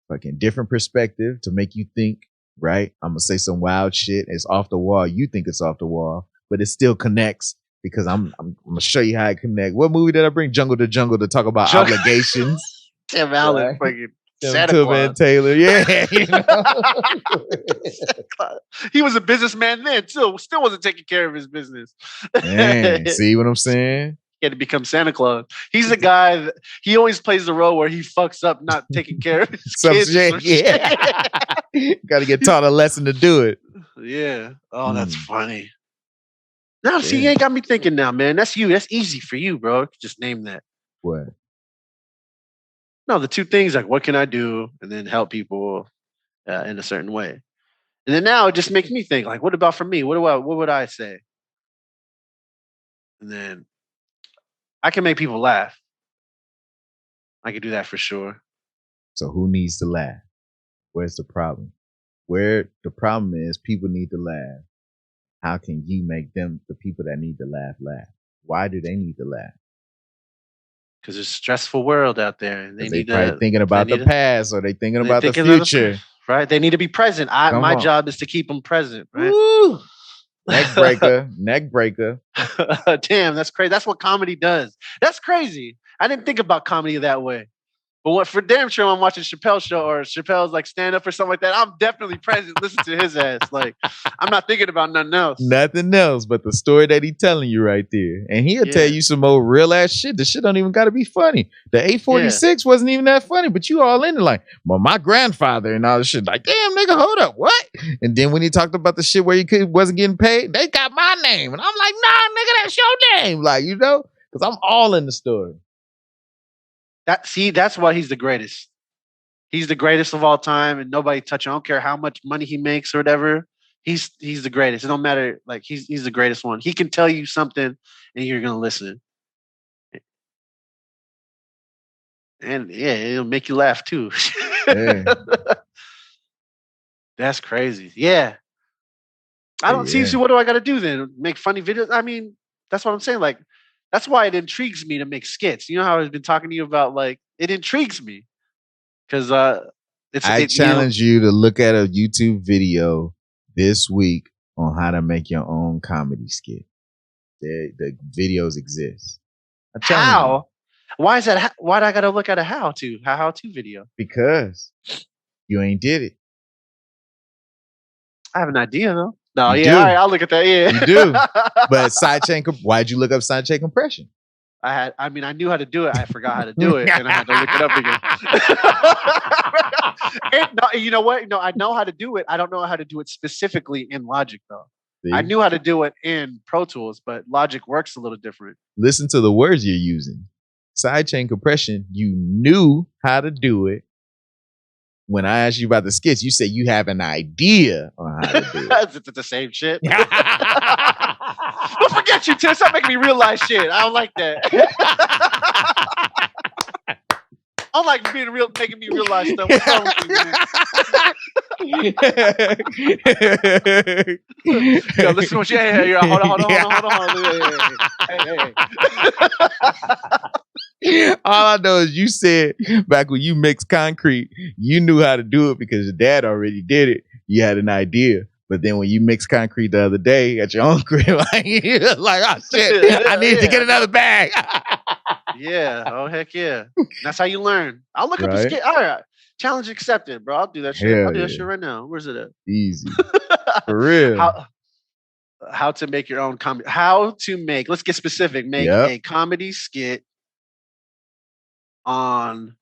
fucking different perspective to make you think, right? I'm gonna say some wild shit. It's off the wall. You think it's off the wall, but it still connects because I'm gonna show you how it connects. What movie did I bring? Jungle to Jungle to talk about obligations. Tim Allen, fucking Santa Claus. Taylor, yeah. You know? He was a businessman then too. Still wasn't taking care of his business. Man, see what I'm saying? He had to become Santa Claus. He's the guy that he always plays the role where he fucks up not taking care of his kids. Got to get taught a lesson to do it. Yeah. Oh, that's funny. Now, see, you ain't got me thinking now, man. That's you. That's easy for you, bro. Just name that. What? No, the two things, like what can I do, and then help people in a certain way. And then now it just makes me think, like, what about for me? What would I say? And then I can make people laugh. I can do that for sure. So who needs to laugh? Where's the problem? Where the problem is, people need to laugh. How can you make them, the people that need to laugh? Why do they need to laugh? Because it's a stressful world out there, and they need to thinking about the past, or they thinking about the future. Right? They need to be present. My job is to keep them present. Right? Woo! Neck breaker. Damn, that's crazy. That's what comedy does. That's crazy. I didn't think about comedy that way. But what for damn sure I'm watching Chappelle's show or Chappelle's like stand up or something like that, I'm definitely present. Listen to his ass. Like I'm not thinking about nothing else. Nothing else but the story that he's telling you right there. And he'll tell you some old real ass shit. The shit don't even gotta be funny. The 846 wasn't even that funny, but you all in it like, well, my grandfather and all this shit. Like, damn nigga, hold up, what? And then when he talked about the shit where he wasn't getting paid, they got my name. And I'm like, nah, nigga, that's your name. Like, you know? Because I'm all in the story. That's why he's the greatest. He's the greatest of all time, and nobody touch him. I don't care how much money he makes or whatever. He's the greatest. It don't matter. Like he's the greatest one. He can tell you something, and you're gonna listen. And it'll make you laugh too. That's crazy. Yeah. I don't see. So what do I got to do then? Make funny videos? I mean, that's what I'm saying. Like. That's why it intrigues me to make skits. You know how I've been talking to you about, like, it intrigues me. Because I challenge you to look at a YouTube video this week on how to make your own comedy skit. The videos exist. How? Why is that? Why do I got to look at a how-to video? Because you ain't did it. I have an idea, though. No, all right, I'll look at that. Yeah, you do. But why'd you look up sidechain compression? I knew how to do it. I forgot how to do it, and I had to look it up again. You know what? No, I know how to do it. I don't know how to do it specifically in Logic, though. See? I knew how to do it in Pro Tools, but Logic works a little different. Listen to the words you're using. Sidechain compression, you knew how to do it, when I asked you about the skits, you said you have an idea on how to do it. It's the same shit. Well, forget you, Tim. Stop making me realize shit. I don't like that. I don't like making me realize stuff. What's wrong with you, man? Yo, listen to what you hey, hold on. Hey. All I know is you said back when you mixed concrete, you knew how to do it because your dad already did it. You had an idea. But then when you mixed concrete the other day at your own crib, like, oh shit, I need to get another bag. Yeah. Oh, heck yeah. That's how you learn. I'll look up the skit. All right. Challenge accepted, bro. I'll do that shit. I'll do that shit right now. Where's it at? Easy. For real. How to make your own comedy. Let's get specific. Make a comedy skit on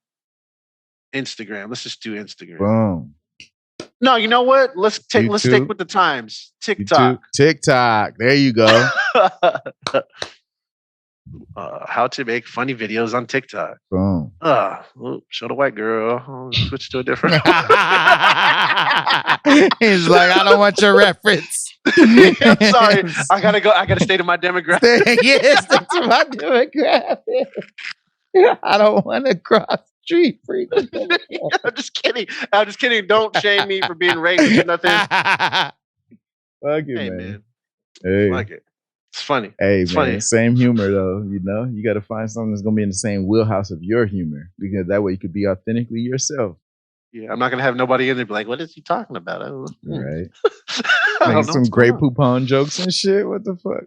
Instagram. Let's just do Instagram. Boom. No, you know what? Let's stick with the times. TikTok. TikTok. There you go. How to make funny videos on TikTok. Boom. Show the white girl. I'll switch to a different. He's like, I don't want your reference. I'm sorry. I gotta stay to my demographic. Yes, that's my demographic. I don't want to cross the street, freak. I'm just kidding. Don't shame me for being racist or nothing. Fuck it, man. Hey. Fuck it. It's funny. Hey, it's man, funny. Same humor though. You know, you got to find something that's gonna be in the same wheelhouse of your humor because that way you could be authentically yourself. Yeah, I'm not gonna have nobody in there be like, "What is he talking about?" I don't know. Right. Make some great poupon jokes and shit. What the fuck?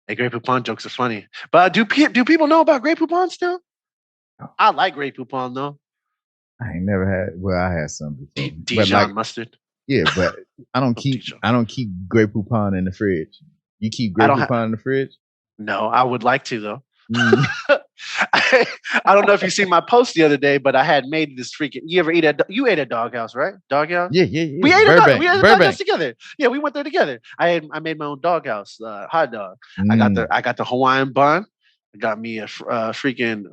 Hey, great poupon jokes are funny. But do people know about great poupon still? I like great poupon though. I ain't never had. Well, I had some before. Dijon mustard. Yeah, but I don't keep great poupon in the fridge. You keep great poupon in the fridge? No, I would like to though. I don't know if you seen my post the other day, but I had made this freaking. You ever eat you ate at Doghouse, right? Doghouse. Yeah. We ate at Doghouse together. Yeah, we went there together. I made my own Doghouse hot dog. I got the Hawaiian bun. I got me a freaking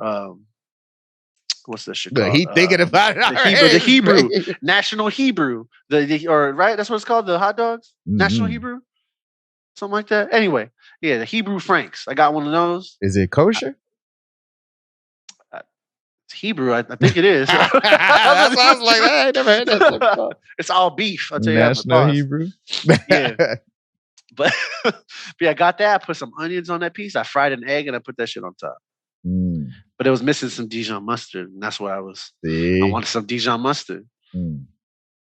what's this shit called? He thinking about it. The Hebrew National Hebrew. Or right? That's what it's called. The hot dogs. National Hebrew. Something like that. Anyway, yeah, the Hebrew Franks. I got one of those. Is it kosher? It's Hebrew. I think it is. That's what I was like, I ain't never heard that. It's all beef. I'll tell you National Hebrew. Yeah. But I got that. I put some onions on that piece. I fried an egg and I put that shit on top. But it was missing some Dijon mustard. And that's why I wanted some Dijon mustard.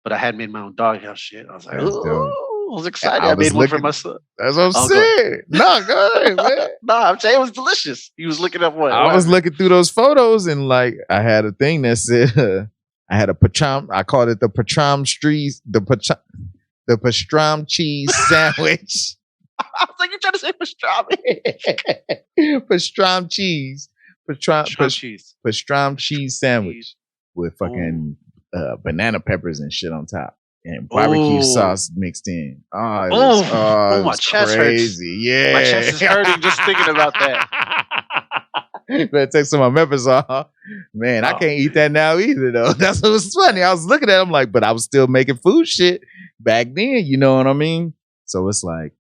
But I had made my own Doghouse shit. I was like, I was excited. I made one for myself. That's what I'm saying. No, go ahead, man. No, I'm saying it was delicious. He was looking up what? I was looking through those photos and like I had a thing that said I had a pacham. I called it the pacham street, the pastram cheese sandwich. I was like, you're trying to say pastrami. Pastram cheese. Pastram cheese sandwich with fucking banana peppers and shit on top. And barbecue sauce mixed in. My chest crazy. Hurts. Yeah. My chest is hurting just thinking about that. Better take some of my members off. Man, I can't eat that now either, though. That's what was funny. I was looking at him like, but I was still making food shit back then. You know what I mean? So it's like,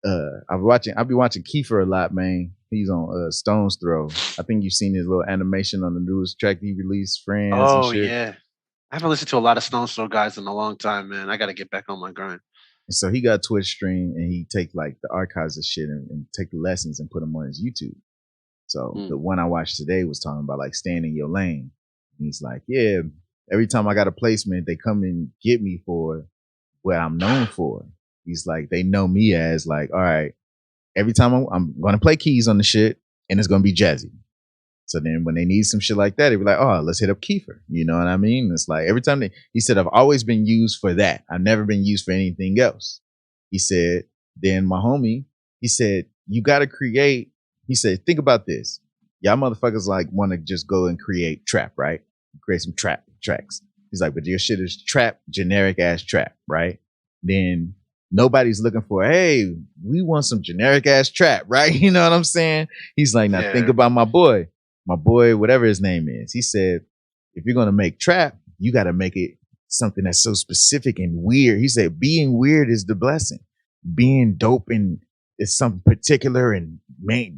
I'll be watching Kiefer a lot, man. He's on Stone's Throw. I think you've seen his little animation on the newest track he released, Friends. Oh, and shit. Yeah. I haven't listened to a lot of Stone's Throw guys in a long time, man. I got to get back on my grind. And so he got a Twitch stream and he take like the archives of shit and take the lessons and put them on his YouTube. So the one I watched today was talking about like staying in your lane. And he's like, yeah, every time I got a placement, they come and get me for what I'm known for. He's like, they know me as like, all right, every time I'm going to play keys on the shit and it's going to be jazzy. So then when they need some shit like that, they'd be like, oh, let's hit up Kiefer. You know what I mean? It's like every time he said, I've always been used for that. I've never been used for anything else. He said, then my homie, he said, you got to create. He said, think about this. Y'all motherfuckers like want to just go and create trap, right? Create some trap tracks. He's like, but your shit is trap, generic ass trap, right? Then nobody's looking for, hey, we want some generic ass trap, right? You know what I'm saying? He's like, now think about my boy, whatever his name is. He said, if you're going to make trap, you got to make it something that's so specific and weird. He said, being weird is the blessing. Being dope and is something particular and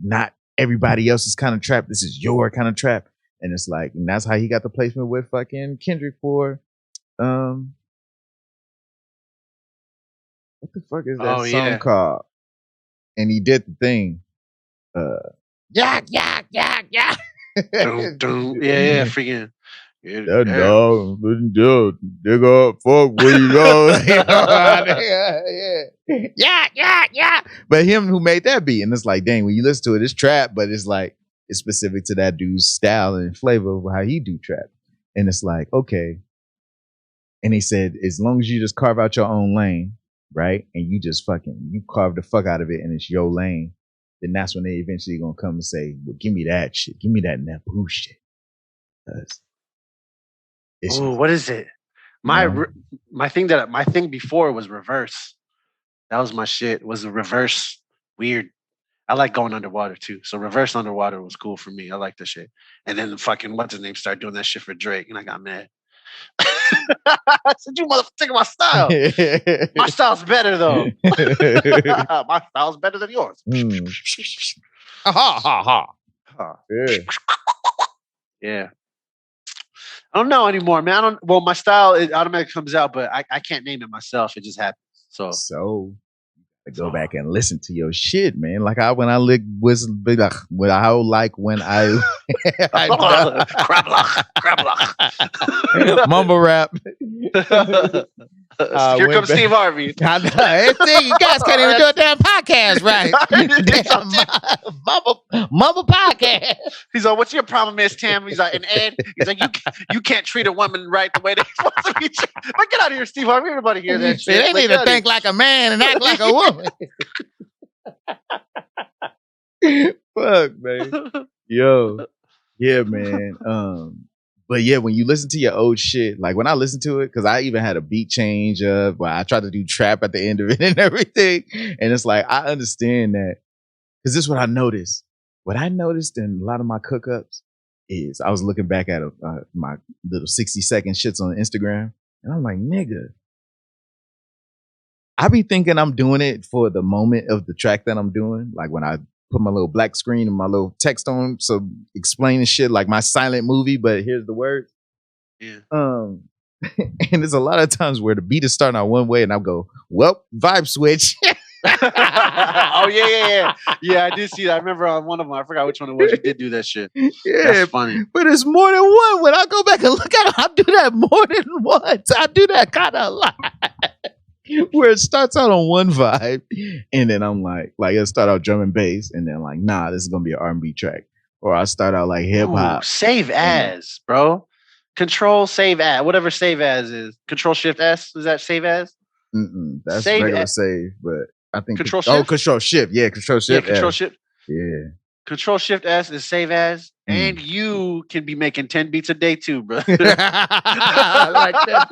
not everybody else's kind of trap. This is your kind of trap. And it's like, and that's how he got the placement with fucking Kendrick for, what the fuck is that song called? And he did the thing. Yeah. Yeah, freaking. Yeah, no, nigga, fuck, what you know? Yeah. But him who made that beat, and it's like, dang, when you listen to it, it's trap, but it's like, it's specific to that dude's style and flavor of how he do trap. And it's like, okay. And he said, as long as you just carve out your own lane, right? And you just you carve the fuck out of it and it's your lane, then that's when they eventually gonna come and say, well, give me that shit. Give me that Nappoo shit. Oh, what is it? My thing before was reverse. That was my shit. Was a reverse weird. I like going underwater too. So reverse underwater was cool for me. I like the shit. And then fucking what's his name started doing that shit for Drake, and I got mad. I said, "You motherfucker, taking my style. My style's better though. My style's better than yours." Yeah. I don't know anymore, man. My style, it automatically comes out, but I can't name it myself. It just happens. So I go back and listen to your shit, man. Like when I like when I crab mumble rap. Here comes Steve Harvey. You guys can't even do a damn podcast, right? Damn mumble podcast. He's like, "What's your problem, Miss Tam?" He's like, "And Ed." He's like, "You can't treat a woman right the way they're supposed to be treated." Like, get out of here, Steve Harvey. Everybody hear that shit. They need to think like a man and act like a woman. Fuck, man. Yo, yeah, man. But yeah, when you listen to your old shit, like when I listen to it, because I even had a beat change of, well, I tried to do trap at the end of it and everything. And it's like, I understand that. Because this is what I noticed. What I noticed in a lot of my cook-ups is I was looking back at my little 60-second shits on Instagram. And I'm like, nigga, I be thinking I'm doing it for the moment of the track that I'm doing. Like when I put my little black screen and my little text on, so explaining shit like my silent movie, but here's the words. Yeah. And there's a lot of times where the beat is starting out one way and I'll go, well, vibe switch. Oh yeah. I did see that. I remember on one of them, I forgot which one it was. You did do that shit. Yeah, that's funny. But it's more than one. When I go back and look at it, I do that more than once. I do that kind of a lot. Where it starts out on one vibe, and then I'm like it'll start out drum and bass, and then like, nah, this is gonna be an R&B track, or I start out like hip hop. Save as, bro. Control save as, whatever save as is. Control Shift S, is that save as? That's save regular save, but I think Control Shift. Control Shift, yeah, Control Shift. Yeah, Control Shift. Yeah. Control Shift S is save as, and you can be making 10 beats a day too, bro. I like that.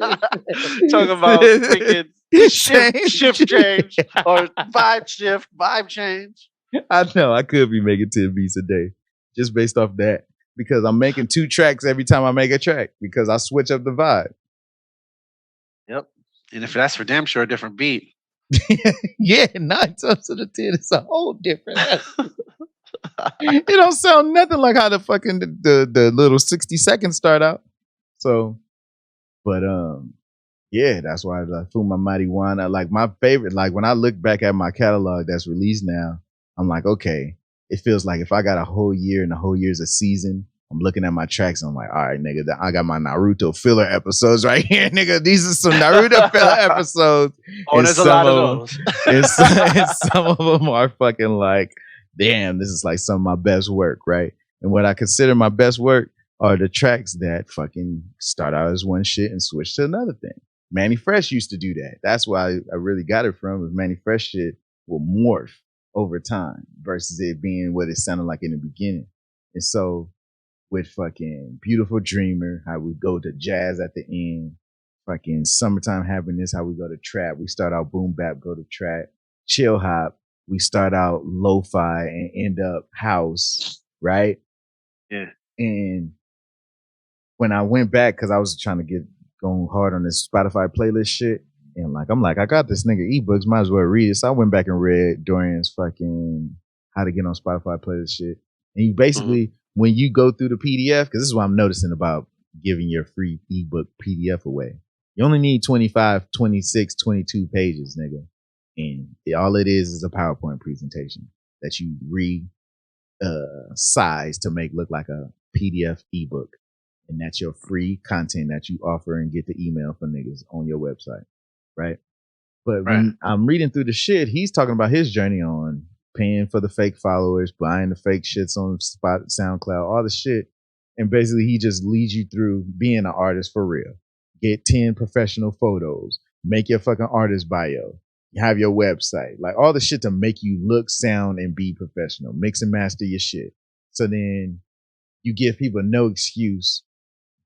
Talking about freaking shift change or vibe change. I know I could be making 10 beats a day just based off that, because I'm making 2 tracks every time I make a track because I switch up the vibe. Yep. And if that's for damn sure a different beat. Yeah, 9 times out of 10, it's a whole different. It don't sound nothing like how the fucking the little 60 seconds start out. So, but yeah, that's why I like Fuma Marijuana. Like my favorite, like when I look back at my catalog that's released now, I'm like, okay, it feels like if I got a whole year and a whole year's a season, I'm looking at my tracks and I'm like, all right, nigga, I got my Naruto filler episodes right here, nigga. These are some Naruto filler episodes. Oh, there's a lot of those. And some of them are fucking like, damn, this is like some of my best work, right? And what I consider my best work are the tracks that fucking start out as one shit and switch to another thing. Manny Fresh used to do that. That's why I really got it from, is Manny Fresh shit will morph over time versus it being what it sounded like in the beginning. And so with fucking Beautiful Dreamer, how we go to jazz at the end, fucking Summertime Happiness, how we go to trap. We start out boom bap, go to trap. Chill hop, we start out lo-fi and end up house, right? Yeah. And when I went back, because I was trying to going hard on this Spotify playlist shit. And like, I'm like, I got this nigga ebooks, might as well read it. So I went back and read Dorian's fucking how to get on Spotify playlist shit. And you basically, when you go through the PDF, because this is what I'm noticing about giving your free ebook PDF away. You only need 25, 26, 22 pages, nigga. And all it is a PowerPoint presentation that you size to make look like a PDF ebook. And that's your free content that you offer and get the email for niggas on your website, right? But when I'm reading through the shit, he's talking about his journey on paying for the fake followers, buying the fake shits on SoundCloud, all the shit. And basically he just leads you through being an artist for real. Get 10 professional photos, make your fucking artist bio, have your website, like all the shit to make you look, sound, and be professional. Mix and master your shit. So then you give people no excuse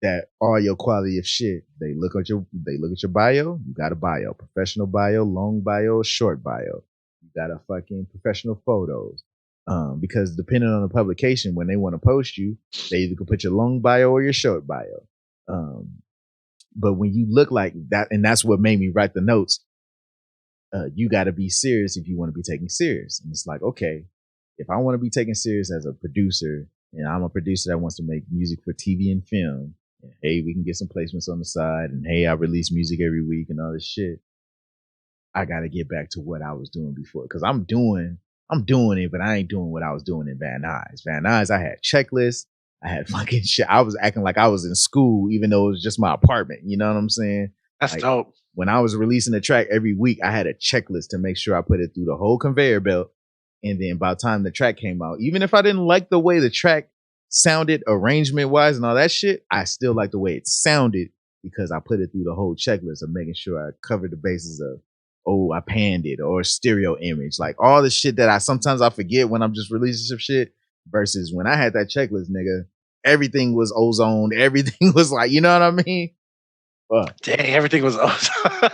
that all your quality of shit. They look at your bio. You got a bio, professional bio, long bio, short bio. You got a fucking professional photos. Because depending on the publication, when they want to post you, they either can put your long bio or your short bio. But when you look like that, and that's what made me write the notes, you got to be serious if you want to be taken serious. And it's like, okay, if I want to be taken serious as a producer, and I'm a producer that wants to make music for TV and film, and hey, we can get some placements on the side, and hey, I release music every week and all this shit, I got to get back to what I was doing before. Because I'm doing it, but I ain't doing what I was doing in Van Nuys. Van Nuys, I had checklists. I had fucking shit. I was acting like I was in school, even though it was just my apartment. You know what I'm saying? That's like, dope. When I was releasing a track every week, I had a checklist to make sure I put it through the whole conveyor belt. And then by the time the track came out, even if I didn't like the way the track sounded arrangement wise and all that shit, I still like the way it sounded because I put it through the whole checklist of making sure I covered the bases of, oh, I panned it or stereo image, like all the shit that I sometimes forget when I'm just releasing some shit versus when I had that checklist, nigga, everything was ozoned. Everything was like, you know what I mean? Dang, everything was ozone.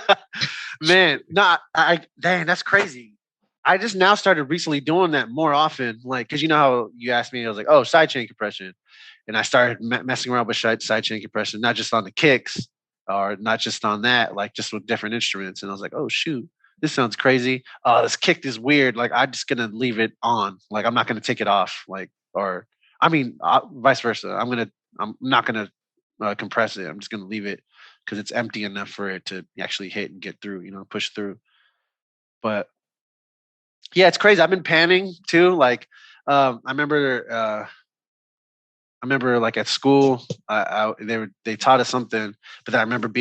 Man, dang, that's crazy. I just now started recently doing that more often. Like, cause you know how you asked me, I was like, oh, sidechain compression. And I started messing around with sidechain compression, not just on the kicks or not just on that, like just with different instruments. And I was like, oh shoot, this sounds crazy. Oh, this kick is weird. Like, I'm just gonna leave it on. Like, I'm not gonna take it off. Like, or I mean, vice versa. I'm not gonna compress it. I'm just gonna leave it because it's empty enough for it to actually hit and get through. You know, push through. But yeah, it's crazy. I've been panning too. Like, I remember like at school, they taught us something, but I remember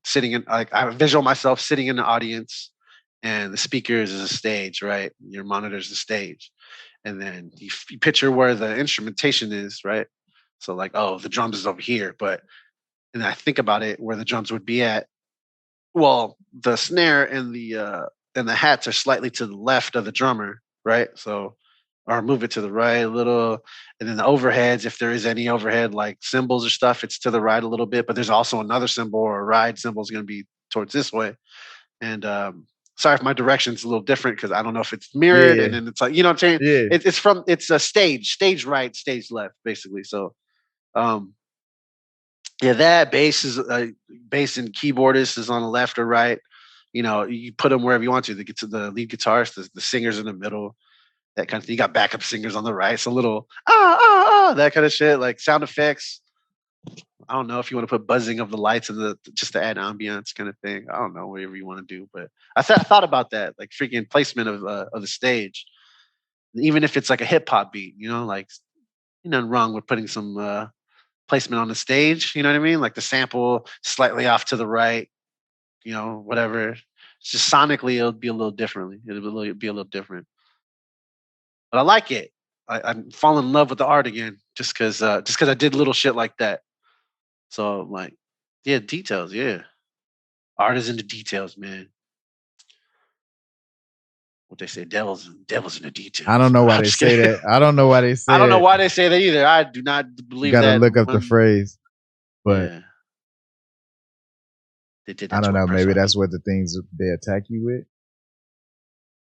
sitting in, like, I visual myself sitting in the audience, and the speakers is a stage, right? Your monitor's the stage, and then you picture where the instrumentation is, right? So like, oh, the drums is over here, and I think about it where the drums would be at. Well, the snare and the hats are slightly to the left of the drummer, right? So, or move it to the right a little, and then the overheads, if there is any overhead like cymbals or stuff, it's to the right a little bit. But there's also another cymbal or a ride cymbal is going to be towards this way. And sorry if my direction's a little different because I don't know if it's mirrored, and then it's like, you know what I'm saying? Yeah. It's a stage right, stage left, basically. So, yeah, that bass and keyboardist is on the left or right. You know, you put them wherever you want to. They get to the lead guitarist, the singers in the middle, that kind of thing. You got backup singers on the right. So little that kind of shit, like sound effects. I don't know if you want to put buzzing of the lights and just to add ambience kind of thing. I don't know, whatever you want to do. But I thought about that, like freaking placement of the stage, even if it's like a hip hop beat. You know, like nothing wrong with putting some placement on the stage. You know what I mean? Like the sample slightly off to the right. You know, whatever. It's just sonically, it'll be a little differently. It'll be a little different. But I like it. I'm falling in love with the art again, just because I did little shit like that. So like, yeah, details. Yeah, art is in the details, man. What they say, devils in the details. I don't know why they say that. I don't know why they say. I don't know why they say that either. I do not believe that. You gotta look up the phrase, but yeah. They did that. I don't know. Maybe that's what the things they attack you with.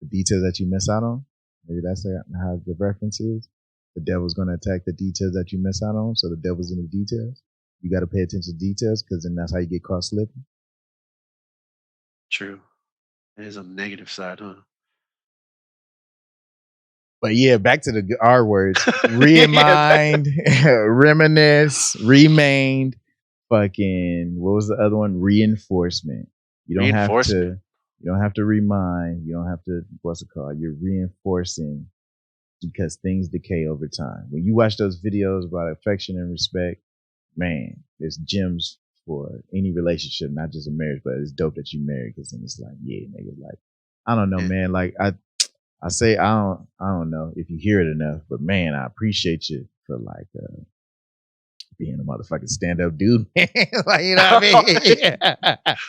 The details that you miss out on. Maybe that's how the reference is. The devil's going to attack the details that you miss out on. So the devil's in the details. You got to pay attention to details because then that's how you get caught slipping. True. It is a negative side, huh? But yeah, back to the R words. Remind, reminisce, remained, fucking, what was the other one? Reinforcement. You don't have to, you don't have to remind, you don't have to, what's it called? You're reinforcing because things decay over time. When you watch those videos about affection and respect, man, there's gems for any relationship, not just a marriage, but it's dope that you married because then it's like, yeah, nigga, like, I don't know, man. Like, I say I don't know if you hear it enough, but man, I appreciate you for like being a motherfucking stand up dude. Like, you know what I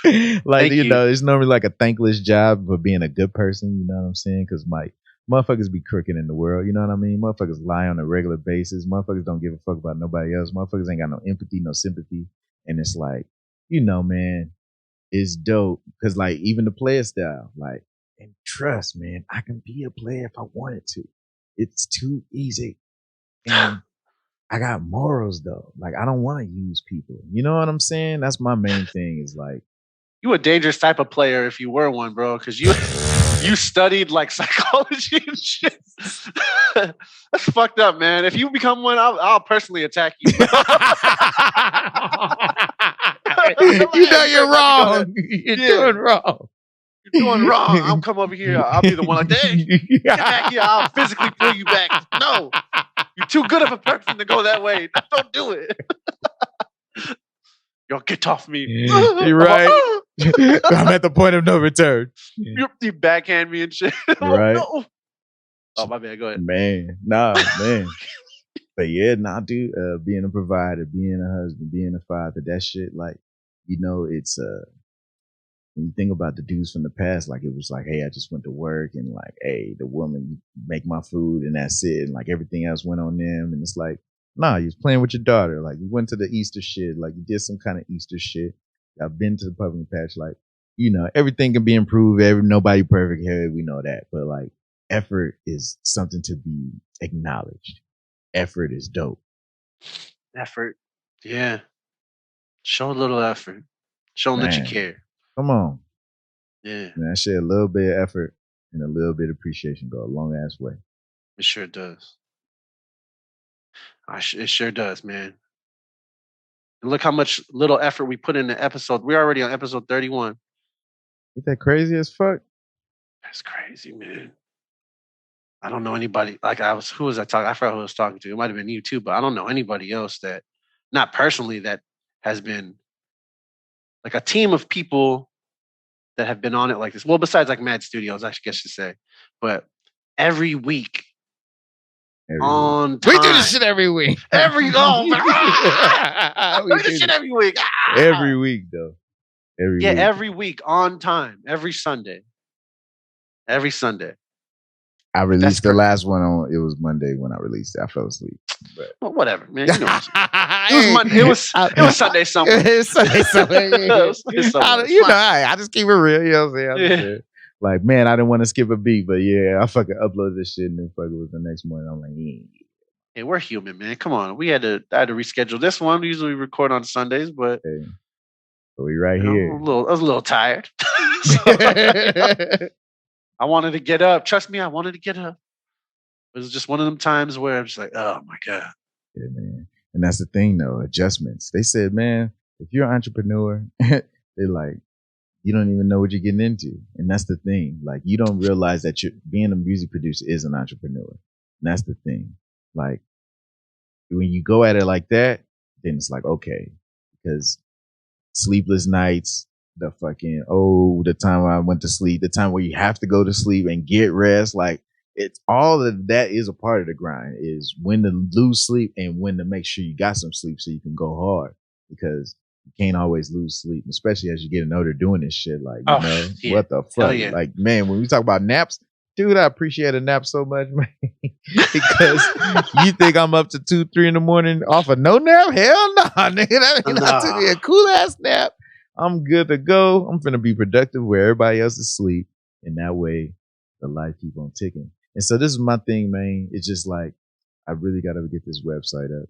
mean? Like, you know, it's normally like a thankless job for being a good person, you know what I'm saying? Because my motherfuckers be crooked in the world, you know what I mean? Motherfuckers lie on a regular basis. Motherfuckers don't give a fuck about nobody else. Motherfuckers ain't got no empathy, no sympathy. And it's like, you know, man, it's dope. Cause like even the player style, like, and trust, man, I can be a player if I wanted to. It's too easy. And I got morals though. Like I don't want to use people. You know what I'm saying? That's my main thing is like, you a dangerous type of player if you were one, bro, because you studied like psychology and shit. That's fucked up, man. If you become one, I'll personally attack you. You know you're wrong. You're doing wrong. You're doing wrong. I'll come over here. I'll be the one like, hey, get back here. I'll physically pull you back. No, you're too good of a person to go that way. Don't do it. Yo, get off me. You're right. I'm at the point of no return. You backhand me and shit. Right. No. Oh, my bad. Go ahead. Man. Man. But yeah, dude, being a provider, being a husband, being a father, that shit, like, you know, it's when you think about the dudes from the past, like it was like, hey, I just went to work and like, hey, the woman make my food and that's it. And like everything else went on them. And it's like, nah, you was playing with your daughter. Like you went to the Easter shit. Like you did some kind of Easter shit. I've been to the pumpkin patch. Like, you know, everything can be improved. Nobody perfect here. We know that. But like effort is something to be acknowledged. Effort is dope. Effort. Yeah. Show a little effort. Show them that you care. Come on. Yeah. Man, that shit, a little bit of effort and a little bit of appreciation go a long ass way. It sure does. It sure does, man. And look how much little effort we put in the episode. We're already on episode 31. Ain't that crazy as fuck? That's crazy, man. I don't know anybody. Like who was I talking? I forgot who I was talking to. It might have been you too, but I don't know anybody else that, not personally, that has been like a team of people that have been on it like this. Well, besides like Mad Studios, I guess you say, but every week. On time. We do this shit every week. We do this shit every week. Every week, though. Every week on time. Every Sunday. I released the last one on. It was Monday when I released it. I fell asleep. But. Well, whatever, man. You know it was Monday. It was Sunday somewhere. It's Sunday somewhere. You know, I just keep it real. You know what I'm saying? Like, man, I didn't want to skip a beat, but yeah, I fucking uploaded this shit and then fucking was the next morning. I'm like, yeah. Hey, we're human, man. Come on. I had to reschedule this one. We usually record on Sundays, but we right here. I was a little tired. I wanted to get up. Trust me, I wanted to get up. It was just one of them times where I'm just like, oh my God. Yeah, man. And that's the thing though, adjustments. They said, man, if you're an entrepreneur, they're like, you don't even know what you're getting into. And that's the thing. Like, you don't realize that being a music producer is an entrepreneur. And that's the thing. Like, when you go at it like that, then it's like, okay, because sleepless nights, the fucking, the time I went to sleep, the time where you have to go to sleep and get rest, like, it's all of that is a part of the grind, is when to lose sleep and when to make sure you got some sleep so you can go hard, because you can't always lose sleep, especially as you get older doing this shit. Like, what the fuck? Yeah. Like, man, when we talk about naps, dude, I appreciate a nap so much, man. Because you think I'm up to 2-3 in the morning off a no nap? Hell no, nigga. I took me a cool ass nap. I'm good to go. I'm finna be productive where everybody else is asleep. And that way the life keep on ticking. And so this is my thing, man. It's just like, I really got to get this website up.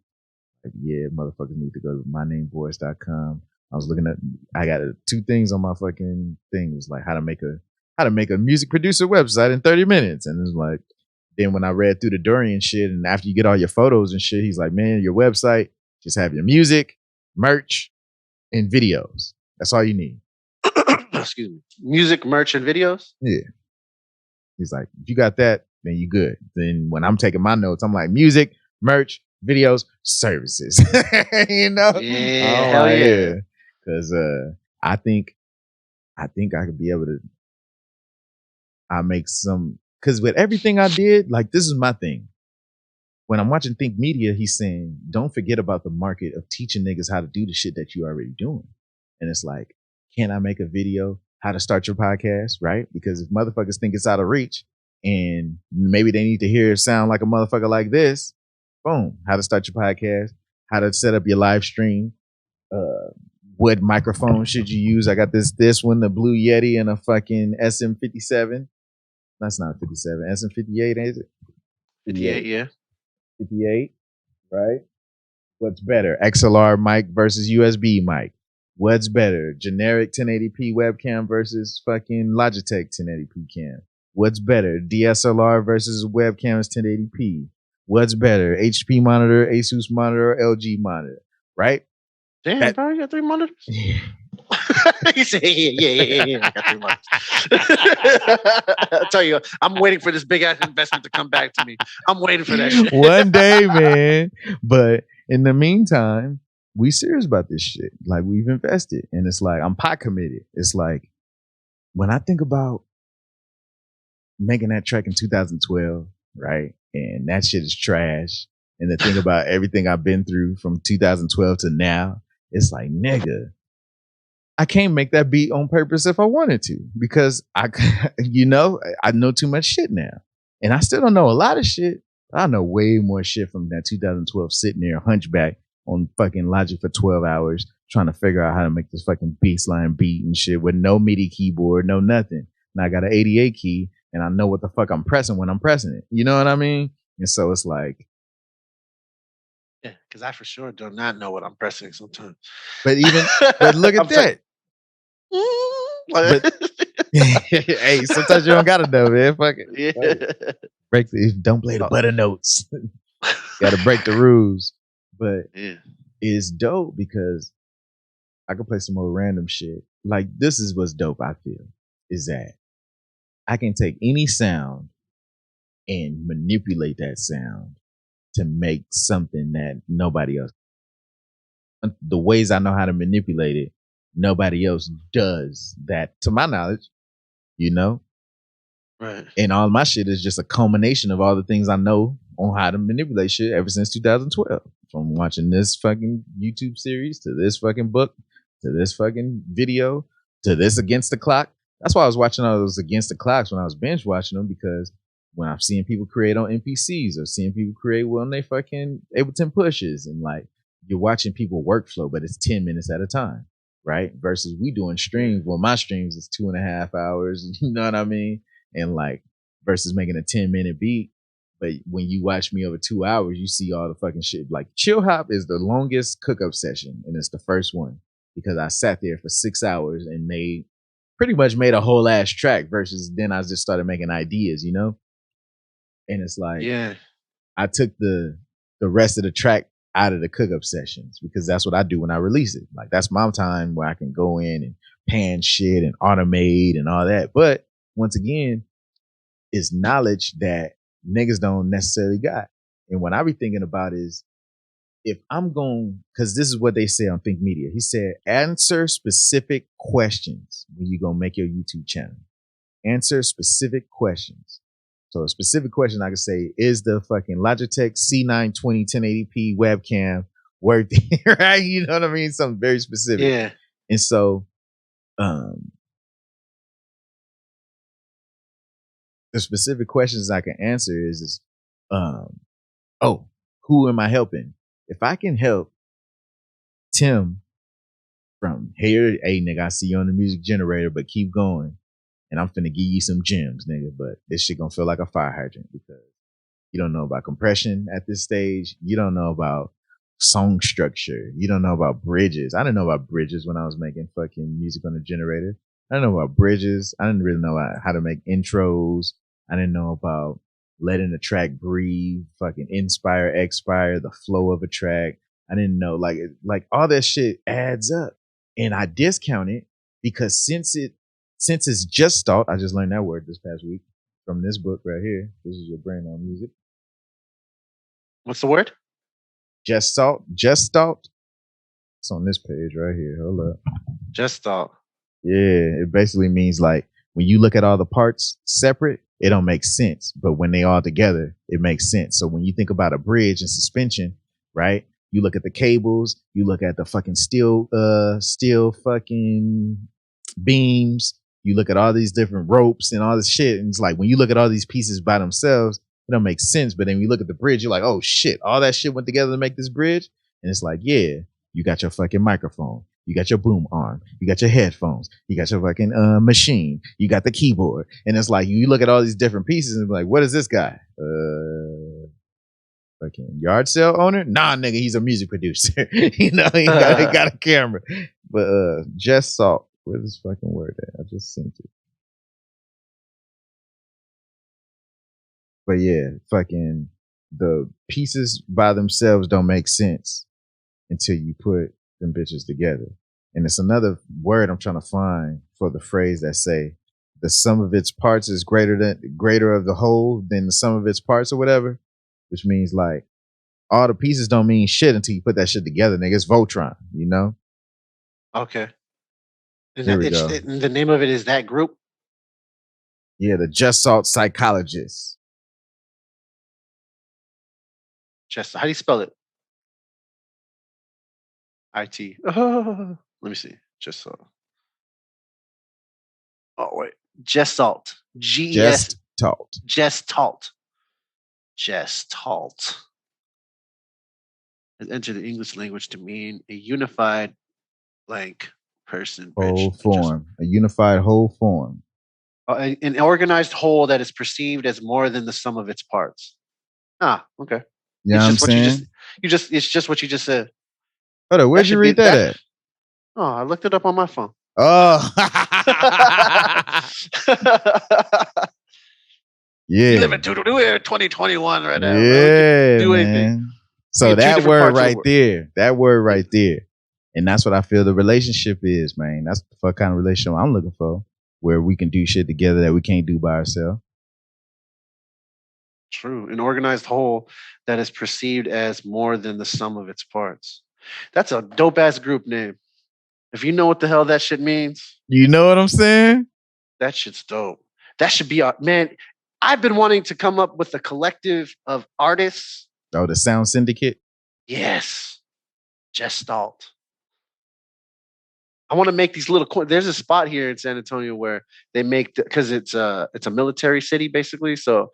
yeah, motherfuckers need to go to mynameboris.com. I was looking at, I got 2 things on my fucking thing. It was like how to make a music producer website in 30 minutes. And it was like, then when I read through the Dorian shit, and after you get all your photos and shit, he's like, man, your website, just have your music, merch, and videos. That's all you need. Excuse me. Music, merch, and videos? Yeah. He's like, if you got that, then you good. Then when I'm taking my notes, I'm like, music, merch, videos, services. You know? Yeah, hell yeah. Because I think I could be able to. I make some, because with everything I did, like this is my thing. When I'm watching Think Media, he's saying, don't forget about the market of teaching niggas how to do the shit that you already doing. And it's like, can I make a video how to start your podcast, right? Because if motherfuckers think it's out of reach and maybe they need to hear it sound like a motherfucker like this, boom, how to start your podcast, how to set up your live stream, what microphone should you use? I got this one, the Blue Yeti, and a fucking SM57. That's not 57, SM58, ain't it? 58, yeah. 58, right? What's better, XLR mic versus USB mic? What's better, generic 1080p webcam versus fucking Logitech 1080p cam? What's better, DSLR versus webcams 1080p? What's better, HP monitor, Asus monitor, or LG monitor? Right? Damn, bro, you got 3 monitors? Yeah. He said, yeah. I got 3 monitors. I'll tell you, I'm waiting for this big ass investment to come back to me. I'm waiting for that shit. One day, man. But in the meantime, we serious about this shit. Like, we've invested. And it's like, I'm pot committed. It's like, when I think about making that track in 2012, right? And that shit is trash. And the thing about everything I've been through from 2012 to now, it's like, nigga, I can't make that beat on purpose if I wanted to, because I know too much shit now. And I still don't know a lot of shit. I know way more shit from that 2012 sitting there hunchback on fucking Logic for 12 hours trying to figure out how to make this fucking baseline beat and shit with no MIDI keyboard, no nothing. And I got an 88 key and I know what the fuck I'm pressing when I'm pressing it. You know what I mean? And so it's like, yeah, because I for sure do not know what I'm pressing sometimes. But look at that. But, hey, sometimes you don't gotta know, man. Fuck it. Yeah. Don't play the butter notes. Gotta break the rules. But it's dope because I can play some more random shit. Like, this is what's dope, I feel, is that I can take any sound and manipulate that sound to make something that nobody else. The ways I know how to manipulate it, nobody else does that, to my knowledge, you know? Right. And all my shit is just a culmination of all the things I know on how to manipulate shit ever since 2012. From watching this fucking YouTube series to this fucking book to this fucking video to this Against the Clock. That's why I was watching all those Against the Clocks when I was binge watching them, because when I'm seeing people create on NPCs or seeing people create when they fucking Ableton pushes, and like, you're watching people workflow, but it's 10 minutes at a time, right? Versus we doing streams. Well, my streams is 2.5 hours, you know what I mean? And like, versus making a 10-minute beat. But when you watch me over 2 hours, you see all the fucking shit. Like, Chill Hop is the longest cook-up session, and it's the first one, because I sat there for 6 hours and pretty much made a whole ass track, versus then I just started making ideas, you know? And it's like, yeah, I took the rest of the track out of the cook-up sessions, because that's what I do when I release it. Like, that's my time where I can go in and pan shit and automate and all that. But once again, it's knowledge that niggas don't necessarily got. And what I be thinking about is, if I'm going, because this is what they say on Think Media. He said, answer specific questions when you gonna make your YouTube channel. Answer specific questions. So a specific question I could say, is the fucking Logitech C920 1080p webcam worth it? Right? You know what I mean? Something very specific. Yeah. And so the specific questions I can answer is who am I helping? If I can help Tim from here, hey nigga, I see you on the music generator, but keep going. And I'm finna give you some gems, nigga. But this shit gonna feel like a fire hydrant, because you don't know about compression at this stage. You don't know about song structure. You don't know about bridges. I didn't know about bridges when I was making fucking music on the generator. I didn't know about bridges. I didn't really know how to make intros. I didn't know about letting the track breathe, fucking inspire, expire, the flow of a track. I didn't know like all that shit adds up. And I discount it because since it's just thought, I just learned that word this past week from this book right here. This is Your Brain on Music. What's the word? Just thought. It's on this page right here. Hold up. Just thought. Yeah, it basically means like when you look at all the parts separate, it don't make sense. But when they all together, it makes sense. So when you think about a bridge and suspension, right? You look at the cables, you look at the fucking steel fucking beams, you look at all these different ropes and all this shit. And it's like when you look at all these pieces by themselves, it don't make sense. But then when you look at the bridge, you're like, oh shit, all that shit went together to make this bridge. And it's like, yeah, you got your fucking microphone. You got your boom arm. You got your headphones. You got your fucking machine. You got the keyboard. And it's like, you look at all these different pieces and be like, what is this guy? Fucking yard sale owner? Nah, nigga, he's a music producer. You know, he got a camera. But just salt. Where's this fucking word at? I just sent it. But yeah, fucking the pieces by themselves don't make sense until you put them bitches together. And it's another word I'm trying to find for the phrase that say the sum of its parts is greater of the whole than the sum of its parts or whatever, which means like all the pieces don't mean shit until you put that shit together, nigga. It's Voltron, you know? Okay. And Here we go. The name of it is that group? Yeah, the Just Salt Psychologists. How do you spell it? IT. Oh, let me see. Just Salt. Oh, wait. Just Salt. G-E-S. Just Gestalt. Has entered the English language to mean a unified blank person. Whole form. A unified whole form. An organized whole that is perceived as more than the sum of its parts. Ah, okay. You know what I'm saying? It's just what you just said. Hold on, where'd you read that at? Oh, I looked it up on my phone. Oh. Yeah. You live in 2021 right now. Yeah, do anything. Man. So that word right there, and that's what I feel the relationship is, man. That's the kind of relationship I'm looking for, where we can do shit together that we can't do by ourselves. True. An organized whole that is perceived as more than the sum of its parts. That's a dope ass group name. If you know what the hell that shit means. You know what I'm saying? That shit's dope. That should be man. I've been wanting to come up with a collective of artists. Oh, the Sound Syndicate? Yes. Gestalt. I want to make these little coins. There's a spot here in San Antonio where they make, because it's a military city basically. So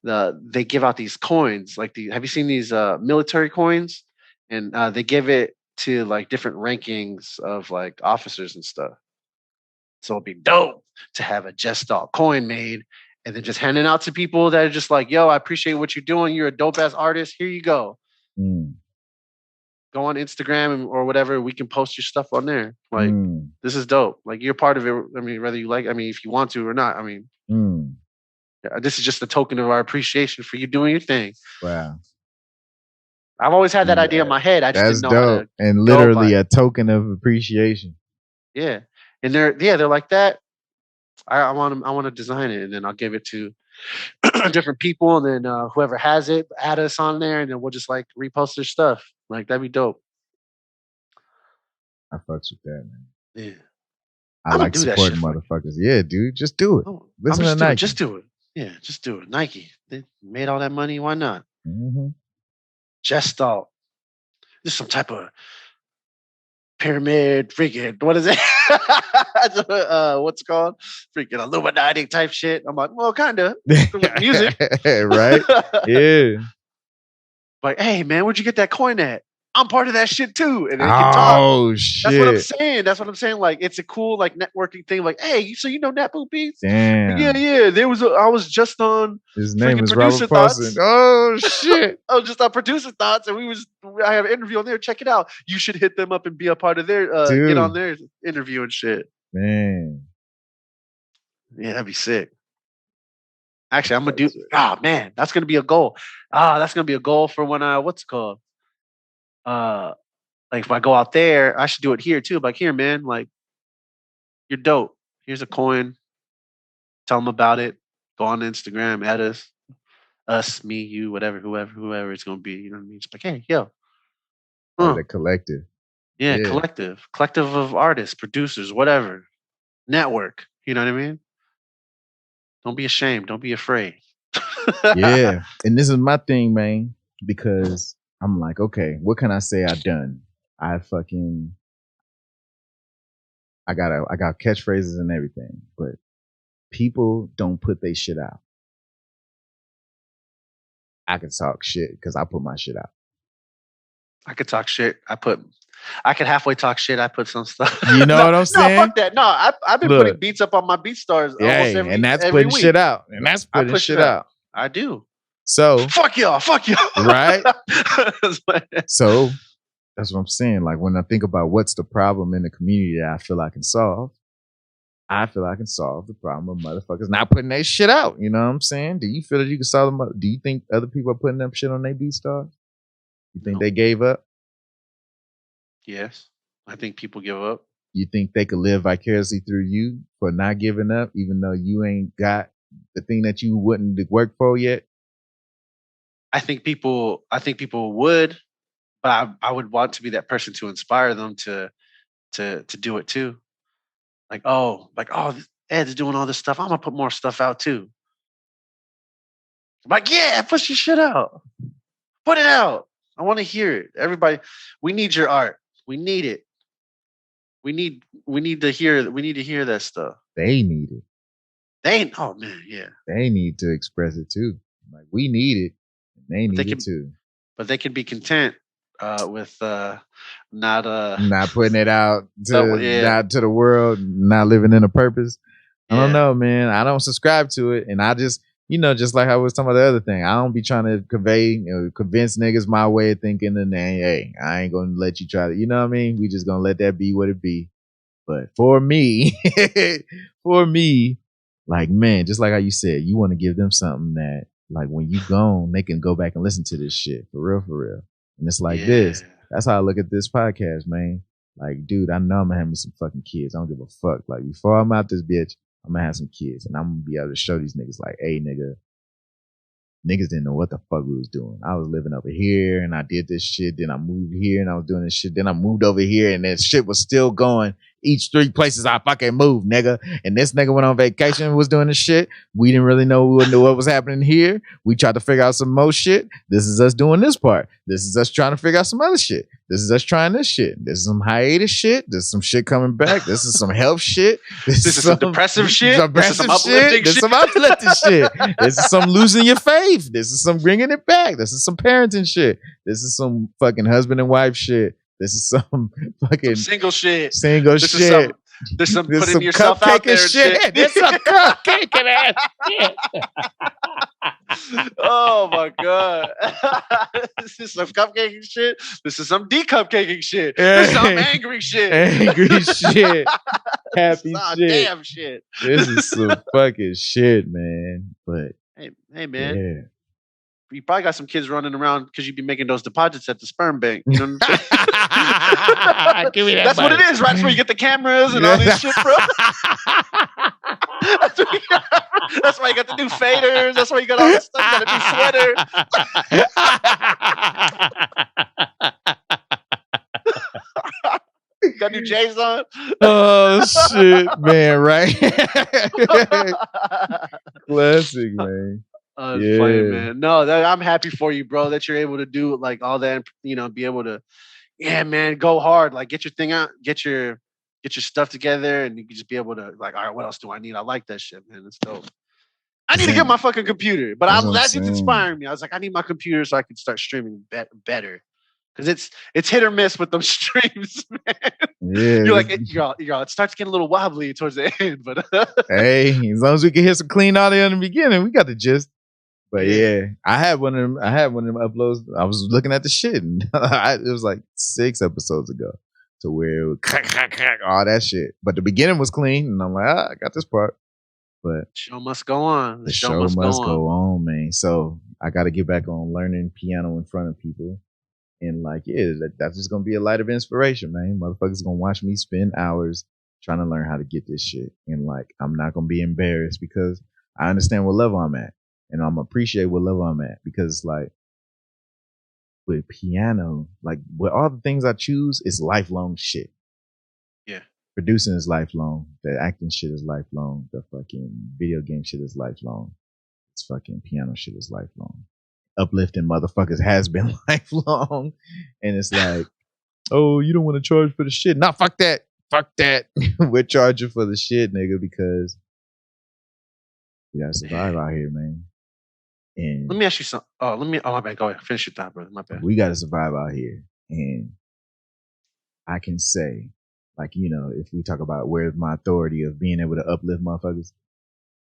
they give out these coins. Like have you seen these military coins? And they give it to like different rankings of like officers and stuff. So it'd be dope to have a Gestalt coin made and then just handing out to people that are just like, yo, I appreciate what you're doing. You're a dope ass artist. Here you go. Go on Instagram or whatever. We can post your stuff on there. Like, this is dope. Like, you're part of it. I mean, whether you like, I mean, if you want to or not, I mean, this is just a token of our appreciation for you doing your thing. Wow. I've always had that idea in my head. I just didn't know how to and literally a token of appreciation. Yeah. And they're like that. I want to design it, and then I'll give it to different people, and then whoever has it, add us on there, and then we'll just like repost their stuff. Like, that'd be dope. I fucks with that, man. Yeah. I like supporting motherfuckers. Yeah, dude, just do it. Listen to Nike. Just do it. Yeah, just do it. Nike. They made all that money. Why not? Gestalt. This is some type of pyramid, freaking, what is it? What's it called? Freaking Illuminati type shit. I'm like, well, kind of. Music. Right? Yeah. Like, hey, man, where'd you get that coin at? I'm part of that shit too, and they can talk. Oh That's what I'm shit! saying. That's what I'm saying. Like, it's a cool like networking thing. Like, hey, so you know NappooBeats? Damn. Yeah. I was just on His name freaking is Producer Robert Paulson. Thoughts. Oh shit! I was just on Producer Thoughts, and I have an interview on there. Check it out. You should hit them up and be a part of their get on Dude, their interview and shit. man. Yeah, that'd be sick. Actually, I'm gonna do. Oh man, that's gonna be a goal. That's gonna be a goal for when what's it called? Like if I go out there, I should do it here too. Like, here, man, like, you're dope. Here's a coin. Tell them about it. Go on Instagram, add us, me, you, whatever, whoever it's gonna be. You know what I mean? Just like, hey, yo, The collective. yeah, collective of artists, producers, whatever, network. You know what I mean? Don't be ashamed. Don't be afraid. Yeah, and this is my thing, man, because I'm like, okay, what can I say I've done? I got catchphrases and everything, but people don't put their shit out. I can talk shit because I put my shit out. I could talk shit. I could halfway talk shit. I put some stuff. You know what I'm saying? No, fuck that. No, I've been putting beats up on my BeatStars almost every and that's every putting week. shit out. And that's putting shit out. I do. So fuck y'all. Right? So that's what I'm saying. Like, when I think about what's the problem in the community that I feel I can solve the problem of motherfuckers not putting their shit out. You know what I'm saying? Do you feel that you can solve them? Do you think other people are putting up shit on their BeatStars? You think they gave up? Yes. I think people give up. You think they could live vicariously through you for not giving up, even though you ain't got the thing that you wouldn't work for yet? I think people would, but I would want to be that person to inspire them to do it too. Like, Ed's doing all this stuff. I'm gonna put more stuff out too. I'm like, yeah, push your shit out. Put it out. I want to hear it. Everybody, we need your art. We need it. We need to hear that stuff. They need it. Oh man, yeah. They need to express it too. Like, we need it. And they need it too. But they can be content with not putting it out to the world, not living in a purpose. I don't know, man. I don't subscribe to it, and I just, just like I was talking about the other thing, I don't be trying to convince niggas my way of thinking, and then, hey, I ain't gonna let you try to, you know what I mean? We just gonna let that be what it be. But for me, like, man, just like how you said, you want to give them something that, like, when you gone, they can go back and listen to this shit for real. And it's like this. That's how I look at this podcast, man. Like, dude, I know I'm gonna have me some fucking kids. I don't give a fuck. Like, before I'm out this bitch, I'm gonna have some kids, and I'm gonna be able to show these niggas, like, hey, niggas didn't know what the fuck we was doing. I was living over here, and I did this shit. Then I moved here, and I was doing this shit. Then I moved over here, and that shit was still going. Each 3 places I fucking moved, nigga. And this nigga went on vacation and was doing this shit. We didn't really know what was happening here. We tried to figure out some more shit. This is us doing this part. This is us trying to figure out some other shit. This is us trying this shit. This is some hiatus shit. This is some shit coming back. This is some health shit. This is some depressive shit. This is some uplifting shit. This is some uplifting shit. This is some losing your faith. This is some bringing it back. This is some parenting shit. This is some fucking husband and wife shit. This is some fucking single shit. There's some putting yourself out there shit. There's some cupcaking ass shit. Oh my god. This is some cupcaking shit. This is some decupcaking shit. This is some angry shit. Angry shit. Happy shit. Damn shit. This is some fucking shit, man. But hey man. Yeah. You probably got some kids running around because you'd be making those deposits at the sperm bank. You know what I'm saying? Give me that That's money. what it is, right? That's where you get the cameras and all this shit, bro. That's why you got the new faders. That's why you got all this stuff. You got a new sweater. Got new J's on. Oh shit, man! Right? Classic, man. Funny, man. No, I'm happy for you, bro, that you're able to do like all that, be able to, man, go hard, like get your thing out, get your stuff together, and you can just be able to, like, all right, what else do I need? I like that shit, man. It's dope. I need to get my fucking computer, but I'm glad it's inspiring me. I was like, I need my computer so I can start streaming better, because it's hit or miss with those streams, man. Yeah. You're like, it starts getting a little wobbly towards the end, but hey, as long as we can hear some clean audio in the beginning, we got the gist. But yeah, I had one of them uploads. I was looking at the shit, and it was like 6 episodes ago, to where it would crack, all that shit. But the beginning was clean, and I'm like, I got this part. But show must go on. The show must go on, man. So I got to get back on learning piano in front of people, and like, yeah, that's just gonna be a light of inspiration, man. Motherfuckers gonna watch me spend hours trying to learn how to get this shit, and like, I'm not gonna be embarrassed because I understand what level I'm at. And I'm appreciate what level I'm at, because like with piano, like with all the things I choose, it's lifelong shit. Yeah. Producing is lifelong. The acting shit is lifelong. The fucking video game shit is lifelong. It's fucking piano shit is lifelong. Uplifting motherfuckers has been lifelong. And it's like, oh, you don't want to charge for the shit. Nah, fuck that. Fuck that. We're charging for the shit, nigga, because we gotta survive out here, man. And let me ask you something. Oh, my bad. Go ahead. Finish your thought, brother. My bad. We got to survive out here. And I can say, like, you know, if we talk about where's my authority of being able to uplift motherfuckers,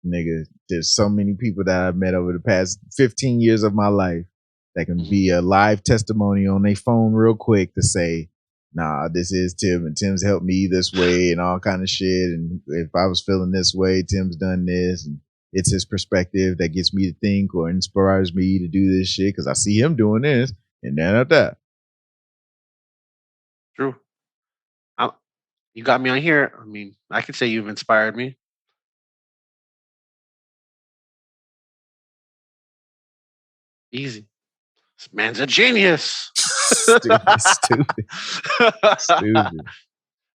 nigga, there's so many people that I've met over the past 15 years of my life that can be a live testimony on their phone real quick to say, nah, this is Tim, and Tim's helped me this way and all kind of shit. And if I was feeling this way, Tim's done this. And it's his perspective that gets me to think or inspires me to do this shit because I see him doing this and that. True. You got me on here. I mean, I could say you've inspired me. Easy. This man's a genius. Stupid.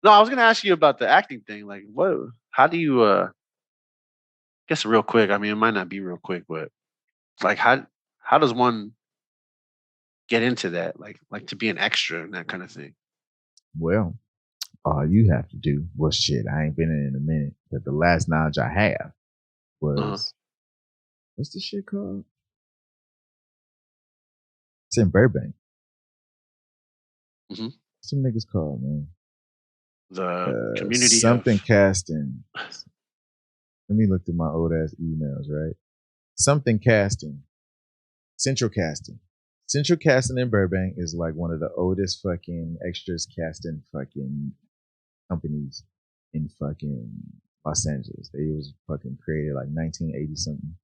No, I was gonna ask you about the acting thing. Like, how do you guess real quick. I mean, it might not be real quick, but like how does one get into that? Like to be an extra and that kind of thing. Well, all you have to do was shit. I ain't been in a minute, but the last knowledge I have was what's the shit called? It's in Burbank. Mm-hmm. What's some niggas called, man? The community something casting. Let me look through my old ass emails, right? Something casting. Central Casting. Central Casting in Burbank is like one of the oldest fucking extras casting fucking companies in fucking Los Angeles. They was fucking created like 1980 something.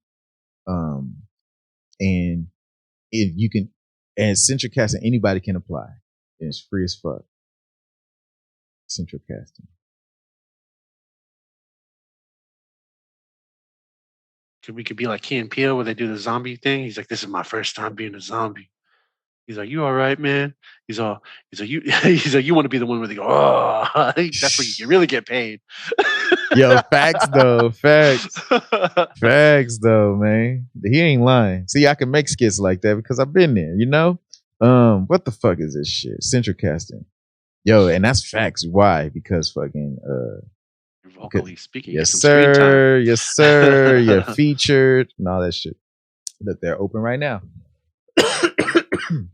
And if you can, and Central Casting, anybody can apply. And it's free as fuck. Central Casting. We could be like Key and Peele where they do the zombie thing. He's like, "This is my first time being a zombie." He's like, "You all right, man?" He's like, "You." He's like, "You want to be the one where they go, oh." That's where you really get paid. Yo, facts though, facts though, man. He ain't lying. See, I can make skits like that because I've been there. You know, what the fuck is this shit? Central Casting, yo, and that's facts. Why? Because fucking vocally speaking. Yes, sir. Yes, sir. You're featured and all that shit. Look, they're open right now. And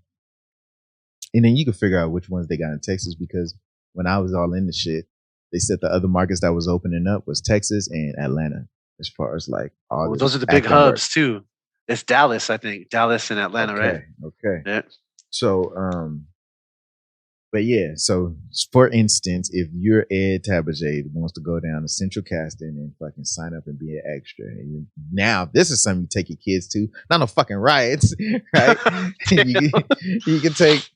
then you can figure out which ones they got in Texas, because when I was all in the shit, they said the other markets that was opening up was Texas and Atlanta. As far as like all those are the big hubs too. It's Dallas, I think. Dallas and Atlanta, right? Okay. Yeah. So but yeah, so for instance, if you're Ed Tabajay who wants to go down to Central Casting and fucking sign up and be an extra, and now this is something you take your kids to, not no fucking riots, right? you can take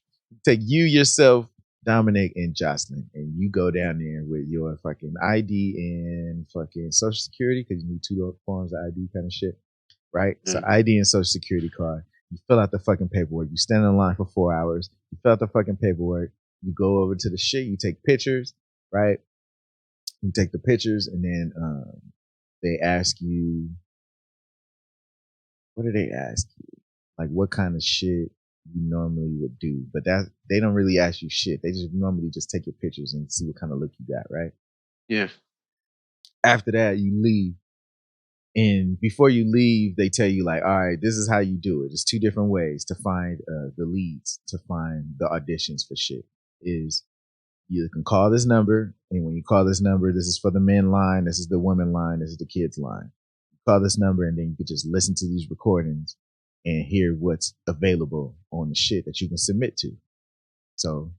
you, yourself, Dominic, and Jocelyn, and you go down there with your fucking ID and fucking Social Security, because you need 2 forms of ID kind of shit, right? Mm-hmm. So ID and Social Security card. You fill out the fucking paperwork. You stand in line for 4 hours. You fill out the fucking paperwork. You go over to the shit. You take pictures, right? You take the pictures, and then they ask you, what do they ask you? Like what kind of shit you normally would do, but that they don't really ask you shit. They just normally just take your pictures and see what kind of look you got, right? Yeah. After that, you leave. And before you leave, they tell you like, all right, this is how you do it. There's 2 different ways to find the leads, to find the auditions for shit. Is you can call this number, and when you call this number, this is for the men line, this is the women line, this is the kids line. You call this number, and then you can just listen to these recordings and hear what's available on the shit that you can submit to. So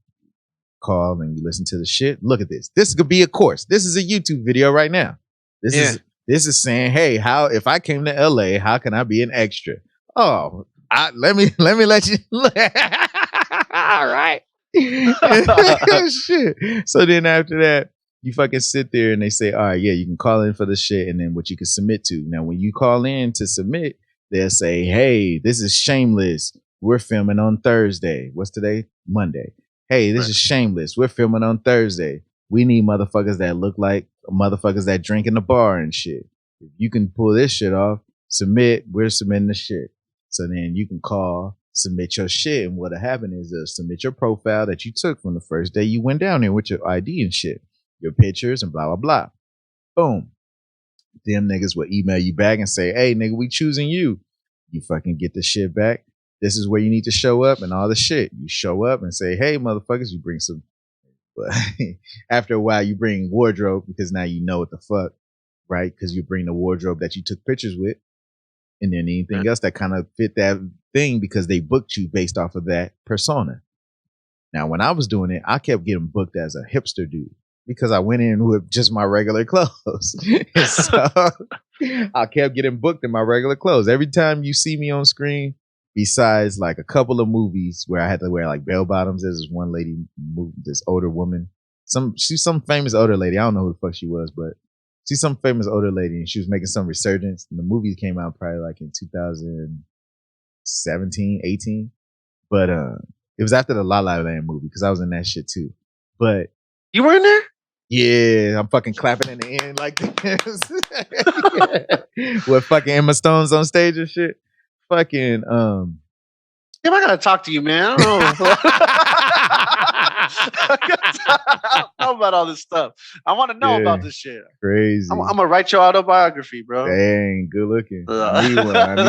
call and you listen to the shit. Look at this. This could be a course. This is a YouTube video right now. This is saying, hey, how if I came to LA, how can I be an extra? Oh, let me let you. All right. Shit. So then after that, you fucking sit there and they say, all right, yeah, you can call in for the shit, and then what you can submit to. Now, when you call in to submit, they'll say, hey, this is Shameless. We're filming on Thursday. What's today? Monday. Hey, this is Shameless. We're filming on Thursday. We need motherfuckers that look like motherfuckers that drink in the bar and shit. If you can pull this shit off, submit. We're submitting the shit. So then you can call, submit your shit, and what'll happen is they'll submit your profile that you took from the first day you went down there with your ID and shit, your pictures and blah blah blah. Boom. Them niggas will email you back and say, hey nigga, we choosing you. You fucking get the shit back. This is where you need to show up and all the shit. You show up and say, hey motherfuckers, you bring some. But after a while, you bring wardrobe because now you know what the fuck, right? Because you bring the wardrobe that you took pictures with, and then anything else that kind of fit that thing because they booked you based off of that persona. Now, when I was doing it, I kept getting booked as a hipster dude because I went in with just my regular clothes. And so I kept getting booked in my regular clothes. Every time you see me on screen, besides like a couple of movies where I had to wear like bell bottoms, there's this one lady, this older woman, she's some famous older lady. I don't know who the fuck she was, but she's some famous older lady, and she was making some resurgence. And the movie came out probably like in 2017, 18. But it was after the La La Land movie because I was in that shit too. But you were in there? Yeah, I'm fucking clapping in the end like this. With fucking Emma Stone's on stage and shit. Fucking Damn, I gotta talk to you, man. I don't know about all this stuff. I want to know about this shit. Crazy. I'm gonna write your autobiography, bro. Dang, good looking. I need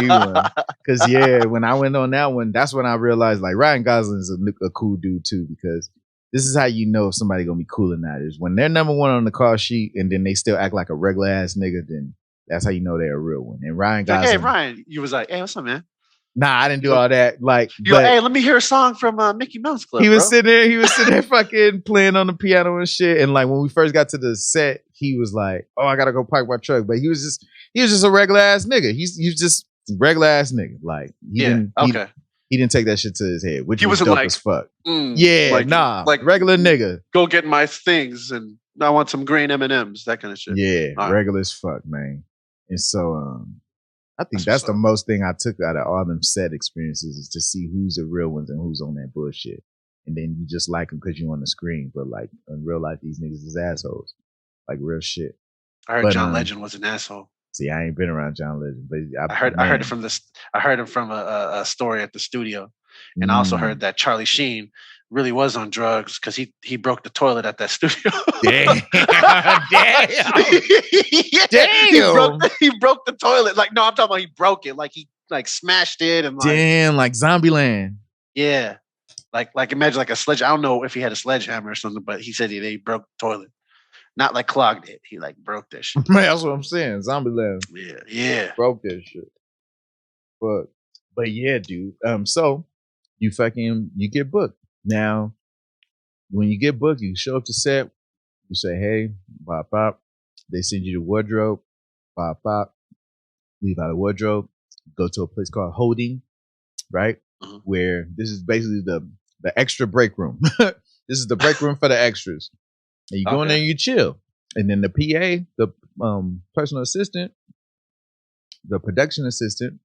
one. Cause yeah, when I went on that one, that's when I realized like Ryan Gosling's a cool dude too, because this is how you know if somebody gonna be cool or not. Is when they're number one on the call sheet and then they still act like a regular ass nigga, then that's how you know they're a real one. And Ryan Gosling. Hey, Ryan, you was like, hey, what's up, man? Nah, I didn't do all that. Like, hey, let me hear a song from Mickey Mouse Club. He was sitting there fucking playing on the piano and shit. And like when we first got to the set, he was like, oh, I gotta go park my truck. But he was just a regular ass nigga. He's just regular ass nigga. Like he didn't take that shit to his head, which he wasn't dope like as fuck. Like regular nigga. Go get my things and I want some green M&Ms, that kind of shit. Yeah, regular as fuck, man. And so I think that's the most thing I took out of all them set experiences is to see who's the real ones and who's on that bullshit. And then you just like them because you're on the screen. But like in real life, these niggas is assholes. Like real shit. I heard John Legend was an asshole. See, I ain't been around John Legend, but I heard it from a story at the studio. And I also heard that Charlie Sheen really was on drugs because he broke the toilet at that studio. Damn. He broke the toilet. Like, no, I'm talking about he broke it. Like he like smashed it and like damn, like Zombieland. Yeah. Like imagine like a sledge. I don't know if he had a sledgehammer or something, but he said he broke the toilet. Not like clogged it. He like broke that shit. Man, that's what I'm saying. Zombieland. Yeah. Broke that shit. But yeah, dude. So you get booked. Now, when you get booked, you show up to set, you say, hey, pop, pop. They send you the wardrobe, pop, pop. Leave out a wardrobe, go to a place called Holding, right? Mm-hmm. Where this is basically the extra break room. This is the break room for the extras. And you go in there and you chill. And then the PA, the personal assistant, the production assistant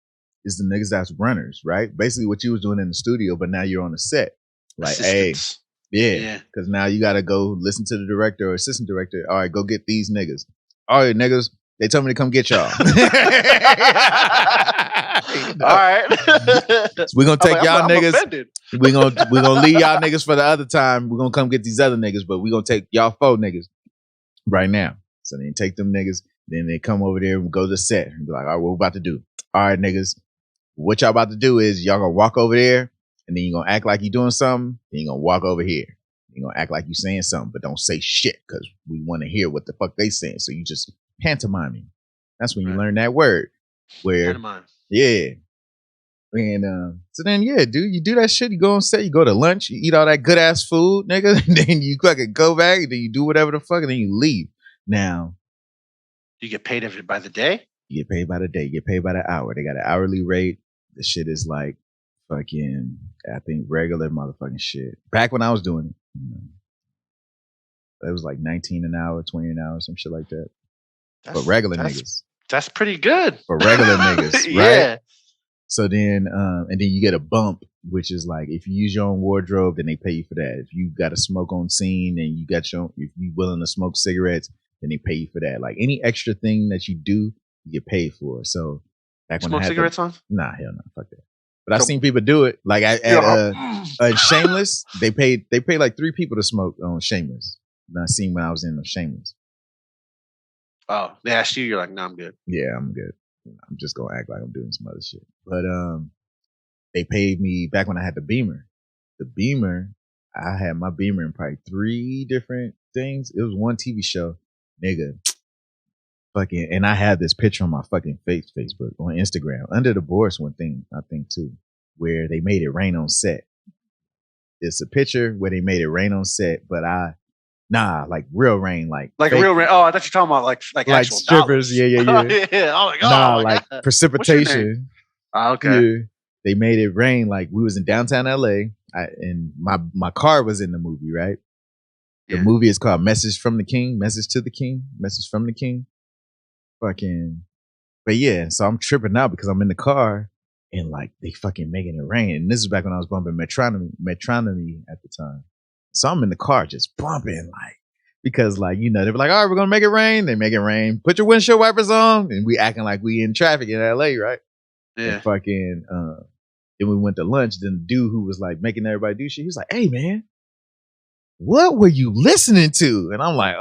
is the niggas that's runners, right? Basically what you was doing in the studio, but now you're on the set. Like, assistants. Hey, because now you got to go listen to the director or assistant director. All right, go get these niggas. All right, niggas, they told me to come get y'all. All right. So we're going to take y'all niggas. We're gonna leave y'all niggas for the other time. We're going to come get these other niggas, but we're going to take y'all 4 niggas right now. So then take them niggas. Then they come over there and go to the set and be like, all right, what we about to do? All right, niggas, what y'all about to do is y'all gonna walk over there and then you're gonna act like you doing something. Then you're gonna walk over here. You're gonna act like you saying something, but don't say shit because we want to hear what the fuck they saying. So you just pantomiming. That's when you learn that word. Where, Pantomime. yeah. And so then, yeah, dude, you do that shit. You go on set, you go to lunch, you eat all that good ass food, nigga. And then you fucking go back, and then you do whatever the fuck, and then you leave. Now, you get paid by the day? You get paid by the day. You get paid by the hour. They got an hourly rate. The shit is like fucking, I think, regular motherfucking shit. Back when I was doing it, it was like 19 an hour, 20 an hour, some shit like that. For regular niggas. That's pretty good. For regular niggas, right? Yeah. So then, and then you get a bump, which is like if you use your own wardrobe, then they pay you for that. If you got to smoke on scene and if you willing to smoke cigarettes, then they pay you for that. Like any extra thing that you do, you get paid for. So back when smoke cigarettes on? Nah, hell no, fuck that. But I've seen people do it. Like at Shameless, they paid like 3 people to smoke on Shameless. And I seen when I was in Shameless. Oh, they asked you, you're like, no, I'm good. Yeah, I'm good. I'm just gonna act like I'm doing some other shit. But they paid me back when I had the Beamer. The Beamer, I had my Beamer in probably 3 different things. It was one TV show, nigga. Fucking, and I had this picture on my fucking Facebook on Instagram under the Boris one thing, I think too, where they made it rain on set. It's a picture where they made it rain on set, but like real rain, like real rain. Oh, I thought you were talking about like actual strippers. Dollars. Yeah. Oh my god. Like God. precipitation. Okay. Yeah. They made it rain like we was in downtown LA, and my car was in the movie, right? The movie is called Message from the King, Message to the King, Message from the King. Fucking, but yeah, so I'm tripping out because I'm in the car and like they fucking making it rain. And this is back when I was bumping Metronomy at the time. So I'm in the car just bumping like, because like, they were like, all right, we're gonna make it rain. They make it rain. Put your windshield wipers on, and we acting like we in traffic in LA, right? Yeah. And fucking, then we went to lunch. Then the dude who was like making everybody do shit, he was like, hey man, what were you listening to? And I'm like,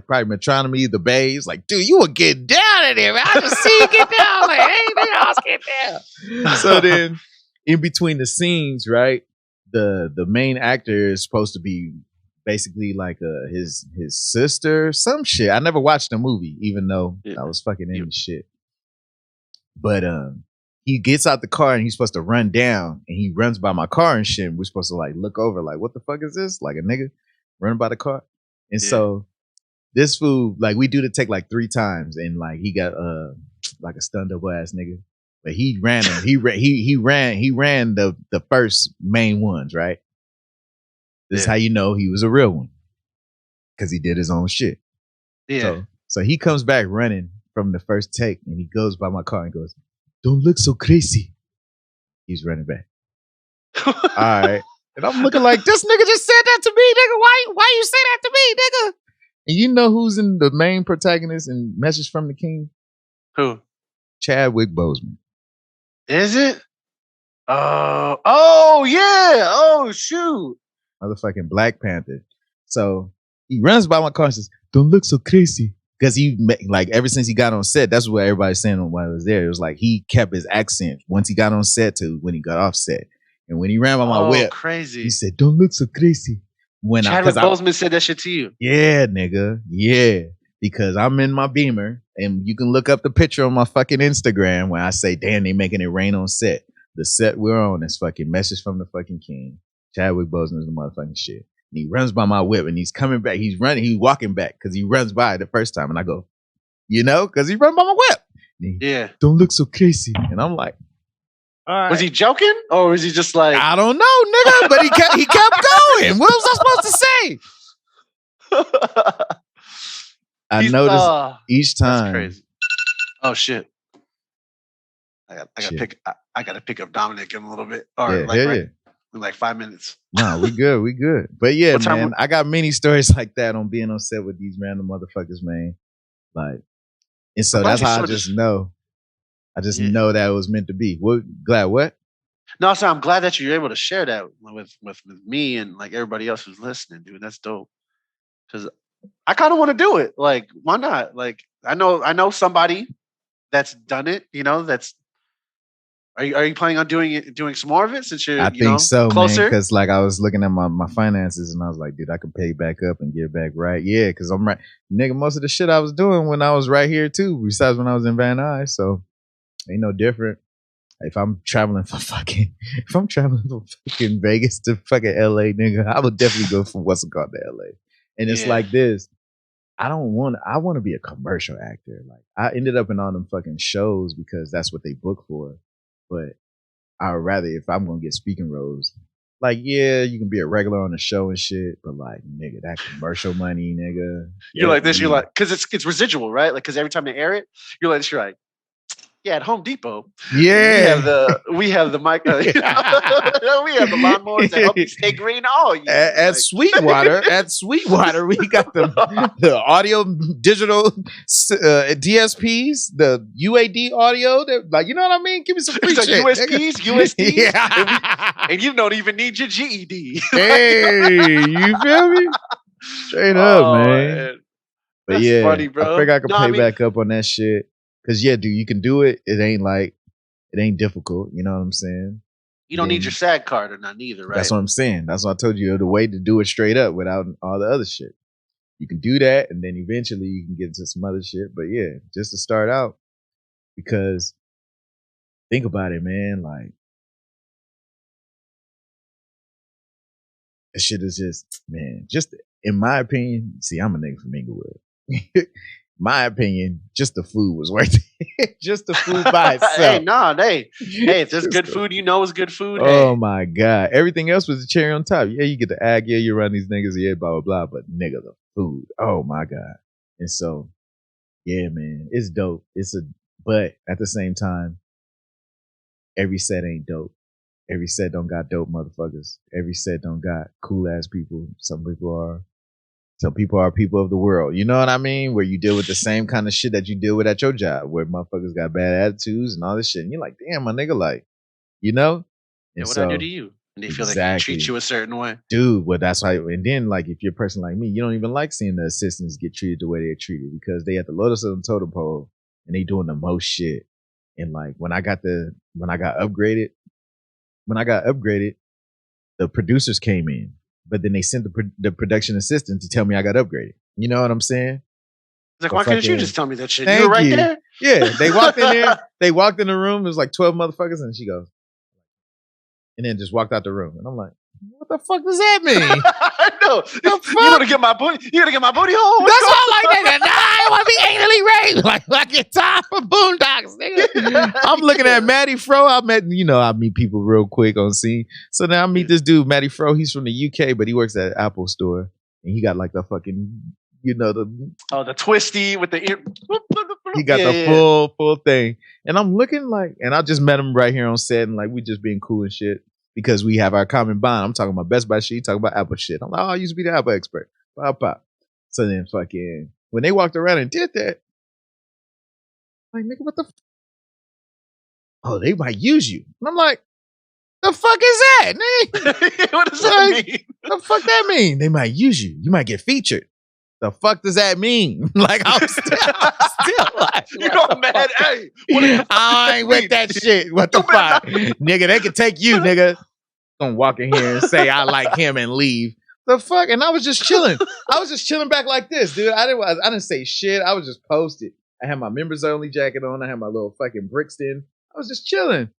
probably Metronomy, the Bays. Like, dude, you were getting down in there, man. I just see you get down. I'm like, hey, man, I was getting down. So then, in between the scenes, right, the main actor is supposed to be basically like his sister, some shit. I never watched the movie, even though I was fucking in the shit. But he gets out the car and he's supposed to run down, and he runs by my car and shit. And we're supposed to like look over, like, what the fuck is this? Like a nigga running by the car. And so this fool, like, we do the take like 3 times, and like he got like a stunned up ass nigga. But he ran him. He ran the first main ones, right? This is how you know he was a real one, because he did his own shit. Yeah. So he comes back running from the first take, and he goes by my car and goes, "Don't look so crazy." He's running back. All right. And I'm looking like, this nigga just said that to me, nigga. Why you say that to me, nigga? And you know who's in the main protagonist in Message from the King? Who? Chadwick Boseman. Is it? Oh yeah. Oh shoot. Motherfucking Black Panther. So he runs by my car and says, "Don't look so crazy." Because he, like, ever since he got on set, that's what everybody's saying while I was there. It was like he kept his accent once he got on set to when he got off set. And when he ran by my whip, crazy. He said, "Don't look so crazy." Chadwick Boseman said that shit to you. Yeah, nigga. Yeah. Because I'm in my Beamer, and you can look up the picture on my fucking Instagram where I say, damn, they making it rain on set. The set we're on is fucking Message from the fucking King. Chadwick Boseman is the motherfucking shit. And he runs by my whip, and he's coming back. He's walking back because he runs by the first time. And I go, because he run by my whip. Yeah. "Don't look so crazy." And I'm like, all right. Was he joking, or was he just like, I don't know, nigga, but he kept going. What was I supposed to say? I noticed each time. That's crazy. Oh shit. I gotta pick up Dominic in a little bit. Or in like 5 minutes. No, we good. But yeah, man, I got many stories like that on being on set with these random motherfuckers, man. Like, and so that's how I just know. I just know that it was meant to be. Glad what? No, so I'm glad that you're able to share that with me and like everybody else who's listening, dude. That's dope. Because I kind of want to do it. Like, why not? Like, I know somebody that's done it. That's. Are you planning on doing some more of it since you're I think so, man. closer? Because like I was looking at my finances and I was like, dude, I could pay back up and get back right. Yeah, because I'm right, nigga. Most of the shit I was doing when I was right here too, besides when I was in Van Nuys, so ain't no different. If I'm traveling from fucking Vegas to fucking LA, nigga, I would definitely go from what's it called to LA. And it's like this. I want to be a commercial actor. Like I ended up in all them fucking shows because that's what they book for. But I would rather, if I'm gonna get speaking roles, like yeah, you can be a regular on the show and shit, but like nigga, that commercial money, nigga. You're like this. You're like because it's residual, right? Like because every time they air it, you're like this. You're like. Yeah, at Home Depot. Yeah, we have the mic. We have the lawnmowers that help you stay green all year. At Sweetwater, we got the audio digital DSPs, the UAD audio. Like you know what I mean? Give me some free shit. USPs, yeah. And you don't even need your GED. Hey, you feel me? Straight up, man. But that's yeah, funny, bro. I figure I can pay back up on that shit. Cause yeah, dude, you can do it. It ain't difficult. You know what I'm saying? You don't need your SAG card or not either, right? That's what I'm saying. That's what I told you. The way to do it straight up without all the other shit. You can do that, and then eventually you can get into some other shit. But yeah, just to start out, because think about it, man. Like that shit is just, man. Just in my opinion, see, I'm a nigga from Inglewood. My opinion, just the food was worth it. Just the food by itself. Hey, if there's good food, you know it's good food. Oh my God. Everything else was the cherry on top. Yeah, you get the ag, yeah, you run these niggas, yeah, blah, blah, blah. But nigga, the food. Oh my God. And so, yeah, man, it's dope. But at the same time, every set ain't dope. Every set don't got dope motherfuckers. Every set don't got cool ass people. Some people are people of the world. You know what I mean? Where you deal with the same kind of shit that you deal with at your job, where motherfuckers got bad attitudes and all this shit. And you're like, damn, my nigga, like, you know? And what I do to you? And they feel like they treat you a certain way. Dude, well, that's how, and then, like, if you're a person like me, you don't even like seeing the assistants get treated the way they're treated because they at the lowest of the totem pole and they doing the most shit. And, like, when I got upgraded, the producers came in. But then they sent the production assistant to tell me I got upgraded. You know what I'm saying? Like, why couldn't you just tell me that shit? You were right there. Yeah, they walked in there. They walked in the room. There was like 12 motherfuckers, and she goes, and then just walked out the room. And I'm like, what the fuck does that mean? I know. You gonna get my booty? You gonna get my booty hole? That's all I like. Nigga. Nah, I want to be anally raped. Like it's time for boondocks, nigga. I'm looking at Matty Fro. I meet people real quick on scene. So now I meet this dude, Matty Fro. He's from the UK, but he works at an Apple store, and he got like the fucking, the twisty with the ear. He got the full thing, and I'm looking like, and I just met him right here on set, and like we just being cool and shit. Because we have our common bond. I'm talking about Best Buy shit. Talking about Apple shit. I'm like, I used to be the Apple expert. Pop, pop. So then fucking, when they walked around and did that, I'm like, nigga, what the oh, they might use you. And I'm like, the fuck is that, nigga? What does that mean? The fuck that mean? They might use you. You might get featured. The fuck does that mean? Like, I'm still like, you're mad. Hey, I ain't with that shit. What the fuck? Nigga, they could take you, nigga. Gonna walk in here and say I like him and leave. The fuck? And I was just chilling. I was just chilling back like this, dude. I didn't say shit. I was just posted. I had my members only jacket on. I had my little fucking Brixton. I was just chilling.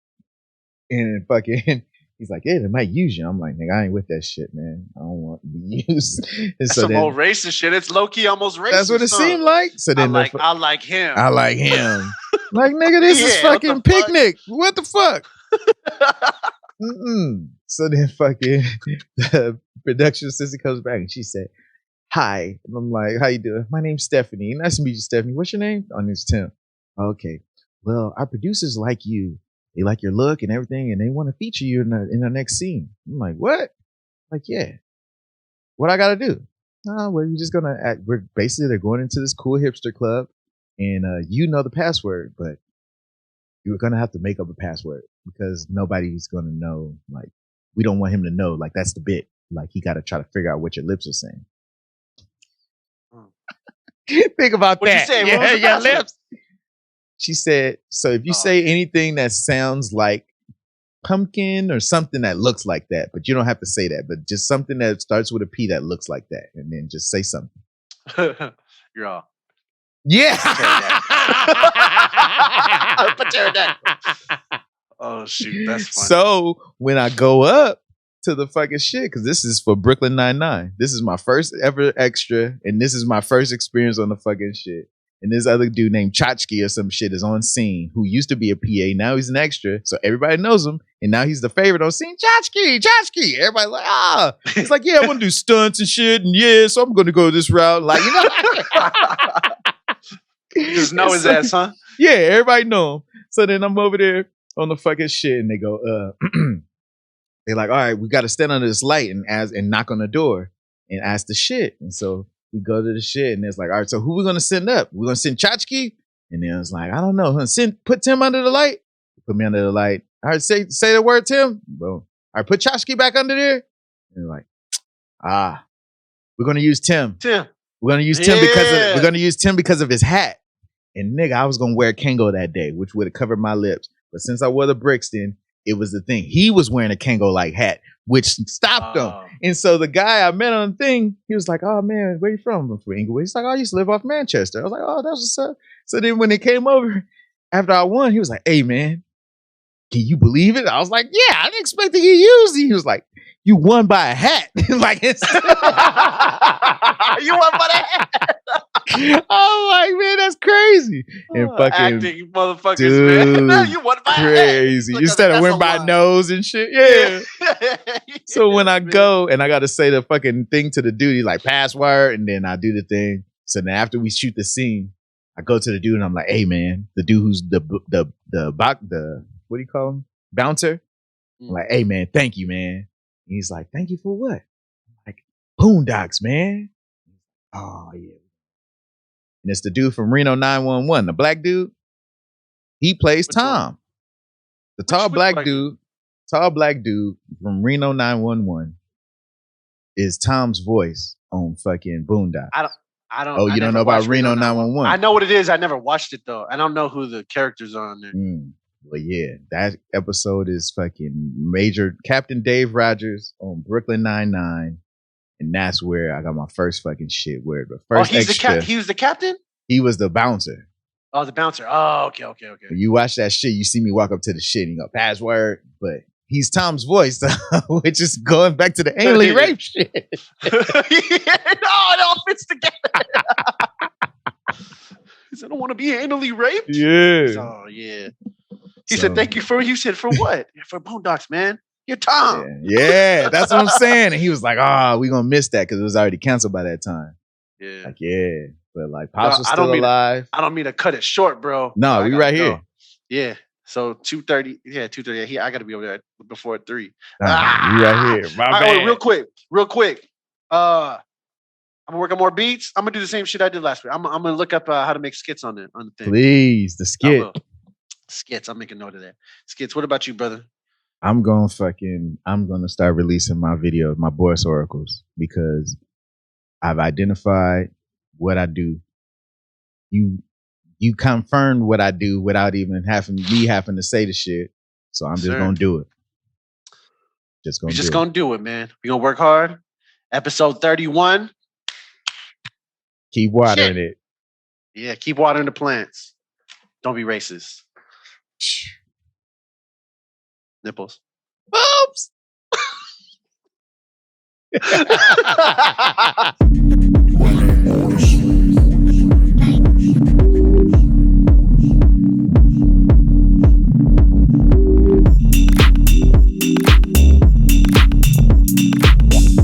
And fucking, he's like, yeah, they might use you. I'm like, nigga, I ain't with that shit, man. I don't want to be used. And that's some old racist shit. It's low-key almost racist. That's what it seemed like. So then I like him. I like him. Like, nigga, this is fucking picnic. What the fuck? So then fucking the production assistant comes back and she said, hi. And I'm like, how you doing? My name's Stephanie. Nice to meet you, Stephanie. What's your name? Oh, name's Tim. Okay. Well, our producers like you. They like your look and everything, and they want to feature you in the next scene. I'm like, what? Like, yeah. What I got to do? Well, you're just going to act. They're going into this cool hipster club, and you know the password, but you're going to have to make up a password because nobody's going to know. Like, we don't want him to know. Like, that's the bit. Like, he got to try to figure out what your lips are saying. Think about What'd you that. say? What Yeah, was the your password? lips. She said, so if you say anything that sounds like pumpkin or something that looks like that, but you don't have to say that, but just something that starts with a P that looks like that, and then just say something. You're all. Yeah. Oh shoot, that's funny. So when I go up to the fucking shit, because this is for Brooklyn Nine-Nine. This is my first ever extra, and this is my first experience on the fucking shit. And this other dude named Chachki or some shit is on scene, who used to be a PA. Now he's an extra, so everybody knows him. And now he's the favorite on scene. Chachki. Everybody like, ah. It's like, yeah, I want to do stunts and shit, and yeah, so I'm going to go this route. Like, you know. You just know his ass, huh? Yeah, everybody know him. So then I'm over there on the fucking shit, and they go, they're like, all right, we got to stand under this light and knock on the door and ask the shit. And so we go to the shit, and it's like, all right, so who we gonna send up? We're gonna send Chachki? And then it's like, I don't know. Put Tim under the light. Put me under the light. All right, say the word, Tim. Boom. All right, put Chachki back under there. And like, we're gonna use Tim. We're gonna use Tim because of his hat. And nigga, I was gonna wear a Kango that day, which would have covered my lips. But since I wore the Brixton, it was the thing. He was wearing a Kango-like hat, which stopped him. And so the guy I met on the thing, he was like, oh man, where you from? I'm from Inglewood. He's like, oh, I used to live off Manchester. I was like, oh, that's what's up. So then when they came over, after I won, he was like, hey man, can you believe it? I was like, yeah, I didn't expect to get used. He was like, you won by a hat. Like, you won by a hat. I'm like, man, that's crazy. And fucking acting, you motherfuckers, dude, man. You won by crazy. Instead of win by nose and shit. Yeah. So when I go and I got to say the fucking thing to the dude, he's like, password, and then I do the thing. So then after we shoot the scene, I go to the dude and I'm like, hey man, the dude who's the what do you call him? Bouncer. I'm like, hey man, thank you, man. And he's like, thank you for what? I'm like, Boondocks, man. Oh yeah. And it's the dude from Reno 911, the black dude. He plays Tom. The tall black dude from Reno 911 is Tom's voice on fucking Boondocks. I don't. Oh, you don't know about Reno 911? I know what it is. I never watched it though. I don't know who the characters are on there. Well, yeah, that episode is fucking major. Captain Dave Rogers on Brooklyn Nine-Nine. And that's where I got my first fucking shit. Where the first extra, he was the captain? He was the bouncer. Oh, the bouncer. Oh, okay. When you watch that shit, you see me walk up to the shit and you go, password. But he's Tom's voice, which is going back to the anally rape shit. No, it all fits together. He said, I don't want to be anally raped. Yeah. So, yeah. He said, thank you for, you said, for what? For Boondocks, man. You're Tom. Yeah, that's what I'm saying. And he was like, we going to miss that because it was already canceled by that time. Yeah. Like, yeah. But like, Pops was still alive. I don't mean to cut it short, bro. No, we right here. Yeah. So 2:30. Yeah, 2:30. I got to be over there before 3. We right here. My bad. Real quick. I'm gonna work on more beats. I'm gonna do the same shit I did last week. I'm gonna look up how to make skits on the thing. Please, the skit. Skits. I'm making note of that. Skits. What about you, brother? I'm gonna start releasing my videos, my Boris oracles, because I've identified what I do. You confirmed what I do without even having to say the shit. So I'm just gonna do it. We're just gonna do it, man. We're gonna work hard. Episode 31. Keep watering it. Yeah, keep watering the plants. Don't be racist. Nipples. Oops.